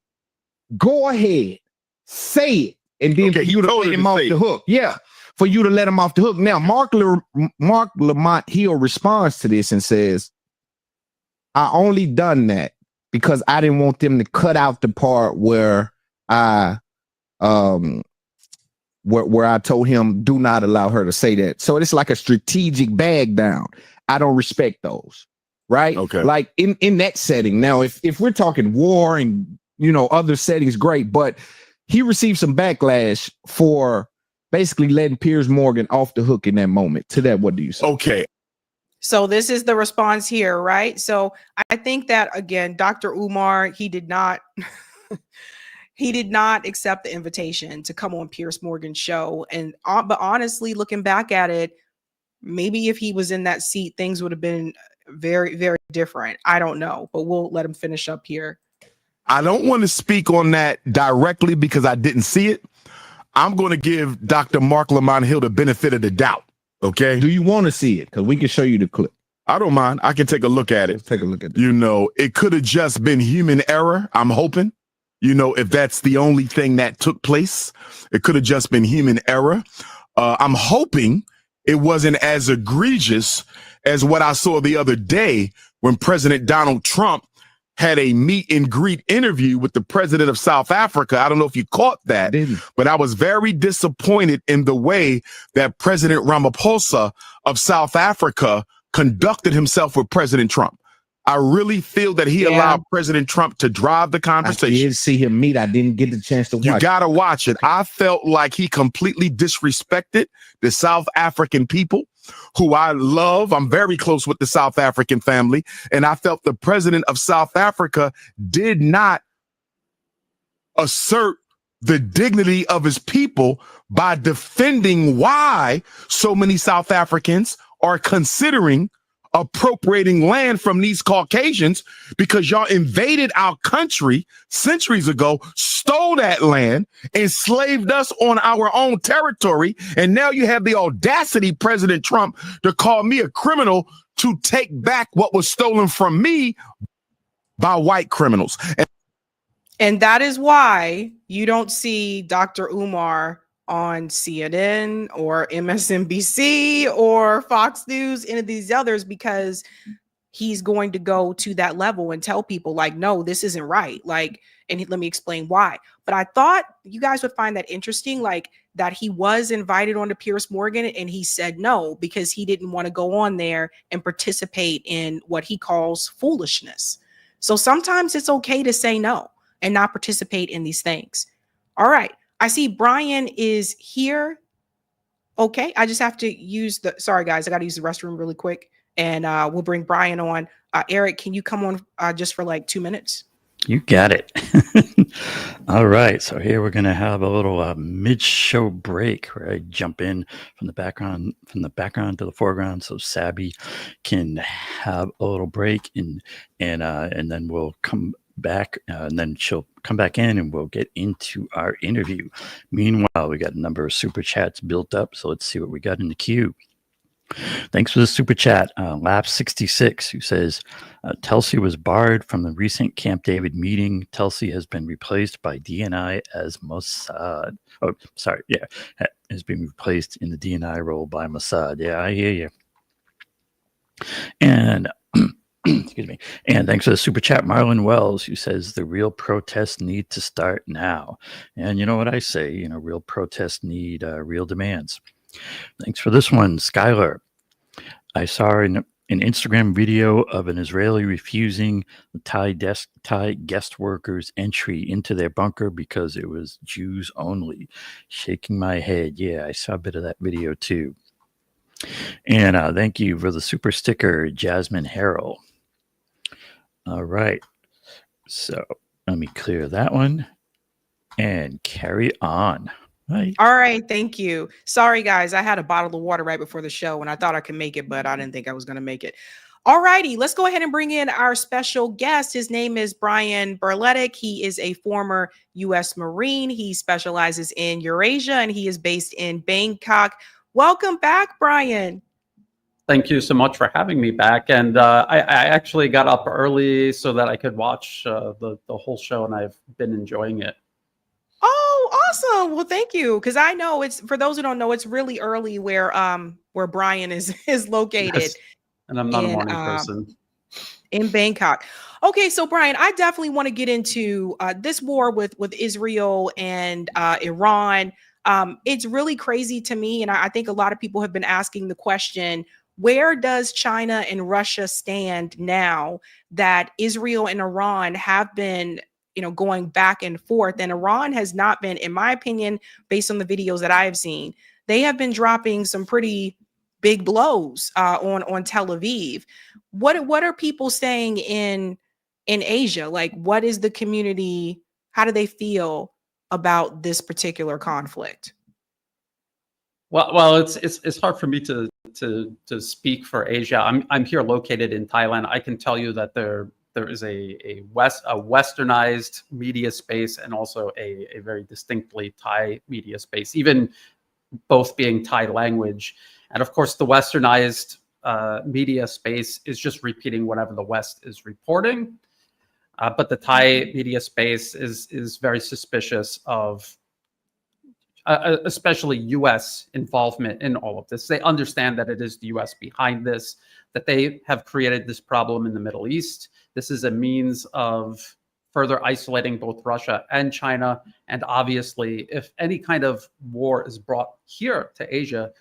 Speaker 20: go ahead, say it, and then for you to let him off the hook. Yeah, for you to let him off the hook. Now, Mark Lamont Hill responds to this and says, I only done that because I didn't want them to cut out the part where I told him do not allow her to say that. So it's like a strategic bag down. I don't respect those, right?
Speaker 21: Okay.
Speaker 20: Like in that setting. Now, if we're talking war and other settings, great, but he received some backlash for basically letting Piers Morgan off the hook in that moment. To that, what do you say?
Speaker 21: Okay.
Speaker 1: So this is the response here, right? So I think that, again, Dr. Umar, he did not accept the invitation to come on Piers Morgan's show. And but honestly, looking back at it, maybe if he was in that seat, things would have been very, very different. I don't know, but we'll let him finish up here.
Speaker 21: I don't want to speak on that directly because I didn't see it. I'm going to give Dr. Mark Lamont Hill the benefit of the doubt. Okay.
Speaker 20: Do you want to see it? Because we can show you the clip.
Speaker 21: I don't mind. I can take a look at it.
Speaker 20: Let's take a look at it.
Speaker 21: It could have just been human error. I'm hoping, if that's the only thing that took place, it could have just been human error. I'm hoping it wasn't as egregious as what I saw the other day when President Donald Trump had a meet and greet interview with the president of South Africa. I don't know if you caught that, but I was very disappointed in the way that President Ramaphosa of South Africa conducted himself with President Trump. I really feel that he allowed President Trump to drive the conversation.
Speaker 20: I did see him meet. I didn't get the chance to watch.
Speaker 21: You got to watch it. I felt like he completely disrespected the South African people, who I love. I'm very close with the South African family. And I felt the president of South Africa did not assert the dignity of his people by defending why so many South Africans are considering appropriating land from these Caucasians, because y'all invaded our country centuries ago, stole that land, enslaved us on our own territory, and now you have the audacity, President Trump, to call me a criminal to take back what was stolen from me by white criminals.
Speaker 1: And that is why you don't see Dr. Umar on CNN or MSNBC or Fox News, any of these others, because he's going to go to that level and tell people like, no, this isn't right. Like, and let me explain why. But I thought you guys would find that interesting, like that he was invited on to Piers Morgan and he said no, because he didn't want to go on there and participate in what he calls foolishness. So sometimes it's okay to say no and not participate in these things. All right. I see Brian is here. Okay, I just have to use sorry guys, I got to use the restroom really quick, and we'll bring Brian on. Eric, can you come on just for like 2 minutes?
Speaker 3: You got it. All right, so here we're gonna have a little mid-show break where I jump in from the background to the foreground, so Sabby can have a little break, and then we'll come back, and then she'll come back in and we'll get into our interview. Meanwhile, we got a number of super chats built up, so let's see what we got in the queue. Thanks for the super chat. Lap66, who says Tulsi was barred from the recent Camp David meeting. Tulsi has been replaced by DNI as Mossad. Oh, sorry, yeah, has been replaced in the DNI role by Mossad. Yeah, I hear you. And excuse me. And thanks for the super chat, Marlon Wells, who says the real protests need to start now. And you know what I say, you know, real protests need real demands. Thanks for this one, Skylar. I saw an Instagram video of an Israeli refusing the Thai guest workers entry into their bunker because it was Jews only. Shaking my head. Yeah, I saw a bit of that video too. And thank you for the super sticker, Jasmine Harrell. All right, so let me clear that one and carry on. Right.
Speaker 1: All right, thank you. Sorry, guys, I had a bottle of water right before the show and I thought I could make it, but I didn't think I was going to make it. All righty, let's go ahead and bring in our special guest. His name is Brian Berletic. He is a former U.S. Marine. He specializes in Eurasia and he is based in Bangkok. Welcome back, Brian.
Speaker 4: Thank you so much for having me back. And I actually got up early so that I could watch the whole show, and I've been enjoying it.
Speaker 1: Oh, awesome. Well, thank you. Because I know it's, for those who don't know, it's really early where Brian is located.
Speaker 4: Yes. And I'm not a morning person.
Speaker 1: In Bangkok. Okay, so Brian, I definitely want to get into this war with Israel and Iran. It's really crazy to me. And I think a lot of people have been asking the question, where does China and Russia stand now that Israel and Iran have been, you know, going back and forth? And Iran has not been, in my opinion, based on the videos that I have seen, they have been dropping some pretty big blows on Tel Aviv. What are people saying in Asia? Like, what is the community? How do they feel about this particular conflict?
Speaker 4: Well, it's hard for me to speak for Asia. I'm here located in Thailand. I can tell you that there is a westernized media space and also a very distinctly Thai media space, even both being Thai language. And of course, the westernized media space is just repeating whatever the West is reporting. But the Thai media space is very suspicious of especially U.S. involvement in all of this. They understand that it is the U.S. behind this, that they have created this problem in the Middle East. This is a means of further isolating both Russia and China. And obviously, if any kind of war is brought here to Asia,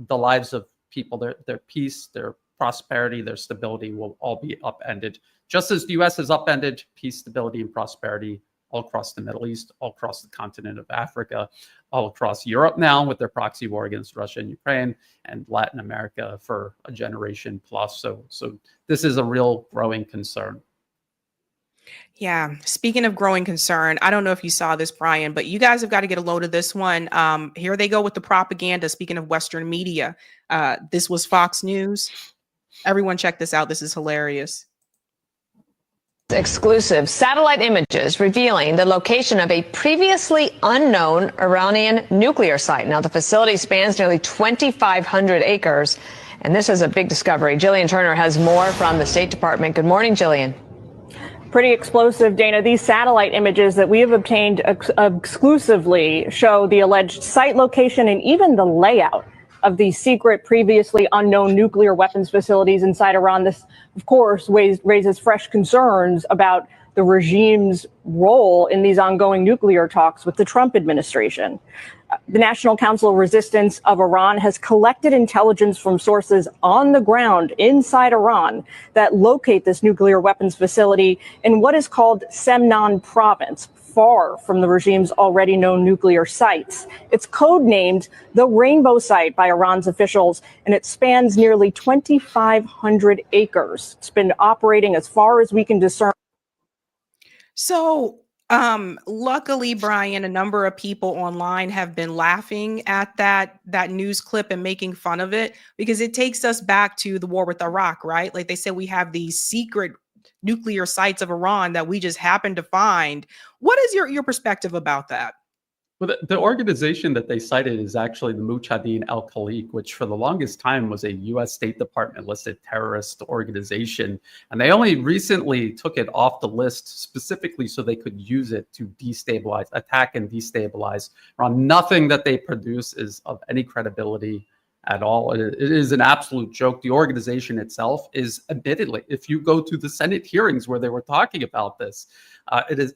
Speaker 4: the lives of people, their peace, their prosperity, their stability will all be upended. Just as the U.S. has upended peace, stability, and prosperity all across the Middle East, all across the continent of Africa, all across Europe now with their proxy war against Russia and Ukraine, and Latin America for a generation plus. So this is a real growing concern.
Speaker 1: Yeah. Speaking of growing concern, I don't know if you saw this, Brian, but you guys have got to get a load of this one. Here they go with the propaganda. Speaking of Western media, this was Fox News. Everyone check this out. This is hilarious.
Speaker 6: Exclusive satellite images revealing the location of a previously unknown Iranian nuclear site. Now, the facility spans nearly 2,500 acres, and this is a big discovery. Jillian Turner has more from the State Department. Good morning, Jillian.
Speaker 10: Pretty explosive, Dana. These satellite images that we have obtained exclusively show the alleged site location and even the layout of the secret, previously unknown nuclear weapons facilities inside Iran. This, of course, raises fresh concerns about the regime's role in these ongoing nuclear talks with the Trump administration. The National Council of Resistance of Iran has collected intelligence from sources on the ground inside Iran that locate this nuclear weapons facility in what is called Semnan province, far from the regime's already known nuclear sites. It's codenamed the Rainbow Site by Iran's officials, and it spans nearly 2,500 acres. It's been operating as far as we can discern.
Speaker 1: So luckily, Brian, a number of people online have been laughing at that news clip and making fun of it because it takes us back to the war with Iraq, right? Like they said, we have these secret nuclear sites of Iran that we just happened to find. What is your perspective about that?
Speaker 4: Well, the organization that they cited is actually the Mujahideen al-Khaliq, which for the longest time was a U.S. State Department listed terrorist organization. And they only recently took it off the list specifically so they could use it to destabilize, attack and destabilize Iran. Nothing that they produce is of any credibility at all. It is an absolute joke. The organization itself is, admittedly, if you go to the Senate hearings where they were talking about this,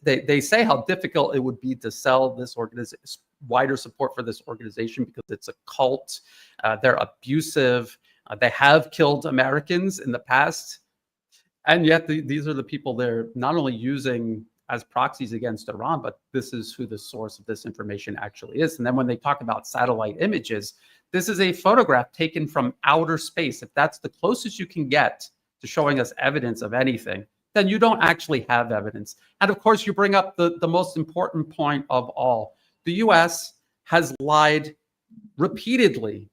Speaker 4: they say how difficult it would be to sell this organization, wider support for this organization because it's a cult. They're abusive. They have killed Americans in the past. And yet these are the people they're not only using as proxies against Iran, but this is who the source of this information actually is. And then when they talk about satellite images, this is a photograph taken from outer space. If that's the closest you can get to showing us evidence of anything, then you don't actually have evidence. And of course, you bring up the most important point of all. The US has lied repeatedly,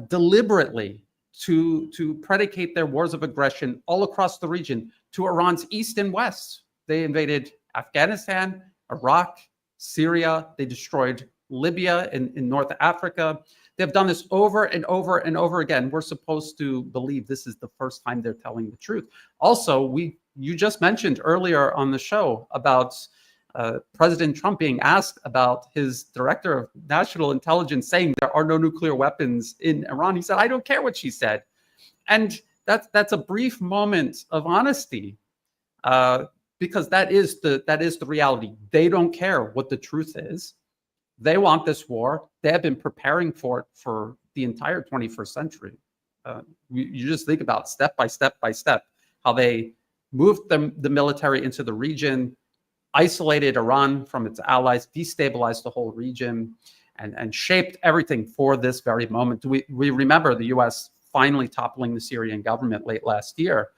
Speaker 4: deliberately, to predicate their wars of aggression all across the region to Iran's east and west. They invaded Afghanistan, Iraq, Syria. They destroyed Libya in North Africa. They've done this over and over and over again. We're supposed to believe this is the first time they're telling the truth. Also, you just mentioned earlier on the show about President Trump being asked about his director of national intelligence saying there are no nuclear weapons in Iran. He said, "I don't care what she said." And that's a brief moment of honesty because that is the reality. They don't care what the truth is. They want this war. They have been preparing for it for the entire 21st century. You just think about step by step how they moved the military into the region, isolated Iran from its allies, destabilized the whole region, and shaped everything for this very moment. We remember the U.S. finally toppling the Syrian government late last year.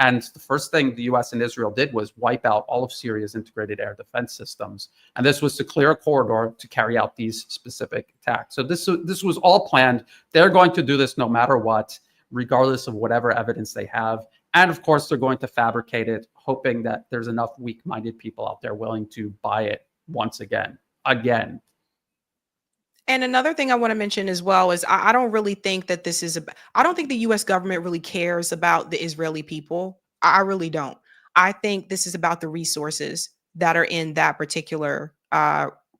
Speaker 4: And the first thing the U.S. and Israel did was wipe out all of Syria's integrated air defense systems. And this was to clear a corridor to carry out these specific attacks. So this was all planned. They're going to do this no matter what, regardless of whatever evidence they have. And of course, they're going to fabricate it, hoping that there's enough weak-minded people out there willing to buy it once again.
Speaker 1: And another thing I want to mention as well is I don't really think that this is I don't think the US government really cares about the Israeli people. I really don't. I think this is about the resources that are in that particular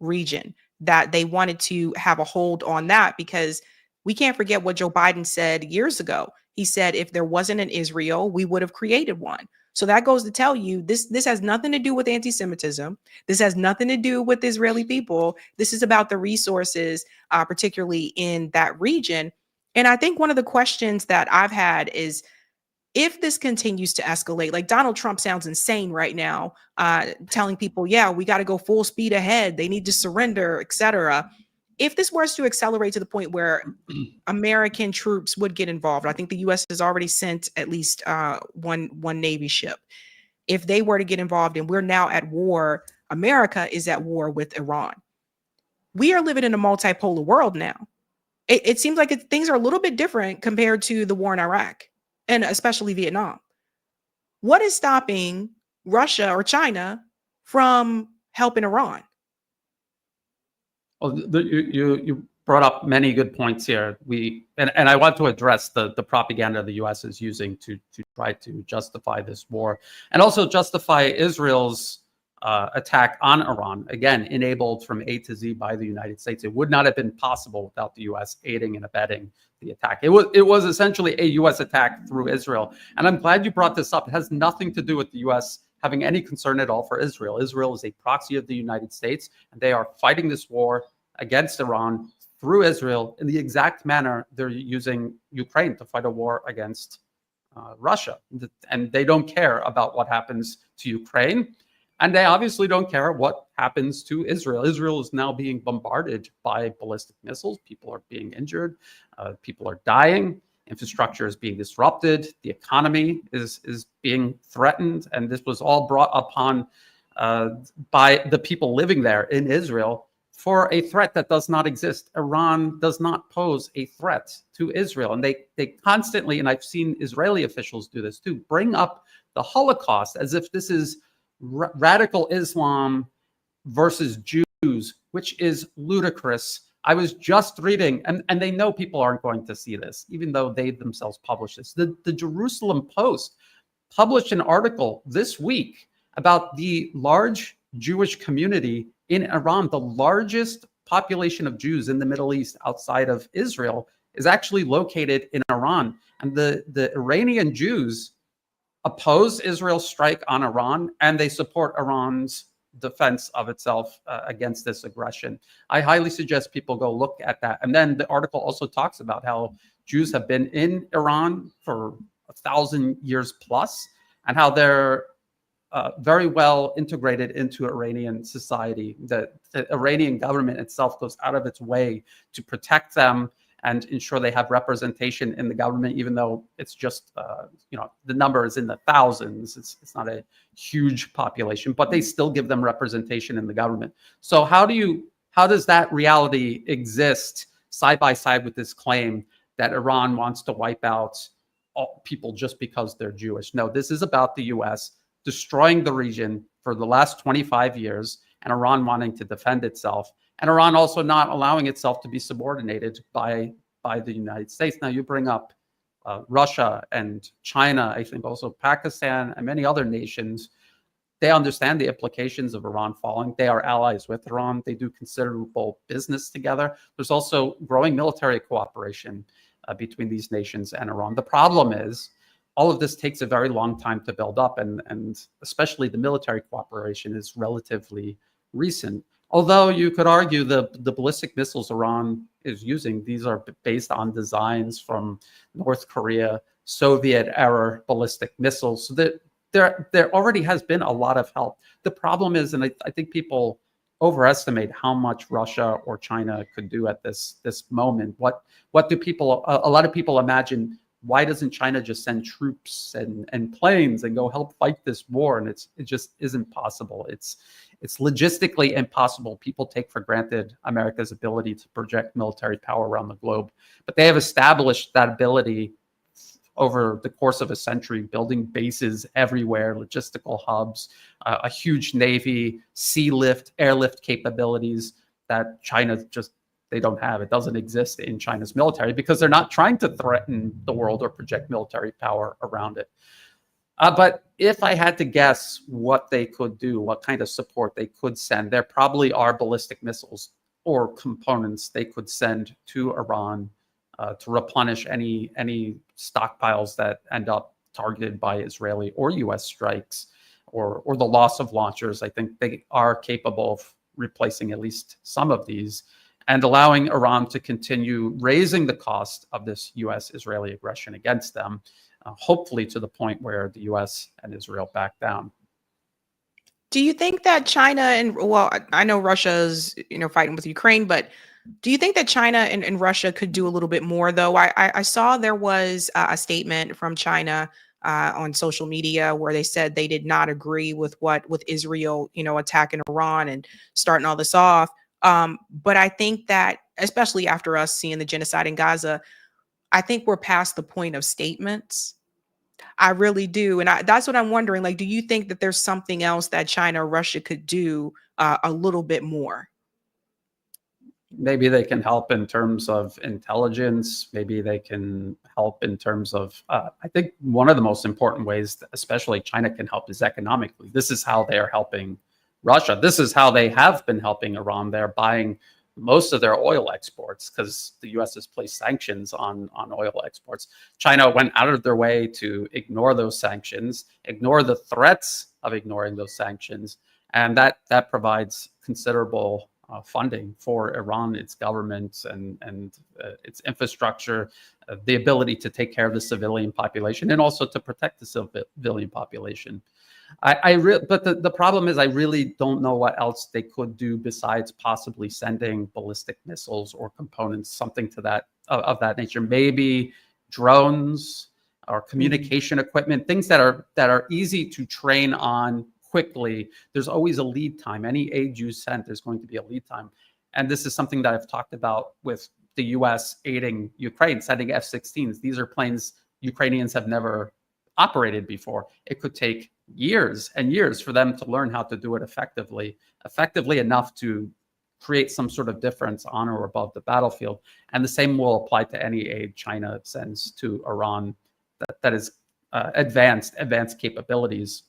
Speaker 1: region. that they wanted to have a hold on that, because we can't forget what Joe Biden said years ago. He said, if there wasn't an Israel, we would have created one. So that goes to tell you this has nothing to do with anti-Semitism. This has nothing to do with Israeli people. This is about the resources, particularly in that region. And I think one of the questions that I've had is, if this continues to escalate, like Donald Trump sounds insane right now, telling people, yeah, we got to go full speed ahead. They need to surrender, etc. If this was to accelerate to the point where American troops would get involved, I think the U.S. has already sent at least one Navy ship. If they were to get involved and we're now at war, America is at war with Iran. We are living in a multipolar world now. It seems like things are a little bit different compared to the war in Iraq, and especially Vietnam. What is stopping Russia or China from helping Iran?
Speaker 4: Well, you brought up many good points here. And I want to address the propaganda the U.S. is using to try to justify this war, and also justify Israel's attack on Iran, again, enabled from A to Z by the United States. It would not have been possible without the U.S. aiding and abetting the attack. It was essentially a U.S. attack through Israel. And I'm glad you brought this up. It has nothing to do with the U.S. having any concern at all for Israel. Israel is a proxy of the United States, and they are fighting this war against Iran through Israel in the exact manner they're using Ukraine to fight a war against Russia. And they don't care about what happens to Ukraine. And they obviously don't care what happens to Israel. Israel is now being bombarded by ballistic missiles. People are being injured. People are dying. Infrastructure is being disrupted. The economy is being threatened. And this was all brought upon by the people living there in Israel for a threat that does not exist. Iran does not pose a threat to Israel. And they constantly, and I've seen Israeli officials do this too, bring up the Holocaust as if this is radical Islam versus Jews, which is ludicrous. I was just reading, and they know people aren't going to see this, even though they themselves publish this. The Jerusalem Post published an article this week about the large Jewish community in Iran. The largest population of Jews in the Middle East outside of Israel is actually located in Iran. And the Iranian Jews oppose Israel's strike on Iran, and they support Iran's defense of itself against this aggression. I highly suggest people go look at that. And then the article also talks about how Jews have been in Iran for 1,000 years plus, and how they're very well integrated into Iranian society. The Iranian government itself goes out of its way to protect them and ensure they have representation in the government, even though it's just, the number is in the thousands. It's not a huge population, but they still give them representation in the government. So how does that reality exist side by side with this claim that Iran wants to wipe out all people just because they're Jewish? No, this is about the U.S. destroying the region for the last 25 years, and Iran wanting to defend itself, and Iran also not allowing itself to be subordinated by the United States. Now, you bring up Russia and China, I think also Pakistan and many other nations. They understand the implications of Iran falling. They are allies with Iran. They do considerable business together. There's also growing military cooperation between these nations and Iran. The problem is, all of this takes a very long time to build up, and especially the military cooperation is relatively recent. Although you could argue the ballistic missiles Iran is using, these are based on designs from North Korea, Soviet-era ballistic missiles. So that there already has been a lot of help. The problem is, and I think people overestimate how much Russia or China could do at this moment. What do people? A lot of people imagine, why doesn't China just send troops and planes and go help fight this war? And it just isn't possible. It's logistically impossible. People take for granted America's ability to project military power around the globe, but they have established that ability over the course of a century, building bases everywhere, logistical hubs, a huge navy, sea lift, airlift capabilities that China they don't have. It doesn't exist in China's military because they're not trying to threaten the world or project military power around it. But if I had to guess what they could do, what kind of support they could send, there probably are ballistic missiles or components they could send to Iran to replenish any stockpiles that end up targeted by Israeli or U.S. strikes, or the loss of launchers. I think they are capable of replacing at least some of these and allowing Iran to continue raising the cost of this U.S.-Israeli aggression against them, hopefully to the point where the U.S. and Israel back down.
Speaker 1: Do you think that China and, well, I know Russia's, fighting with Ukraine, but do you think that China and Russia could do a little bit more, though? I saw there was a statement from China on social media where they said they did not agree with Israel, attacking Iran and starting all this off. But I think that, especially after us seeing the genocide in Gaza, I think we're past the point of statements. I really do. And that's what I'm wondering. Like, do you think that there's something else that China or Russia could do a little bit more?
Speaker 4: Maybe they can help in terms of intelligence. Maybe they can help in terms of, I think one of the most important ways, that especially China can help, is economically. This is how they are helping Russia. This is how they have been helping Iran. They're buying most of their oil exports because the U.S. has placed sanctions on oil exports. China went out of their way to ignore those sanctions, ignore the threats of ignoring those sanctions, and that provides considerable funding for Iran, its government, and its infrastructure, the ability to take care of the civilian population, and also to protect the civilian population. But the problem is, I really don't know what else they could do besides possibly sending ballistic missiles or components, something to that of that nature. Maybe drones or communication equipment, things that are easy to train on quickly. There's always a lead time. Any aid you send, there's going to be a lead time. And this is something that I've talked about with the U.S. aiding Ukraine, sending F-16s. These are planes Ukrainians have never operated before. It could take years and years for them to learn how to do it effectively enough to create some sort of difference on or above the battlefield. And the same will apply to any aid China sends to Iran that is advanced capabilities.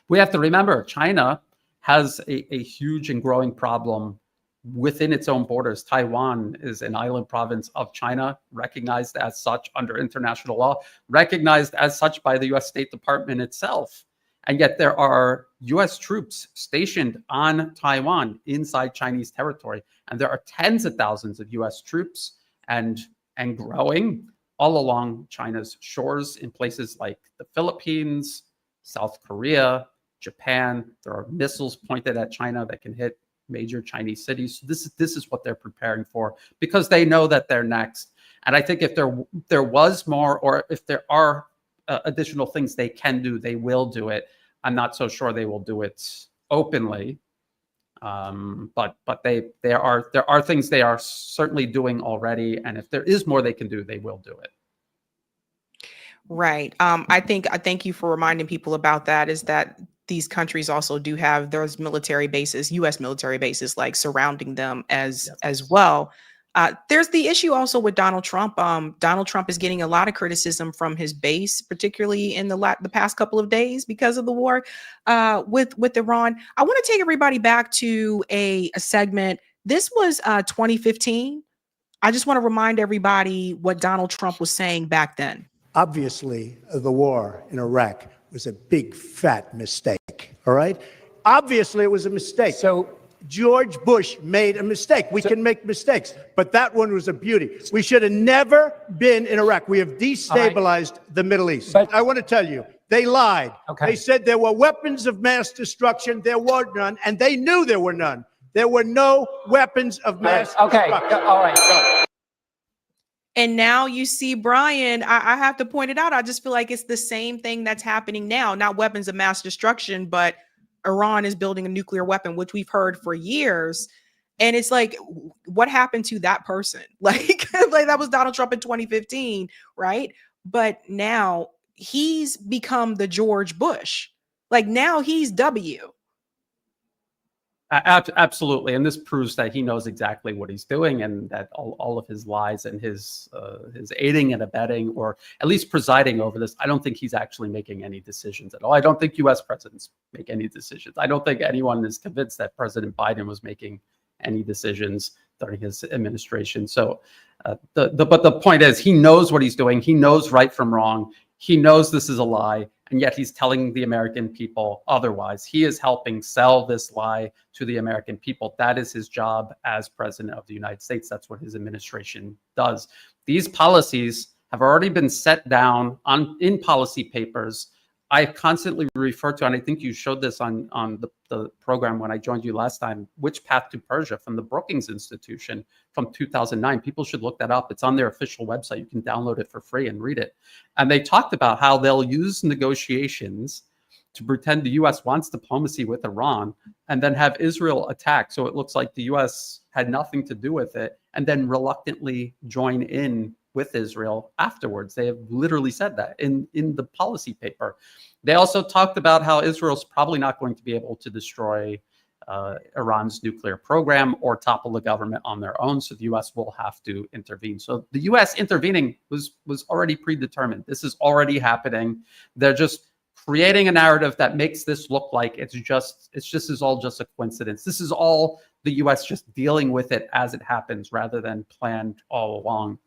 Speaker 4: We have to remember, China has a huge and growing problem within its own borders. Taiwan is an island province of China, recognized as such under international law, recognized as such by the U.S. State Department itself. And yet there are U.S. troops stationed on Taiwan inside Chinese territory. And there are tens of thousands of U.S. troops and growing all along China's shores in places like the Philippines, South Korea, Japan. There are missiles pointed at China that can hit major Chinese cities. So this is what they're preparing for, because they know that they're next. And I think if there was more, or if there are additional things they can do, they will do it. I'm not so sure they will do it openly, but there are things they are certainly doing already. And if there is more they can do, they will do it.
Speaker 1: Right. I thank you for reminding people about that, is that these countries also do have those military bases, U.S. military bases, like surrounding them as well. There's the issue also with Donald Trump. Donald Trump is getting a lot of criticism from his base, particularly in the past couple of days because of the war with Iran. I want to take everybody back to a segment. This was 2015. I just want to remind everybody what Donald Trump was saying back then.
Speaker 11: Obviously, the war in Iraq was a big, fat mistake, all right? Obviously, it was a mistake. So George Bush made a mistake. We can make mistakes, but that one was a beauty. We should have never been in Iraq. We have destabilized the Middle East. But I want to tell you, they lied. Okay. They said there were weapons of mass destruction. There were none, and they knew there were none. There were no weapons of mass destruction.
Speaker 7: All right. Go.
Speaker 1: And now you see, Brian, I have to point it out. I just feel like it's the same thing that's happening now. Not weapons of mass destruction, but Iran is building a nuclear weapon, which we've heard for years. And it's like, what happened to that person? Like that was Donald Trump in 2015, right? But now he's become the George Bush. Like now he's W.
Speaker 4: Absolutely, and this proves that he knows exactly what he's doing, and that all of his lies and his aiding and abetting, or at least presiding over this, I don't think he's actually making any decisions at all. I don't think U.S. presidents make any decisions. I don't think anyone is convinced that President Biden was making any decisions during his administration. So, but the point is, he knows what he's doing. He knows right from wrong. He knows this is a lie, and yet he's telling the American people otherwise. He is helping sell this lie to the American people. That is his job as president of the United States. That's what his administration does. These policies have already been set down in policy papers. I constantly refer to, and I think you showed this on the program when I joined you last time, Which Path to Persia from the Brookings Institution from 2009. People should look that up. It's on their official website. You can download it for free and read it. And they talked about how they'll use negotiations to pretend the U.S. wants diplomacy with Iran and then have Israel attack. So it looks like the U.S. had nothing to do with it and then reluctantly join in with Israel afterwards. They have literally said that in the policy paper. They also talked about how Israel's probably not going to be able to destroy Iran's nuclear program or topple the government on their own. So the U.S. will have to intervene. So the U.S. intervening was already predetermined. This is already happening. They're just creating a narrative that makes this look like it's all just a coincidence. This is all the U.S. just dealing with it as it happens rather than planned all along.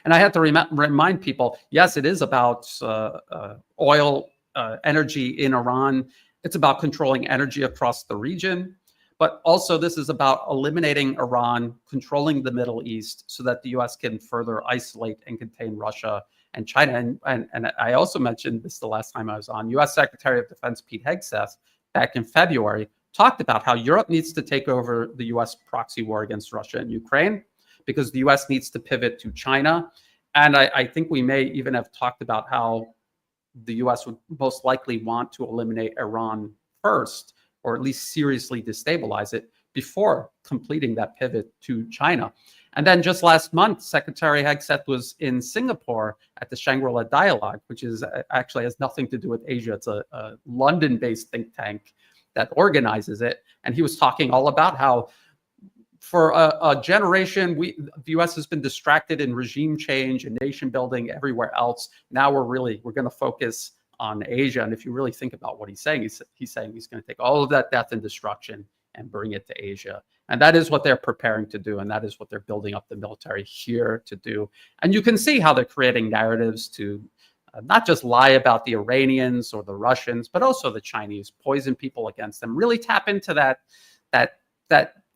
Speaker 4: And I have to remind people, yes, it is about oil, energy in Iran. It's about controlling energy across the region. But also this is about eliminating Iran, controlling the Middle East so that the U.S. can further isolate and contain Russia and China. And I also mentioned this the last time I was on. U.S. Secretary of Defense Pete Hegseth back in February talked about how Europe needs to take over the U.S. proxy war against Russia and Ukraine, because the U.S. needs to pivot to China. And I think we may even have talked about how the U.S. would most likely want to eliminate Iran first, or at least seriously destabilize it before completing that pivot to China. And then just last month, Secretary Hegseth was in Singapore at the Shangri-La Dialogue, which is actually has nothing to do with Asia. It's a London-based think tank that organizes it. And he was talking all about how for a generation, the U.S. has been distracted in regime change and nation building everywhere else. Now we're going to focus on Asia. And if you really think about what he's saying, he's saying he's going to take all of that death and destruction and bring it to Asia. And that is what they're preparing to do. And that is what they're building up the military here to do. And you can see how they're creating narratives to not just lie about the Iranians or the Russians, but also the Chinese, poison people against them, really tap into that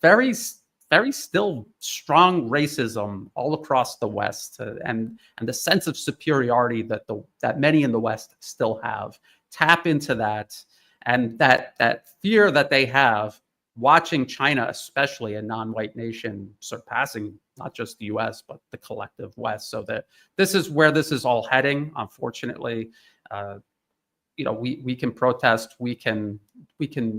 Speaker 4: very still strong racism all across the West, and the sense of superiority that many in the West still have. Tap into that, and that fear that they have watching China, especially a non-white nation, surpassing not just the U.S. but the collective West. So that this is where this is all heading. Unfortunately, we can protest, we can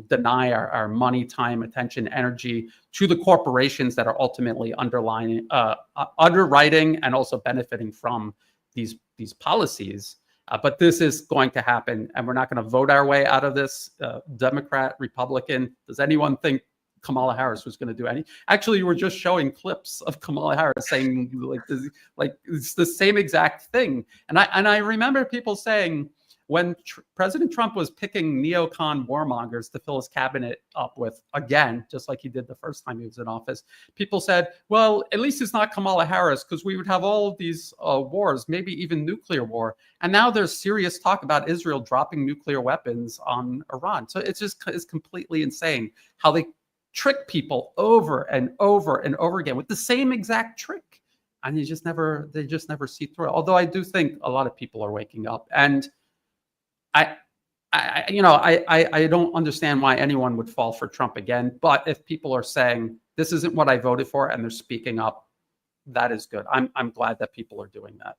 Speaker 4: deny our money, time, attention, energy to the corporations that are ultimately underwriting and also benefiting from these policies. But this is going to happen, and we're not going to vote our way out of this. Democrat, Republican, does anyone think Kamala Harris was going to do any? Actually, you were just showing clips of Kamala Harris saying like it's the same exact thing. And I remember people saying, when President Trump was picking neocon warmongers to fill his cabinet up with, again, just like he did the first time he was in office, people said, well, at least it's not Kamala Harris, because we would have all of these wars, maybe even nuclear war. And now there's serious talk about Israel dropping nuclear weapons on Iran. So it's completely insane how they trick people over and over and over again with the same exact trick. And they just never see through it. Although I do think a lot of people are waking up. And I don't understand why anyone would fall for Trump again. But if people are saying this isn't what I voted for and they're speaking up, that is good. I'm glad that people are doing that.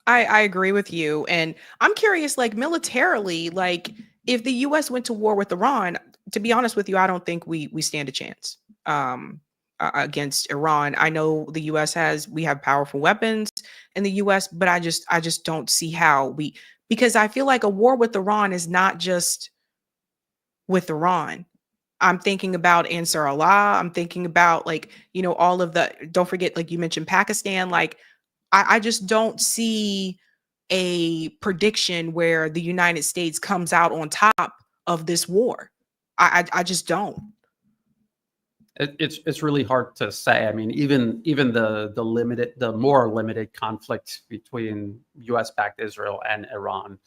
Speaker 1: I agree with you. And I'm curious, like militarily, like if the U.S. went to war with Iran, to be honest with you, I don't think we stand a chance against Iran. I know the U.S. we have powerful weapons in the U.S., but I just don't see how because I feel like a war with Iran is not just with Iran. I'm thinking about Ansar Allah. I'm thinking about all of don't forget, like you mentioned Pakistan. Like I just don't see a prediction where the United States comes out on top of this war. I just don't.
Speaker 4: It's really hard to say. I mean, even the more limited conflict between U.S.-backed Israel and Iran,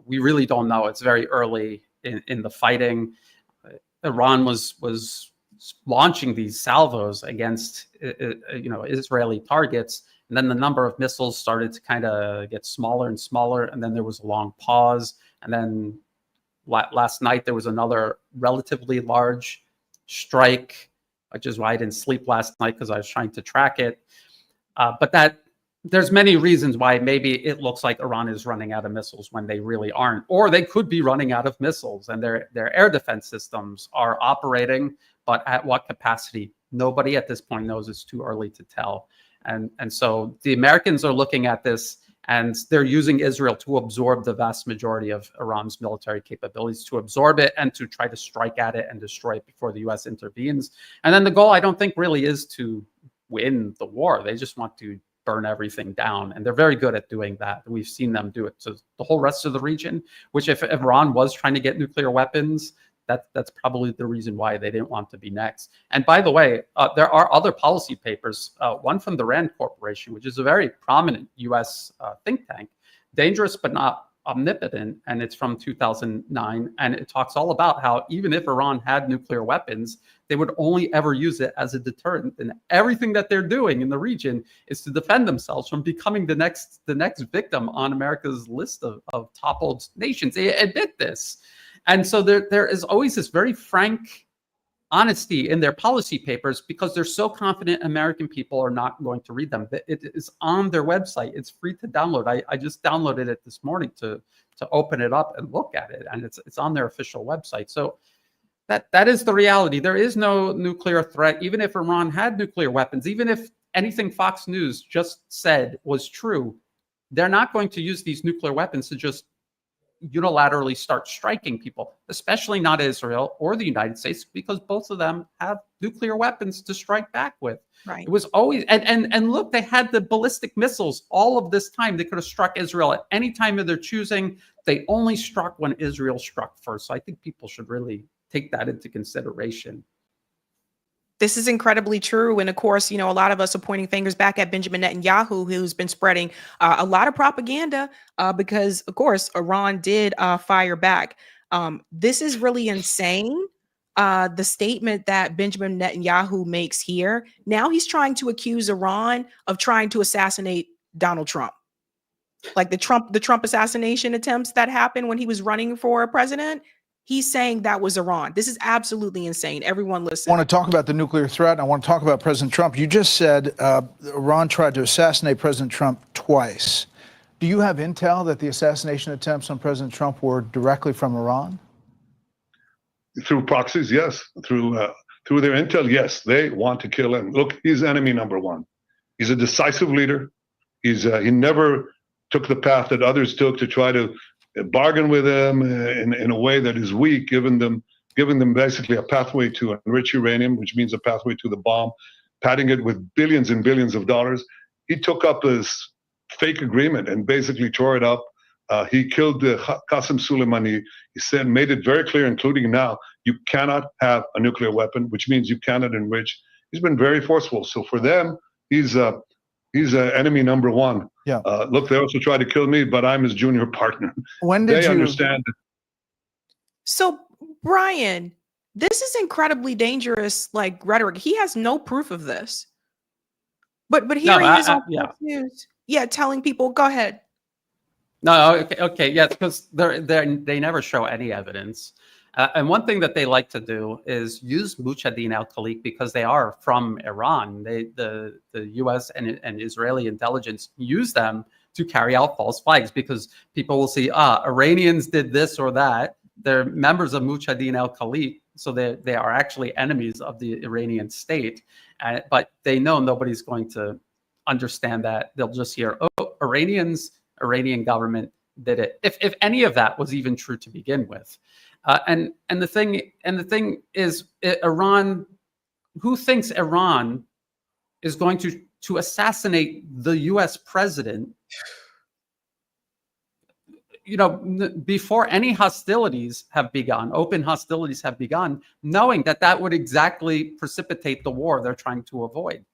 Speaker 4: we really don't know. It's very early in the fighting. Iran was launching these salvos against Israeli targets, and then the number of missiles started to kind of get smaller and smaller, and then there was a long pause, and then last night there was another relatively large strike, which is why I didn't sleep last night, because I was trying to track it. But there's many reasons why maybe it looks like Iran is running out of missiles when they really aren't, or they could be running out of missiles and their air defense systems are operating, but at what capacity? Nobody at this point knows. It's too early to tell. And so the Americans are looking at this, and they're using Israel to absorb the vast majority of Iran's military capabilities, to absorb it and to try to strike at it and destroy it before the U.S. intervenes. And then the goal, I don't think, really is to win the war. They just want to burn everything down. And they're very good at doing that. We've seen them do it to the whole rest of the region, which if Iran was trying to get nuclear weapons, that's probably the reason why they didn't want to be next. And by the way, there are other policy papers, one from the Rand Corporation, which is a very prominent U.S. Think tank, dangerous but not omnipotent, and it's from 2009, and it talks all about how even if Iran had nuclear weapons, they would only ever use it as a deterrent, and everything that they're doing in the region is to defend themselves from becoming the next victim on America's list of toppled nations. They admit this. And so there is always this very frank honesty in their policy papers, because they're so confident American people are not going to read them. It is on their website. It's free to download. I just downloaded it this morning to open it up and look at it, and it's on their official website. So that is the reality. There is no nuclear threat. Even if Iran had nuclear weapons, even if anything Fox News just said was true, they're not going to use these nuclear weapons to just unilaterally start striking people, especially not Israel or the United States, because both of them have nuclear weapons to strike back with.
Speaker 1: Right.
Speaker 4: It was always, and look, they had the ballistic missiles all of this time. They could have struck Israel at any time of their choosing. They only struck when Israel struck first. So I think people should really take that into consideration.
Speaker 1: This is incredibly true. And of course, a lot of us are pointing fingers back at Benjamin Netanyahu, who's been spreading a lot of propaganda because, of course, Iran did fire back. This is really insane. The statement that Benjamin Netanyahu makes here. Now he's trying to accuse Iran of trying to assassinate Donald Trump. Like the Trump assassination attempts that happened when he was running for president. He's saying that was Iran. This is absolutely insane. Everyone listen.
Speaker 7: I want to talk about the nuclear threat, and I want to talk about President Trump. You just said Iran tried to assassinate President Trump twice. Do you have intel that the assassination attempts on President Trump were directly from Iran?
Speaker 9: Through proxies, yes. Through their intel, yes. They want to kill him. Look, he's enemy number one. He's a decisive leader. He never took the path that others took to try to bargain with them in a way that is weak, giving them basically a pathway to enrich uranium, which means a pathway to the bomb, padding it with billions and billions of dollars. He took up this fake agreement and basically tore it up. He killed Qasem Soleimani. He made it very clear, including now, you cannot have a nuclear weapon, which means you cannot enrich. He's been very forceful. So for them, he's enemy number one.
Speaker 7: Yeah.
Speaker 9: Look, they also tried to kill me, but I'm his junior partner.
Speaker 7: When did
Speaker 9: they
Speaker 7: you
Speaker 9: understand it?
Speaker 1: So, Brian, this is incredibly dangerous, like rhetoric. He has no proof of this. But here he is on Fox News. Yeah, telling people, go ahead.
Speaker 4: No, okay, yes, because they never show any evidence. And one thing that they like to do is use Mujahideen al-Khaliq because they are from Iran. The U.S. and Israeli intelligence use them to carry out false flags because people will see, Iranians did this or that. They're members of Mujahideen al-Khaliq, so they are actually enemies of the Iranian state. But they know nobody's going to understand that. They'll just hear, Iranian government did it. If any of that was even true to begin with. And the thing is, Iran. Who thinks Iran is going to assassinate the U.S. president? before any hostilities have begun, open hostilities have begun, knowing that that would exactly precipitate the war they're trying to avoid.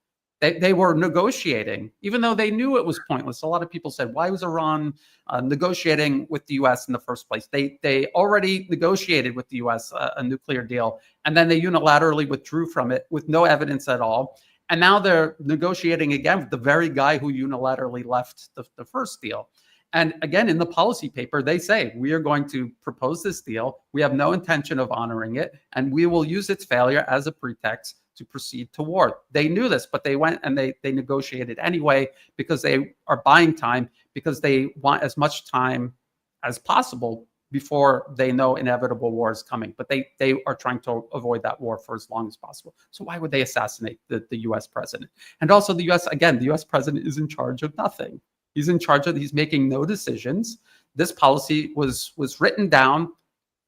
Speaker 4: They were negotiating, even though they knew it was pointless. A lot of people said, why was Iran negotiating with the U.S. in the first place? They already negotiated with the U.S. A nuclear deal, and then they unilaterally withdrew from it with no evidence at all. And now they're negotiating again with the very guy who unilaterally left the first deal. And again, in the policy paper, they say, we are going to propose this deal. We have no intention of honoring it, and we will use its failure as a pretext to proceed to war. They knew this, but they went and they negotiated anyway because they are buying time, because they want as much time as possible before they know inevitable war is coming. But they are trying to avoid that war for as long as possible. So why would they assassinate the US president? And also the US, again, the US president is in charge of nothing. He's in charge of, he's making no decisions. This policy was written down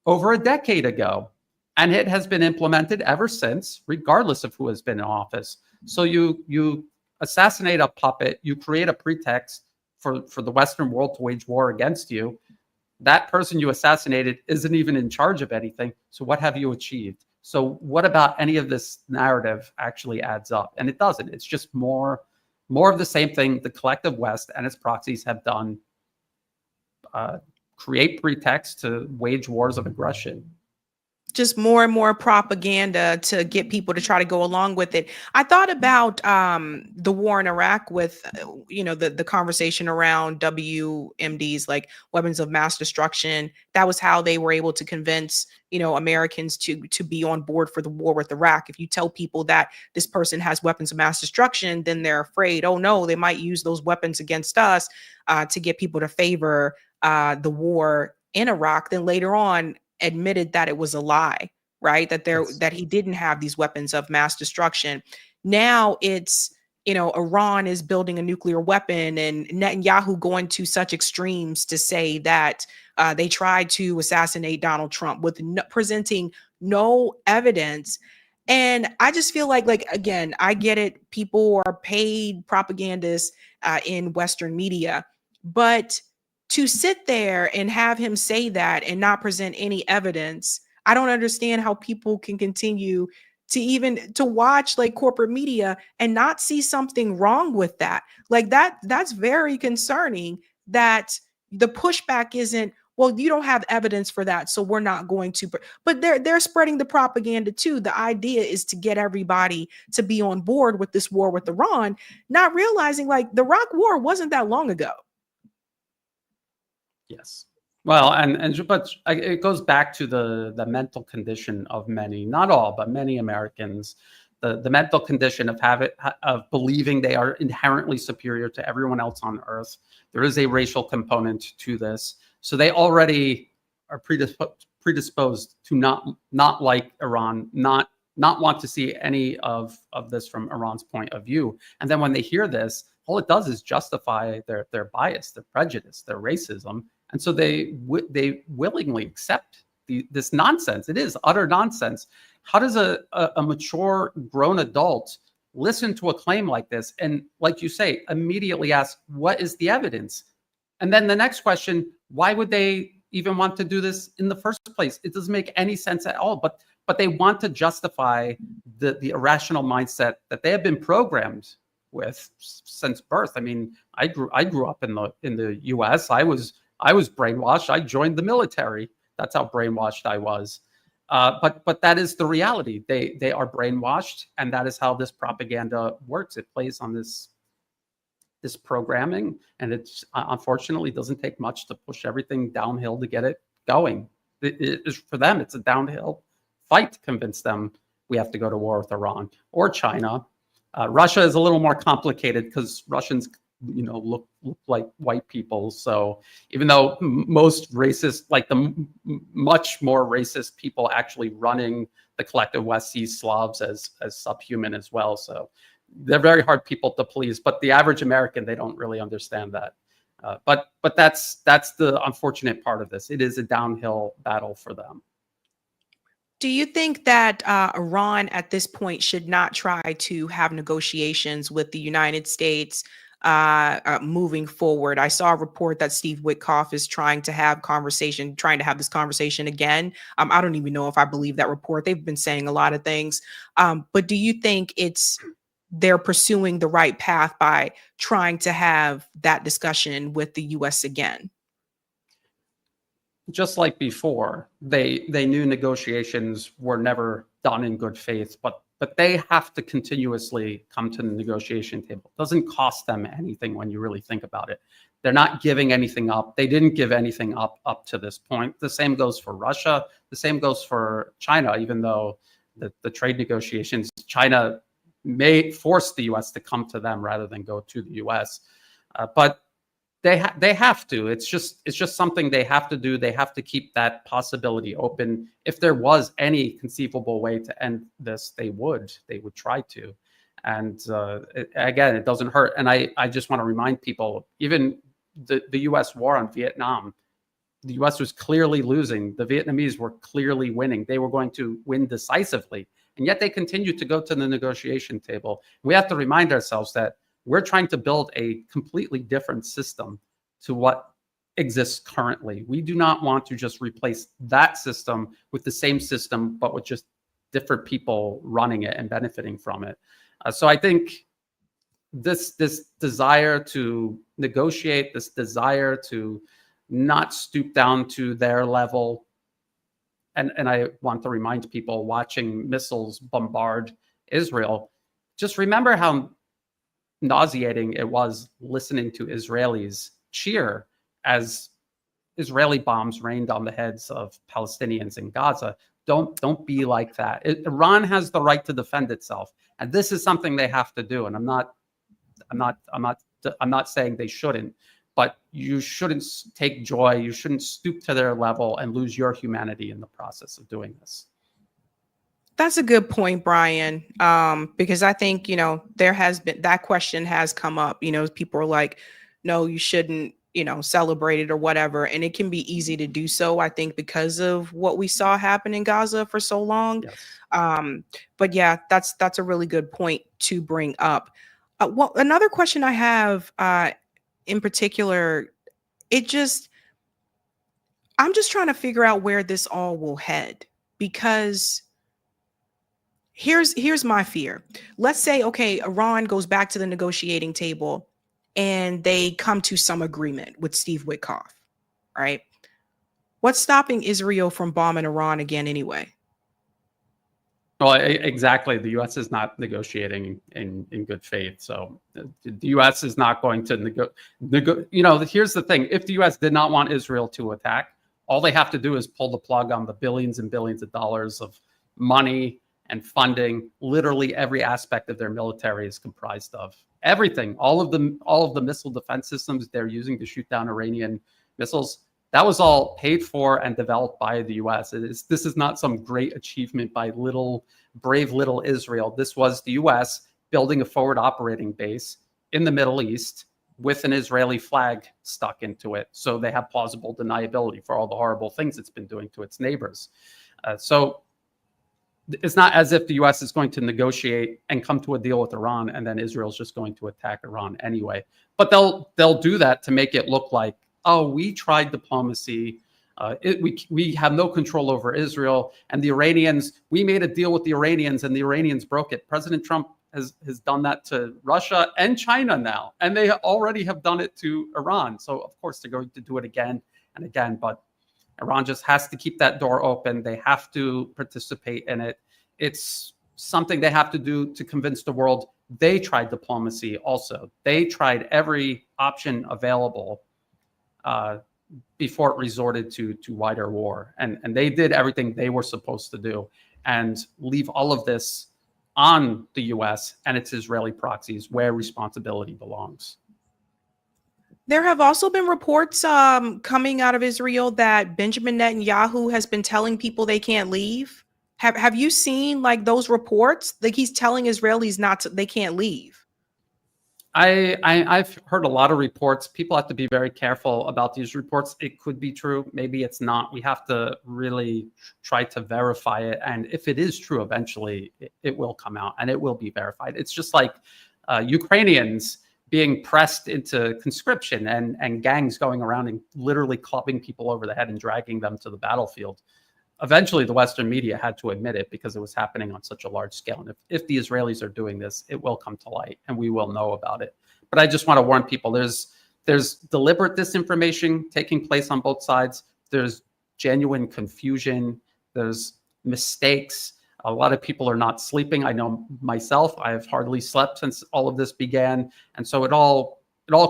Speaker 4: over a decade ago, and it has been implemented ever since, regardless of who has been in office. So you assassinate a puppet, you create a pretext for the Western world to wage war against you. That person you assassinated isn't even in charge of anything. So what have you achieved? So what about any of this narrative actually adds up? And it doesn't. It's just more of the same thing the collective West and its proxies have done. Create pretexts to wage wars of aggression.
Speaker 1: Just more and more propaganda to get people to try to go along with it. I thought about the war in Iraq with, the conversation around WMDs, like weapons of mass destruction. That was how they were able to convince, Americans to be on board for the war with Iraq. If you tell people that this person has weapons of mass destruction, then they're afraid, oh no, they might use those weapons against us to get people to favor the war in Iraq. Then later on, admitted that it was a lie, right? That he didn't have these weapons of mass destruction. Now it's, Iran is building a nuclear weapon, and Netanyahu going to such extremes to say that they tried to assassinate Donald Trump with presenting no evidence. And I just feel like again, I get it. People are paid propagandists in Western media, but to sit there and have him say that and not present any evidence, I don't understand how people can continue to watch like corporate media and not see something wrong with that. Like that's very concerning, that the pushback isn't, well, you don't have evidence for that, so we're not going to. But they're spreading the propaganda too. The idea is to get everybody to be on board with this war with Iran, not realizing like the Iraq war wasn't that long ago.
Speaker 4: Yes. Well, but it goes back to the mental condition of many, not all, but many Americans, the mental condition of believing they are inherently superior to everyone else on earth. There is a racial component to this. So they already are predisposed to not like Iran, not want to see any of this from Iran's point of view. And then when they hear this, all it does is justify their bias, their prejudice, their racism. And so they willingly accept this nonsense. It is utter nonsense. How does a mature, grown adult listen to a claim like this and, like you say, immediately ask, what is the evidence? And then the next question, why would they even want to do this in the first place? It doesn't make any sense at all. But they want to justify the irrational mindset that they have been programmed with since birth. I mean, I grew up in the U.S. I was brainwashed. I joined the military. That's how brainwashed I was. But that is the reality. They are brainwashed, and that is how this propaganda works. It plays on this programming, and it's unfortunately doesn't take much to push everything downhill to get it going. For them, it's a downhill fight to convince them we have to go to war with Iran or China. Russia is a little more complicated because Russians look like white people. So even though most racist, like the much more racist people actually running the collective West see Slavs as subhuman as well. So they're very hard people to please. But the average American, they don't really understand that. But that's the unfortunate part of this. It is a downhill battle for them.
Speaker 1: Do you think that Iran at this point should not try to have negotiations with the United States moving forward. I saw a report that Steve Witkoff is trying to have this conversation again. I don't even know if I believe that report. They've been saying a lot of things. But do you think they're pursuing the right path by trying to have that discussion with the U.S. again?
Speaker 4: Just like before, they knew negotiations were never done in good faith, but they have to continuously come to the negotiation table. It doesn't cost them anything when you really think about it. They're not giving anything up. They didn't give anything up to this point. The same goes for Russia. The same goes for China, even though the trade negotiations, China may force the U.S. to come to them rather than go to the U.S. But they have to. It's just something they have to do. They have to keep that possibility open. If there was any conceivable way to end this, they would try to. And again, it doesn't hurt. And I just want to remind people, even the U.S. war on Vietnam, the U.S. was clearly losing. The Vietnamese were clearly winning. They were going to win decisively. And yet they continued to go to the negotiation table. We have to remind ourselves that we're trying to build a completely different system to what exists currently. We do not want to just replace that system with the same system, but with just different people running it and benefiting from it. So I think this desire to negotiate, this desire to not stoop down to their level, and I want to remind people watching missiles bombard Israel, just remember how nauseating it was listening to Israelis cheer as Israeli bombs rained on the heads of Palestinians in Gaza. Don't be like that. Iran has the right to defend itself, and this is something they have to do. And I'm not saying they shouldn't, but you shouldn't take joy. You shouldn't stoop to their level and lose your humanity in the process of doing this.
Speaker 1: That's a good point, Brian, because I think, there has been that question has come up. People are like, no, you shouldn't, celebrate it or whatever. And it can be easy to do so, I think, because of what we saw happen in Gaza for so long. Yes. But yeah, that's a really good point to bring up. Well, another question I have in particular, I'm just trying to figure out where this all will head, because here's my fear. Let's say, okay, Iran goes back to the negotiating table and they come to some agreement with Steve Witkoff, right? What's stopping Israel from bombing Iran again anyway?
Speaker 4: Well, exactly. The U.S. is not negotiating in good faith. So the U.S. is not going to here's the thing. If the U.S. did not want Israel to attack, all they have to do is pull the plug on the billions and billions of dollars of money and funding. Literally every aspect of their military is comprised of everything. All of the missile defense systems they're using to shoot down Iranian missiles, that was all paid for and developed by the U.S. This is not some great achievement by brave little Israel. This was the U.S. building a forward operating base in the Middle East with an Israeli flag stuck into it, so they have plausible deniability for all the horrible things it's been doing to its neighbors. So it's not as if the U.S. is going to negotiate and come to a deal with Iran, and then Israel's just going to attack Iran anyway. But they'll do that to make it look like, oh, we tried diplomacy. We have no control over Israel. And the Iranians, we made a deal with the Iranians and the Iranians broke it. President Trump has done that to Russia and China now. And they already have done it to Iran. So, of course, they're going to do it again and again. But Iran just has to keep that door open. They have to participate in it. It's something they have to do to convince the world they tried diplomacy also. They tried every option available before it resorted to wider war. And they did everything they were supposed to do and leave all of this on the U.S. and its Israeli proxies where responsibility belongs.
Speaker 1: There have also been reports coming out of Israel that Benjamin Netanyahu has been telling people they can't leave. Have you seen like those reports? Like he's telling Israelis they can't leave.
Speaker 4: I've heard a lot of reports. People have to be very careful about these reports. It could be true. Maybe it's not. We have to really try to verify it. And if it is true, eventually it will come out and it will be verified. It's just like Ukrainians being pressed into conscription and gangs going around and literally clubbing people over the head and dragging them to the battlefield. Eventually, the Western media had to admit it because it was happening on such a large scale. And if the Israelis are doing this, it will come to light and we will know about it. But I just want to warn people, there's deliberate disinformation taking place on both sides. There's genuine confusion. There's mistakes. A lot of people are not sleeping. I know myself, I have hardly slept since all of this began. And so it all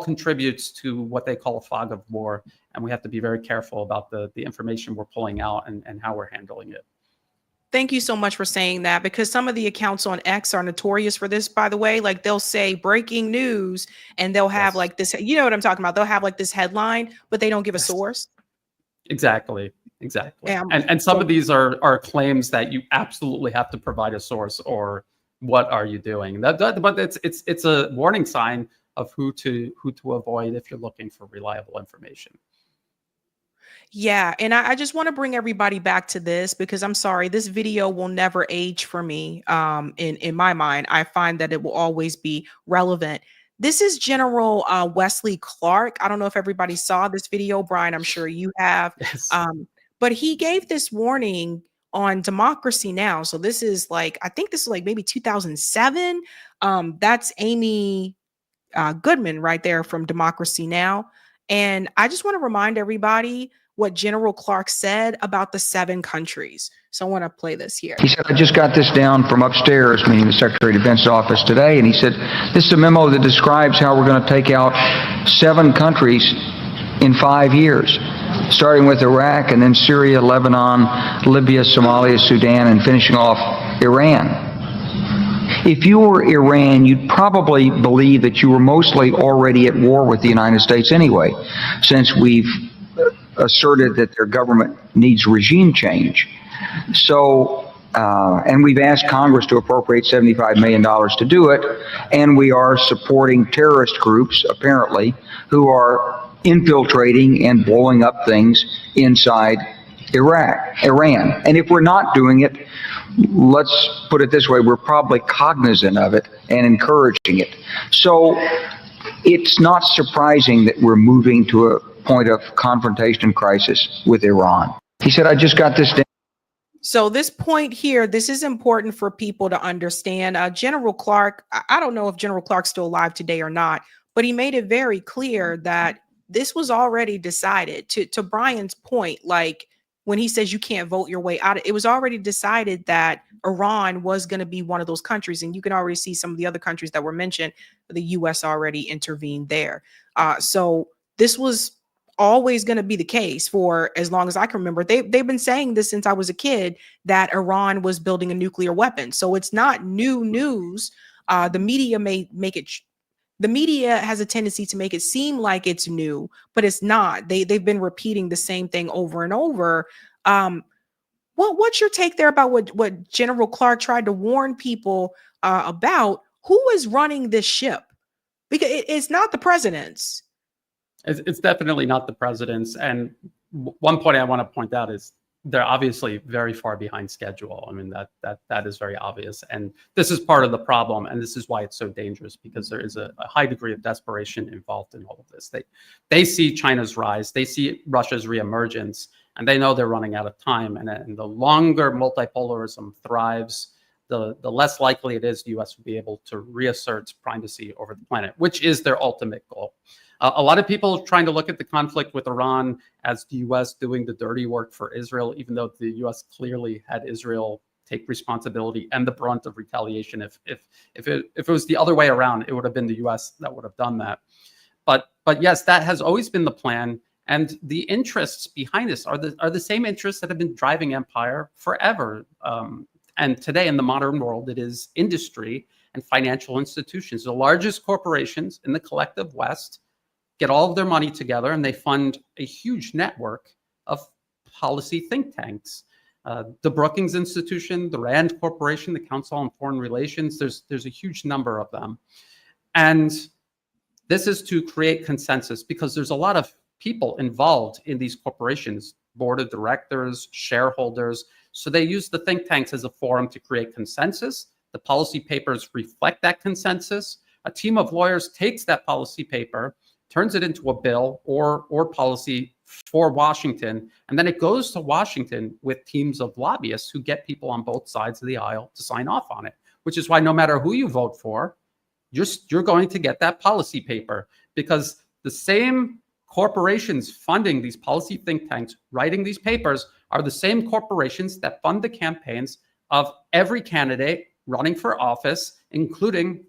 Speaker 4: contributes to what they call a fog of war. And we have to be very careful about the information we're pulling out and how we're handling it.
Speaker 1: Thank you so much for saying that, because some of the accounts on X are notorious for this, by the way. Like, they'll say breaking news and they'll have like this, you know what I'm talking about? They'll have like this headline, but they don't give a source.
Speaker 4: Exactly. And some of these are claims that you absolutely have to provide a source, or what are you doing? But it's a warning sign of who to avoid if you're looking for reliable information.
Speaker 1: Yeah, and I just want to bring everybody back to this, because I'm sorry, this video will never age for me. In my mind, I find that it will always be relevant. This is General Wesley Clark. I don't know if everybody saw this video, Brian. I'm sure you have.
Speaker 4: Yes.
Speaker 1: But he gave this warning on Democracy Now! So this is like, I think this is like maybe 2007. That's Amy Goodman right there from Democracy Now! And I just want to remind everybody what General Clark said about the 7 countries. So I want to play this here.
Speaker 8: He said, I just got this down from upstairs, meaning the Secretary of Defense's office today, and he said, this is a memo that describes how we're going to take out 7 countries in 5 years, starting with Iraq and then Syria, Lebanon, Libya, Somalia, Sudan, and finishing off Iran. If you were Iran, you'd probably believe that you were mostly already at war with the United States anyway, since we've asserted that their government needs regime change. So, and we've asked Congress to appropriate $75 million to do it, and we are supporting terrorist groups, apparently, who are infiltrating and blowing up things inside Iran. And if we're not doing it, let's put it this way, we're probably cognizant of it and encouraging it. So it's not surprising that we're moving to a point of confrontation and crisis with Iran. He said, I just got this down.
Speaker 1: So this point here, this is important for people to understand. General Clark, I don't know if General Clark's still alive today or not, but he made it very clear that this was already decided. To Brian's point, like when he says you can't vote your way out, it was already decided that Iran was going to be one of those countries. And you can already see some of the other countries that were mentioned, the US already intervened there. So this was always going to be the case for as long as I can remember. They've been saying this since I was a kid, that Iran was building a nuclear weapon. So it's not new news. The media may make it. The media has a tendency to make it seem like it's new, but it's not. They've been repeating the same thing over and over. What's your take there about what General Clark tried to warn people about? Who is running this ship? Because it's not the president's.
Speaker 4: It's definitely not the president's. And one point I want to point out is they're obviously very far behind schedule. I mean, that is very obvious. And this is part of the problem. And this is why it's so dangerous, because there is a high degree of desperation involved in all of this. They see China's rise, they see Russia's reemergence, and they know they're running out of time. And the longer multipolarism thrives, the less likely it is the US will be able to reassert primacy over the planet, which is their ultimate goal. A lot of people trying to look at the conflict with Iran as the US doing the dirty work for Israel, even though the US clearly had Israel take responsibility and the brunt of retaliation. If it was the other way around, it would have been the US that would have done that. But yes, that has always been the plan. And the interests behind this are the same interests that have been driving empire forever. And today in the modern world, it is industry and financial institutions. The largest corporations in the collective West get all of their money together and they fund a huge network of policy think tanks. The Brookings Institution, the Rand Corporation, the Council on Foreign Relations, there's a huge number of them. And this is to create consensus, because there's a lot of people involved in these corporations, board of directors, shareholders. So they use the think tanks as a forum to create consensus. The policy papers reflect that consensus. A team of lawyers takes that policy paper, turns it into a bill or policy for Washington, and then it goes to Washington with teams of lobbyists who get people on both sides of the aisle to sign off on it, which is why no matter who you vote for, you're going to get that policy paper, because the same corporations funding these policy think tanks, writing these papers, are the same corporations that fund the campaigns of every candidate running for office, including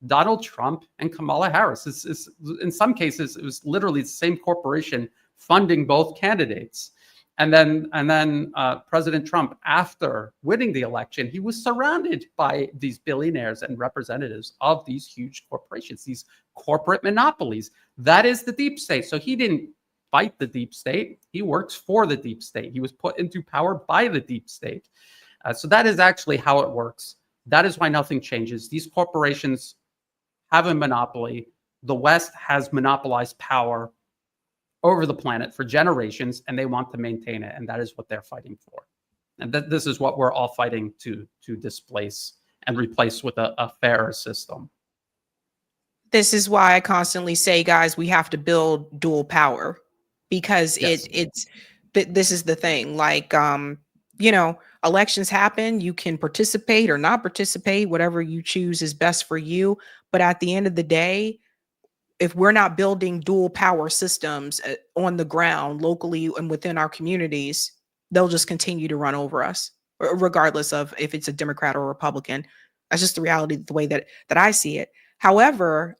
Speaker 4: Donald Trump and Kamala Harris. It's in some cases, it was literally the same corporation funding both candidates. And then President Trump, after winning the election, he was surrounded by these billionaires and representatives of these huge corporations, these corporate monopolies. That is the deep state. So he didn't fight the deep state. He works for the deep state. He was put into power by the deep state. So that is actually how it works. That is why nothing changes. These corporations have a monopoly. The West has monopolized power over the planet for generations, and they want to maintain it, and that is what they're fighting for. And this is what we're all fighting to displace and replace with a fairer system.
Speaker 1: This is why I constantly say, guys, we have to build dual power, because
Speaker 4: Yes.
Speaker 1: this is the thing. Like, elections happen. You can participate or not participate, whatever you choose is best for you. But at the end of the day, if we're not building dual power systems on the ground, locally and within our communities, they'll just continue to run over us, regardless of if it's a Democrat or Republican. That's just the reality, the way that I see it. However,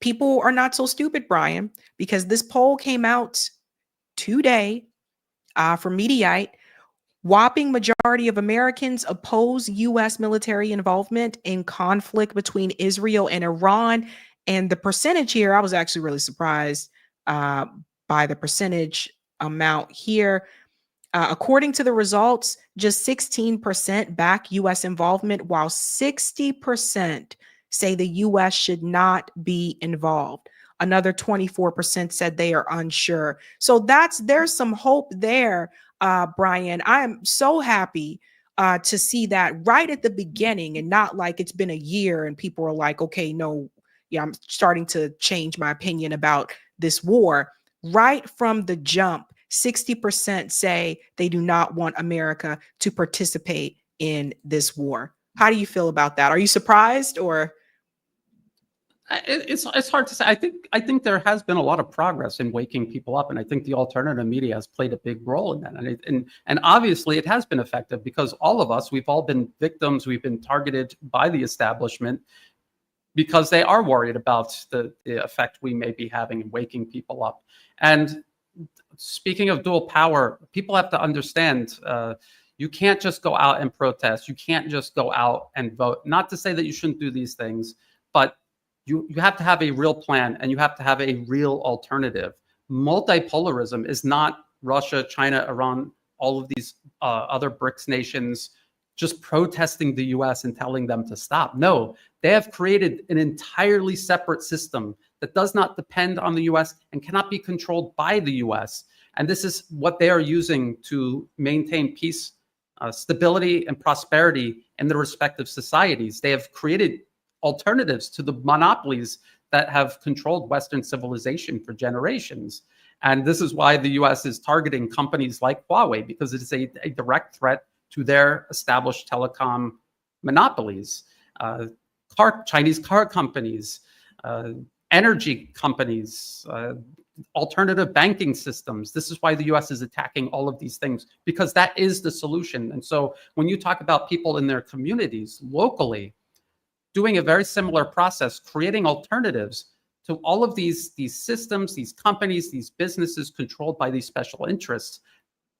Speaker 1: people are not so stupid, Brian, because this poll came out today from Mediaite. Whopping majority of Americans oppose U.S. military involvement in conflict between Israel and Iran. And the percentage here, I was actually really surprised by the percentage amount here. According to the results, just 16% back U.S. involvement, while 60% say the U.S. should not be involved. Another 24% said they are unsure. So there's some hope there, Brian. I am so happy to see that right at the beginning, and not like it's been a year and people are like, okay, no, yeah, I'm starting to change my opinion about this war. Right from the jump, 60% say they do not want America to participate in this war. How do you feel about that? Are you surprised, or?
Speaker 4: It's hard to say. I think there has been a lot of progress in waking people up, and I think the alternative media has played a big role in that. And obviously, it has been effective, because all of us, we've all been victims. We've been targeted by the establishment because they are worried about the effect we may be having in waking people up. And speaking of dual power, people have to understand. You can't just go out and protest. You can't just go out and vote. Not to say that you shouldn't do these things, but you have to have a real plan, and you have to have a real alternative. Multipolarism is not Russia, China, Iran, all of these other BRICS nations just protesting the US and telling them to stop. No, they have created an entirely separate system that does not depend on the US and cannot be controlled by the US. And this is what they are using to maintain peace, stability, and prosperity in their respective societies. They have created alternatives to the monopolies that have controlled Western civilization for generations. And this is why the US is targeting companies like Huawei, because it is a direct threat to their established telecom monopolies, Chinese car companies, energy companies, alternative banking systems. This is why the US is attacking all of these things, because that is the solution. And so when you talk about people in their communities locally doing a very similar process, creating alternatives to all of these systems, these companies, these businesses controlled by these special interests,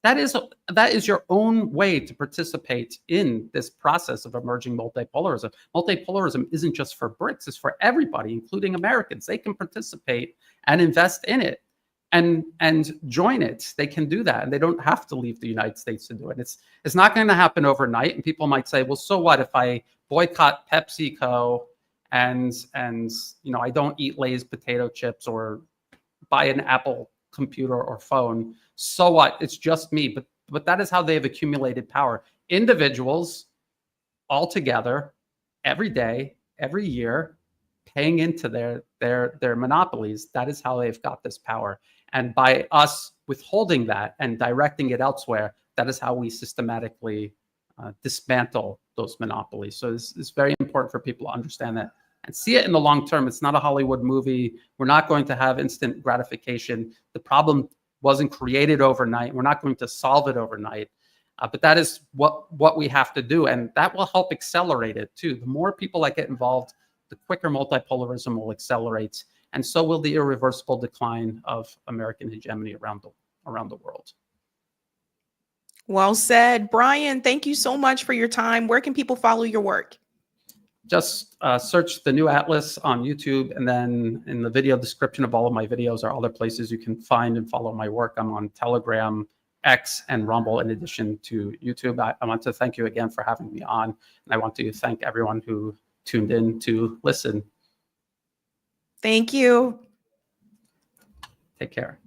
Speaker 4: that is your own way to participate in this process of emerging multipolarism. Multipolarism isn't just for BRICS, it's for everybody, including Americans. They can participate and invest in it and join it. They can do that, and they don't have to leave the United States to do it. It's not going to happen overnight, and people might say, well, so what if I boycott PepsiCo and I don't eat Lay's potato chips or buy an Apple computer or phone? So what? It's just me. But that is how they have accumulated power. Individuals all together, every day, every year, paying into their monopolies. That is how they've got this power. And by us withholding that and directing it elsewhere, that is how we systematically dismantle those monopolies. So it's very important for people to understand that and see it in the long term. It's not a Hollywood movie. We're not going to have instant gratification. The problem wasn't created overnight. We're not going to solve it overnight. But that is what we have to do. And that will help accelerate it too. The more people that get involved, the quicker multipolarism will accelerate. And so will the irreversible decline of American hegemony around the world.
Speaker 1: Well said. Brian, thank you so much for your time. Where can people follow your work?
Speaker 4: Just search The New Atlas on YouTube, and then in the video description of all of my videos are other places you can find and follow my work. I'm on Telegram, X, and Rumble in addition to YouTube. I want to thank you again for having me on, and I want to thank everyone who tuned in to listen.
Speaker 1: Thank you.
Speaker 4: Take care.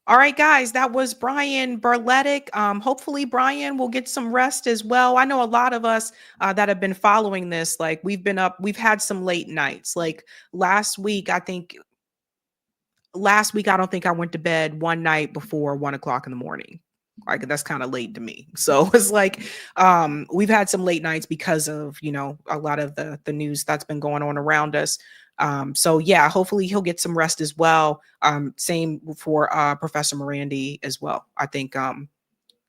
Speaker 1: All right, guys, that was Brian Berletic. Hopefully Brian will get some rest as well. I know a lot of us that have been following this, like we've had some late nights. Like last week, I don't think I went to bed one night before 1 o'clock in the morning. Like that's kind of late to me. So it's like we've had some late nights because of, a lot of the news that's been going on around us. So yeah, hopefully he'll get some rest as well. Same for Professor Marandi as well. I think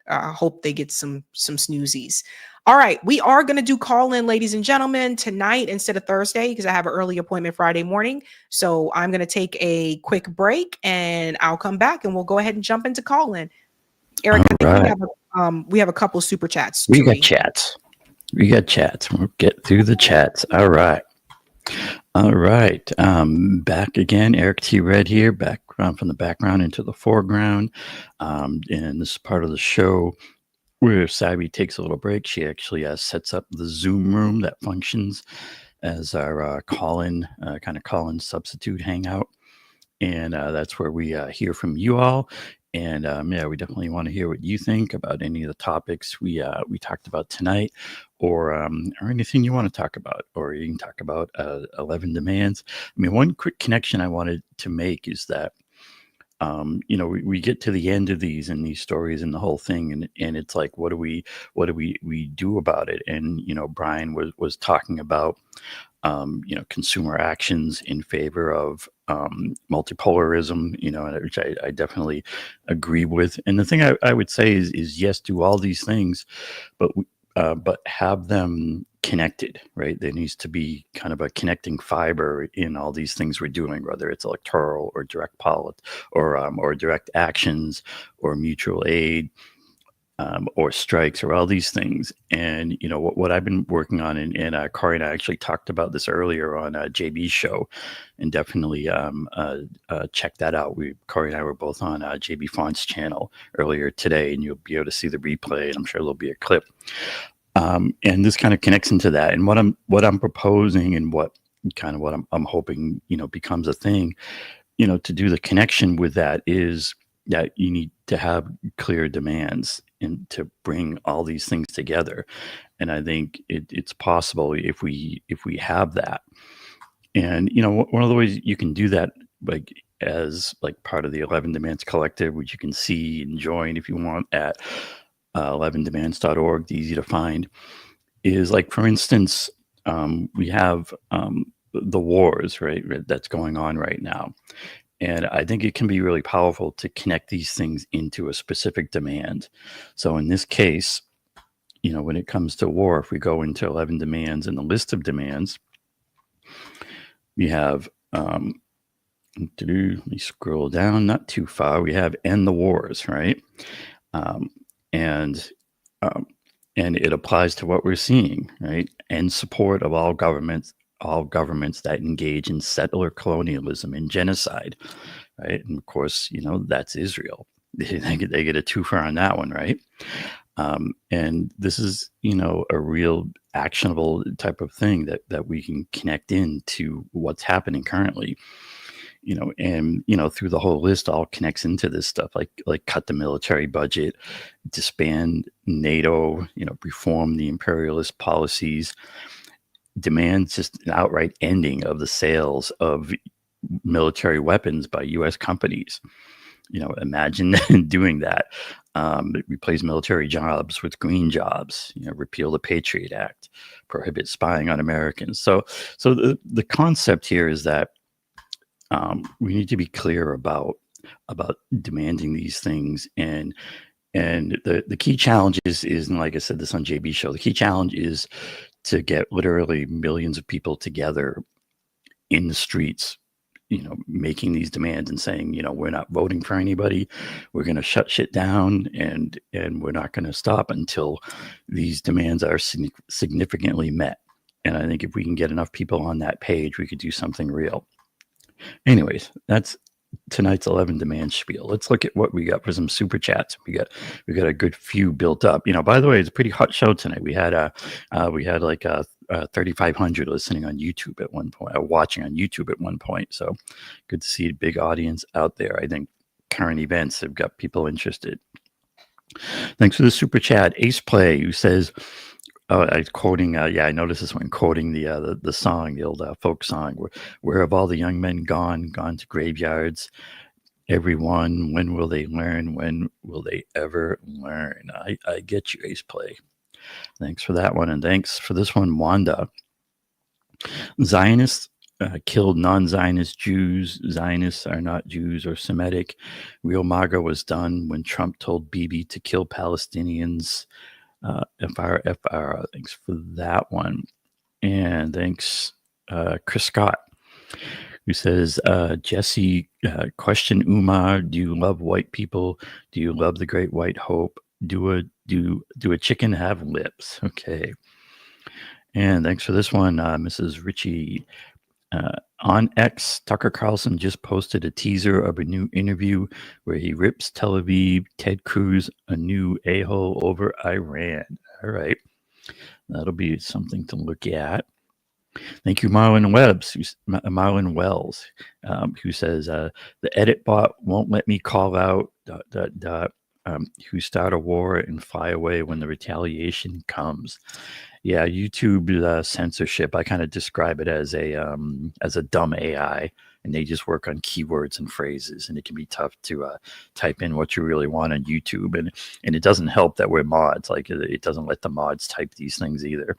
Speaker 1: hope they get some snoozies. All right, we are going to do call-in, ladies and gentlemen, tonight instead of Thursday because I have an early appointment Friday morning. So I'm going to take a quick break and I'll come back and we'll go ahead and jump into call-in. Eric, I think we have a couple super chats.
Speaker 3: We got chats. We'll get through the chats. All right. Back again. Eric T. Red here, back from the background into the foreground. And this is part of the show where Sabby takes a little break. She actually sets up the Zoom room that functions as our call-in substitute hangout. And that's where we hear from you all. And we definitely want to hear what you think about any of the topics we talked about tonight, or anything you want to talk about, or you can talk about 11 demands. I mean, one quick connection I wanted to make is that we get to the end of these stories and the whole thing, and it's like, what do we do about it? And Brian was talking about consumer actions in favor of multipolarism, which I definitely agree with. And the thing I would say is yes, do all these things, but have them connected, right? There needs to be kind of a connecting fiber in all these things we're doing, whether it's electoral or direct or direct actions or mutual aid. Or strikes or all these things. And, what I've been working on, and Corey and I actually talked about this earlier on JB's show, and definitely check that out. Corey and I were both on JB Font's channel earlier today, and you'll be able to see the replay, and I'm sure there'll be a clip. And this kind of connects into that. And what I'm proposing and what I'm hoping, becomes a thing, to do the connection with that is that you need to have clear demands and to bring all these things together. And I think it's possible if we have that. And, one of the ways you can do that, as part of the 11 Demands Collective, which you can see and join if you want at 11demands.org, easy to find, is for instance, we have the wars, right, that's going on right now. And I think it can be really powerful to connect these things into a specific demand. So in this case, when it comes to war, if we go into 11 demands and the list of demands, we have, let me scroll down, not too far. We have end the wars, right? And it applies to what we're seeing, right? End support of all governments that engage in settler colonialism and genocide, right? And of course, that's Israel. They get a twofer on that one, right? And this is, a real actionable type of thing that we can connect into what's happening currently, and, through the whole list all connects into this stuff, like cut the military budget, disband NATO, reform the imperialist policies, demands just an outright ending of the sales of military weapons by U.S. companies. Imagine doing that. Replace military jobs with green jobs. Repeal the Patriot Act, prohibit spying on Americans. So the concept here is that we need to be clear about demanding these things, and the key challenge is, and like I said this on JB show, the key challenge is to get literally millions of people together in the streets, making these demands and saying, we're not voting for anybody. We're going to shut shit down, and we're not going to stop until these demands are significantly met. And I think if we can get enough people on that page, we could do something real. Anyways, that's tonight's 11 demand spiel. Let's look at what we got for some super chats. We got a good few built up. By the way, it's a pretty hot show tonight. We had like 3,500 listening on YouTube at one point, watching on YouTube at one point. So good to see a big audience out there. I think current events have got people interested. Thanks for the super chat. Ace Play, who says, I was quoting, I noticed this one, quoting the song, the old folk song, where have all the young men gone to graveyards? Everyone, when will they learn? When will they ever learn? I get you, Ace Play. Thanks for that one. And thanks for this one, Wanda. Zionists killed non-Zionist Jews. Zionists are not Jews or Semitic. Real MAGA was done when Trump told Bibi to kill Palestinians. FR. Thanks for that one. And thanks, Chris Scott, who says, Jesse, question Umar, do you love white people? Do you love the great white hope? Do a chicken have lips? Okay. And thanks for this one, Mrs. Ritchie. On X, Tucker Carlson just posted a teaser of a new interview where he rips Tel Aviv, Ted Cruz, a new a-hole over Iran. All right. That'll be something to look at. Thank you, Marlon Wells, who says, the edit bot won't let me call out ... who start a war and fly away when the retaliation comes. Yeah, YouTube censorship, I kind of describe it as a dumb AI, and they just work on keywords and phrases, and it can be tough to type in what you really want on YouTube, and it doesn't help that we're mods. Like, it doesn't let the mods type these things either.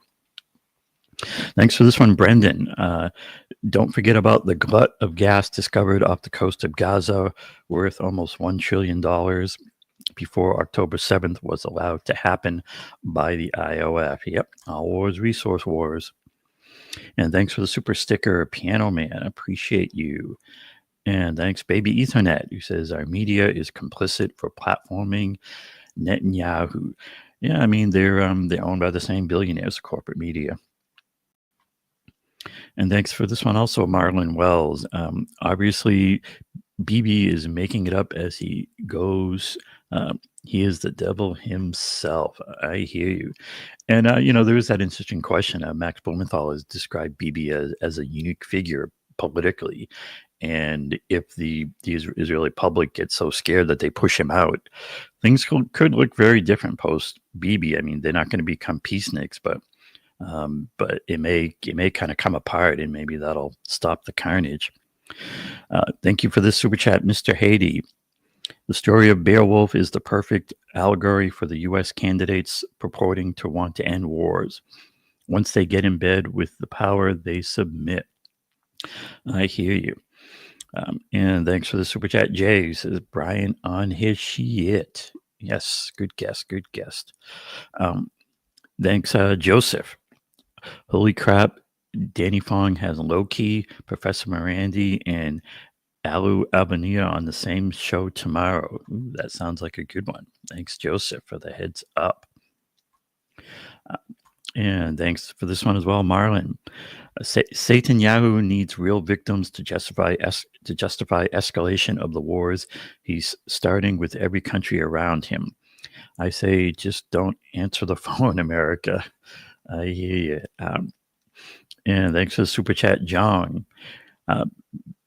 Speaker 3: Thanks for this one, Brendan. Don't forget about the glut of gas discovered off the coast of Gaza, worth almost $1 trillion. Before October 7th was allowed to happen by the IOF. Yep, all wars, resource wars. And thanks for the super sticker, Piano Man. Appreciate you. And thanks, Baby Ethernet, who says our media is complicit for platforming Netanyahu. Yeah, I mean, they're owned by the same billionaires, corporate media. And thanks for this one also, Marlon Wells. Obviously, Bibi is making it up as he goes. He is the devil himself. I hear you. And, there is that interesting question. Max Blumenthal has described Bibi as a unique figure politically. And if the Israeli public gets so scared that they push him out, things could look very different post Bibi. I mean, they're not going to become peaceniks, but it may kind of come apart, and maybe that'll stop the carnage. Thank you for this super chat, Mr. Haiti. The story of Beowulf is the perfect allegory for the U.S. candidates purporting to want to end wars. Once they get in bed with the power, they submit. I hear you. And thanks for the super chat, Jay, who says, Brian on his shit. Yes, good guest, good guest. Thanks, Joseph. Holy crap, Danny Fong has Loki, Professor Marandi, and Alu Albania on the same show tomorrow. Ooh, that sounds like a good one. Thanks, Joseph, for the heads up. And thanks for this one as well, Marlon. Satan Yahoo needs real victims to justify escalation of the wars he's starting with every country around him. I say just don't answer the phone, America. I hear you. And thanks for the super chat, John.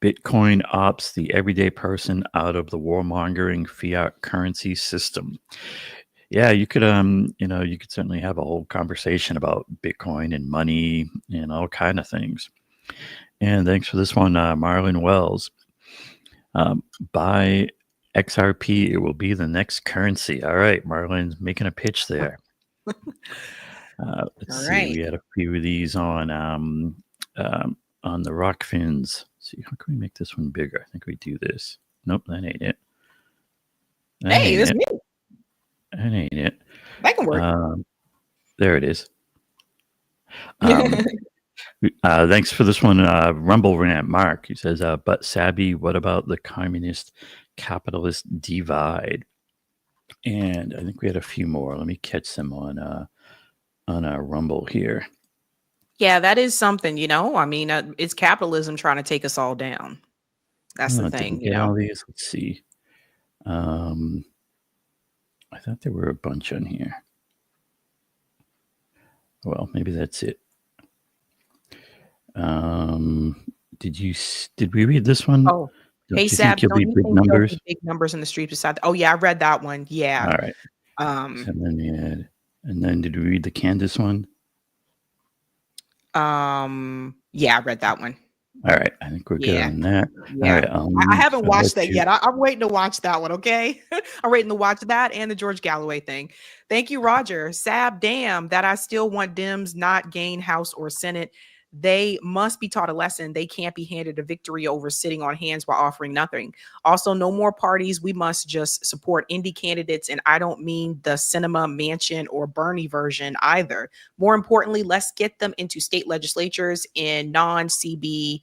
Speaker 3: Bitcoin opts the everyday person out of the warmongering fiat currency system. Yeah, you could you could certainly have a whole conversation about Bitcoin and money and all kind of things. And thanks for this one, Marlon Wells. Buy XRP, it will be the next currency. All right, Marlon's making a pitch there. Let's
Speaker 1: All
Speaker 3: see.
Speaker 1: right.
Speaker 3: We had a few of these on the rock fins. Let's see, how can we make this one bigger? I think we do this. Nope, that ain't it. That
Speaker 1: Hey,
Speaker 3: ain't
Speaker 1: that's
Speaker 3: it.
Speaker 1: me.
Speaker 3: That ain't it.
Speaker 1: That can work.
Speaker 3: There it is. Thanks for this one, Rumble Rant Mark. He says, but Sabby, what about the communist capitalist divide? And I think we had a few more. Let me catch them on our Rumble here.
Speaker 1: Yeah, that is something, I mean, it's capitalism trying to take us all down. That's the
Speaker 3: Did
Speaker 1: thing,
Speaker 3: we get all these? Let's see. I thought there were a bunch on here. Well, maybe that's it. Did we read this one?
Speaker 1: Oh,
Speaker 3: Don't
Speaker 1: hey,
Speaker 3: you think
Speaker 1: Sabs,
Speaker 3: you'll
Speaker 1: don't
Speaker 3: be
Speaker 1: you
Speaker 3: big
Speaker 1: think there'll
Speaker 3: numbers?
Speaker 1: be big numbers in the streets beside? Oh, yeah, I read that one. Yeah.
Speaker 3: All right. And then did we read the Candace one?
Speaker 1: Yeah, I read that one.
Speaker 3: All right. I think we're good on that.
Speaker 1: Yeah.
Speaker 3: All right.
Speaker 1: I haven't
Speaker 3: so
Speaker 1: watched
Speaker 3: let's
Speaker 1: that yet. I'm waiting to watch that one. Okay. I'm waiting to watch that and the George Galloway thing. Thank you, Roger. Sab, damn that I still want Dems not gain House or Senate. They must be taught a lesson. They can't be handed a victory over sitting on hands while offering nothing. Also, no more parties. We must just support indie candidates. And I don't mean the Cinema Mansion or Bernie version either. More importantly, let's get them into state legislatures in non-CB1,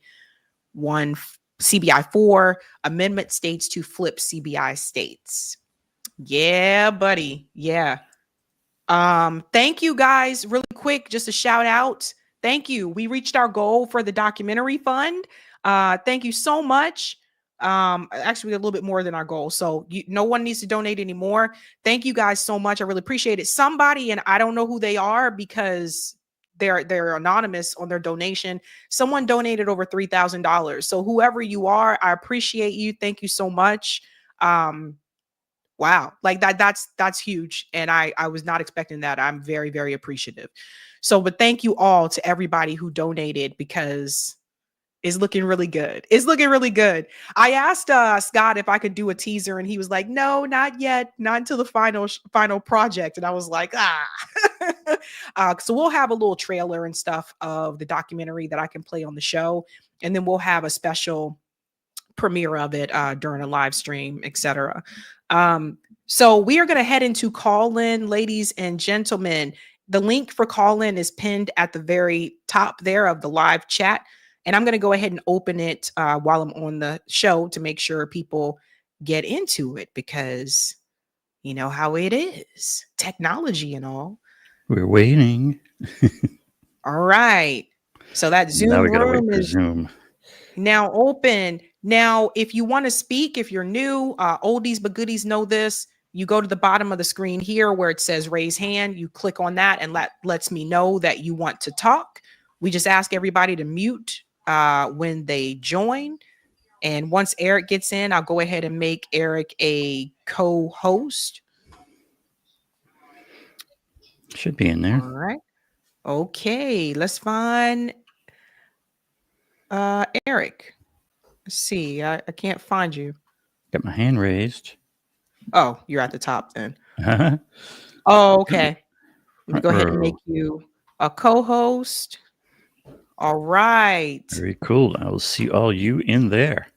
Speaker 1: CBI4 amendment states to flip CBI states. Yeah, buddy. Yeah. Thank you guys. Really quick, just a shout out. Thank you. We reached our goal for the documentary fund. Thank you so much. Actually a little bit more than our goal. So no one needs to donate anymore. Thank you guys so much. I really appreciate it. Somebody, and I don't know who they are because they're anonymous on their donation. Someone donated over $3,000. So whoever you are, I appreciate you. Thank you so much. Wow, like that's huge. And I was not expecting that. I'm very, very appreciative. So, but thank you all to everybody who donated because it's looking really good. It's looking really good. I asked Scott if I could do a teaser and he was like, no, not yet. Not until the final project. And I was like, so we'll have a little trailer and stuff of the documentary that I can play on the show. And then we'll have a special premiere of it during a live stream, etc. So we are going to head into call in, ladies and gentlemen. The link for call in is pinned at the very top there of the live chat. And I'm going to go ahead and open it while I'm on the show to make sure people get into it because you know how it is, technology and all.
Speaker 3: We're waiting.
Speaker 1: All right. So that Zoom
Speaker 3: now we gotta
Speaker 1: room
Speaker 3: wait for
Speaker 1: is
Speaker 3: Zoom.
Speaker 1: Now open. Now, if you want to speak, if you're new, oldies but goodies know this. You go to the bottom of the screen here where it says raise hand. You click on that and lets me know that you want to talk. We just ask everybody to mute when they join. And once Eric gets in, I'll go ahead and make Eric a co-host.
Speaker 3: Should be in there.
Speaker 1: All right. Okay, let's find Eric. Let's see. I can't find you.
Speaker 3: Got my hand raised.
Speaker 1: Oh, you're at the top then. Oh, okay. Let me go ahead and make you a co-host. All right.
Speaker 3: Very cool. I will see all you in there.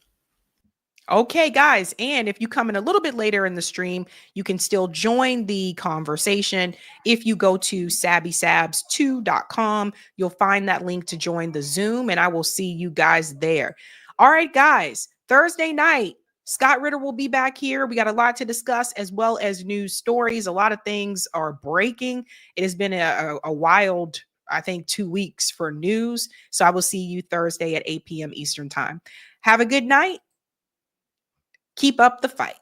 Speaker 1: Okay, guys. And if you come in a little bit later in the stream, you can still join the conversation. If you go to sabbysabs2.com, you'll find that link to join the Zoom, and I will see you guys there. All right, guys. Thursday night, Scott Ritter will be back here. We got a lot to discuss as well as news stories. A lot of things are breaking. It has been a wild, I think, 2 weeks for news. So I will see you Thursday at 8 p.m. Eastern time. Have a good night. Keep up the fight.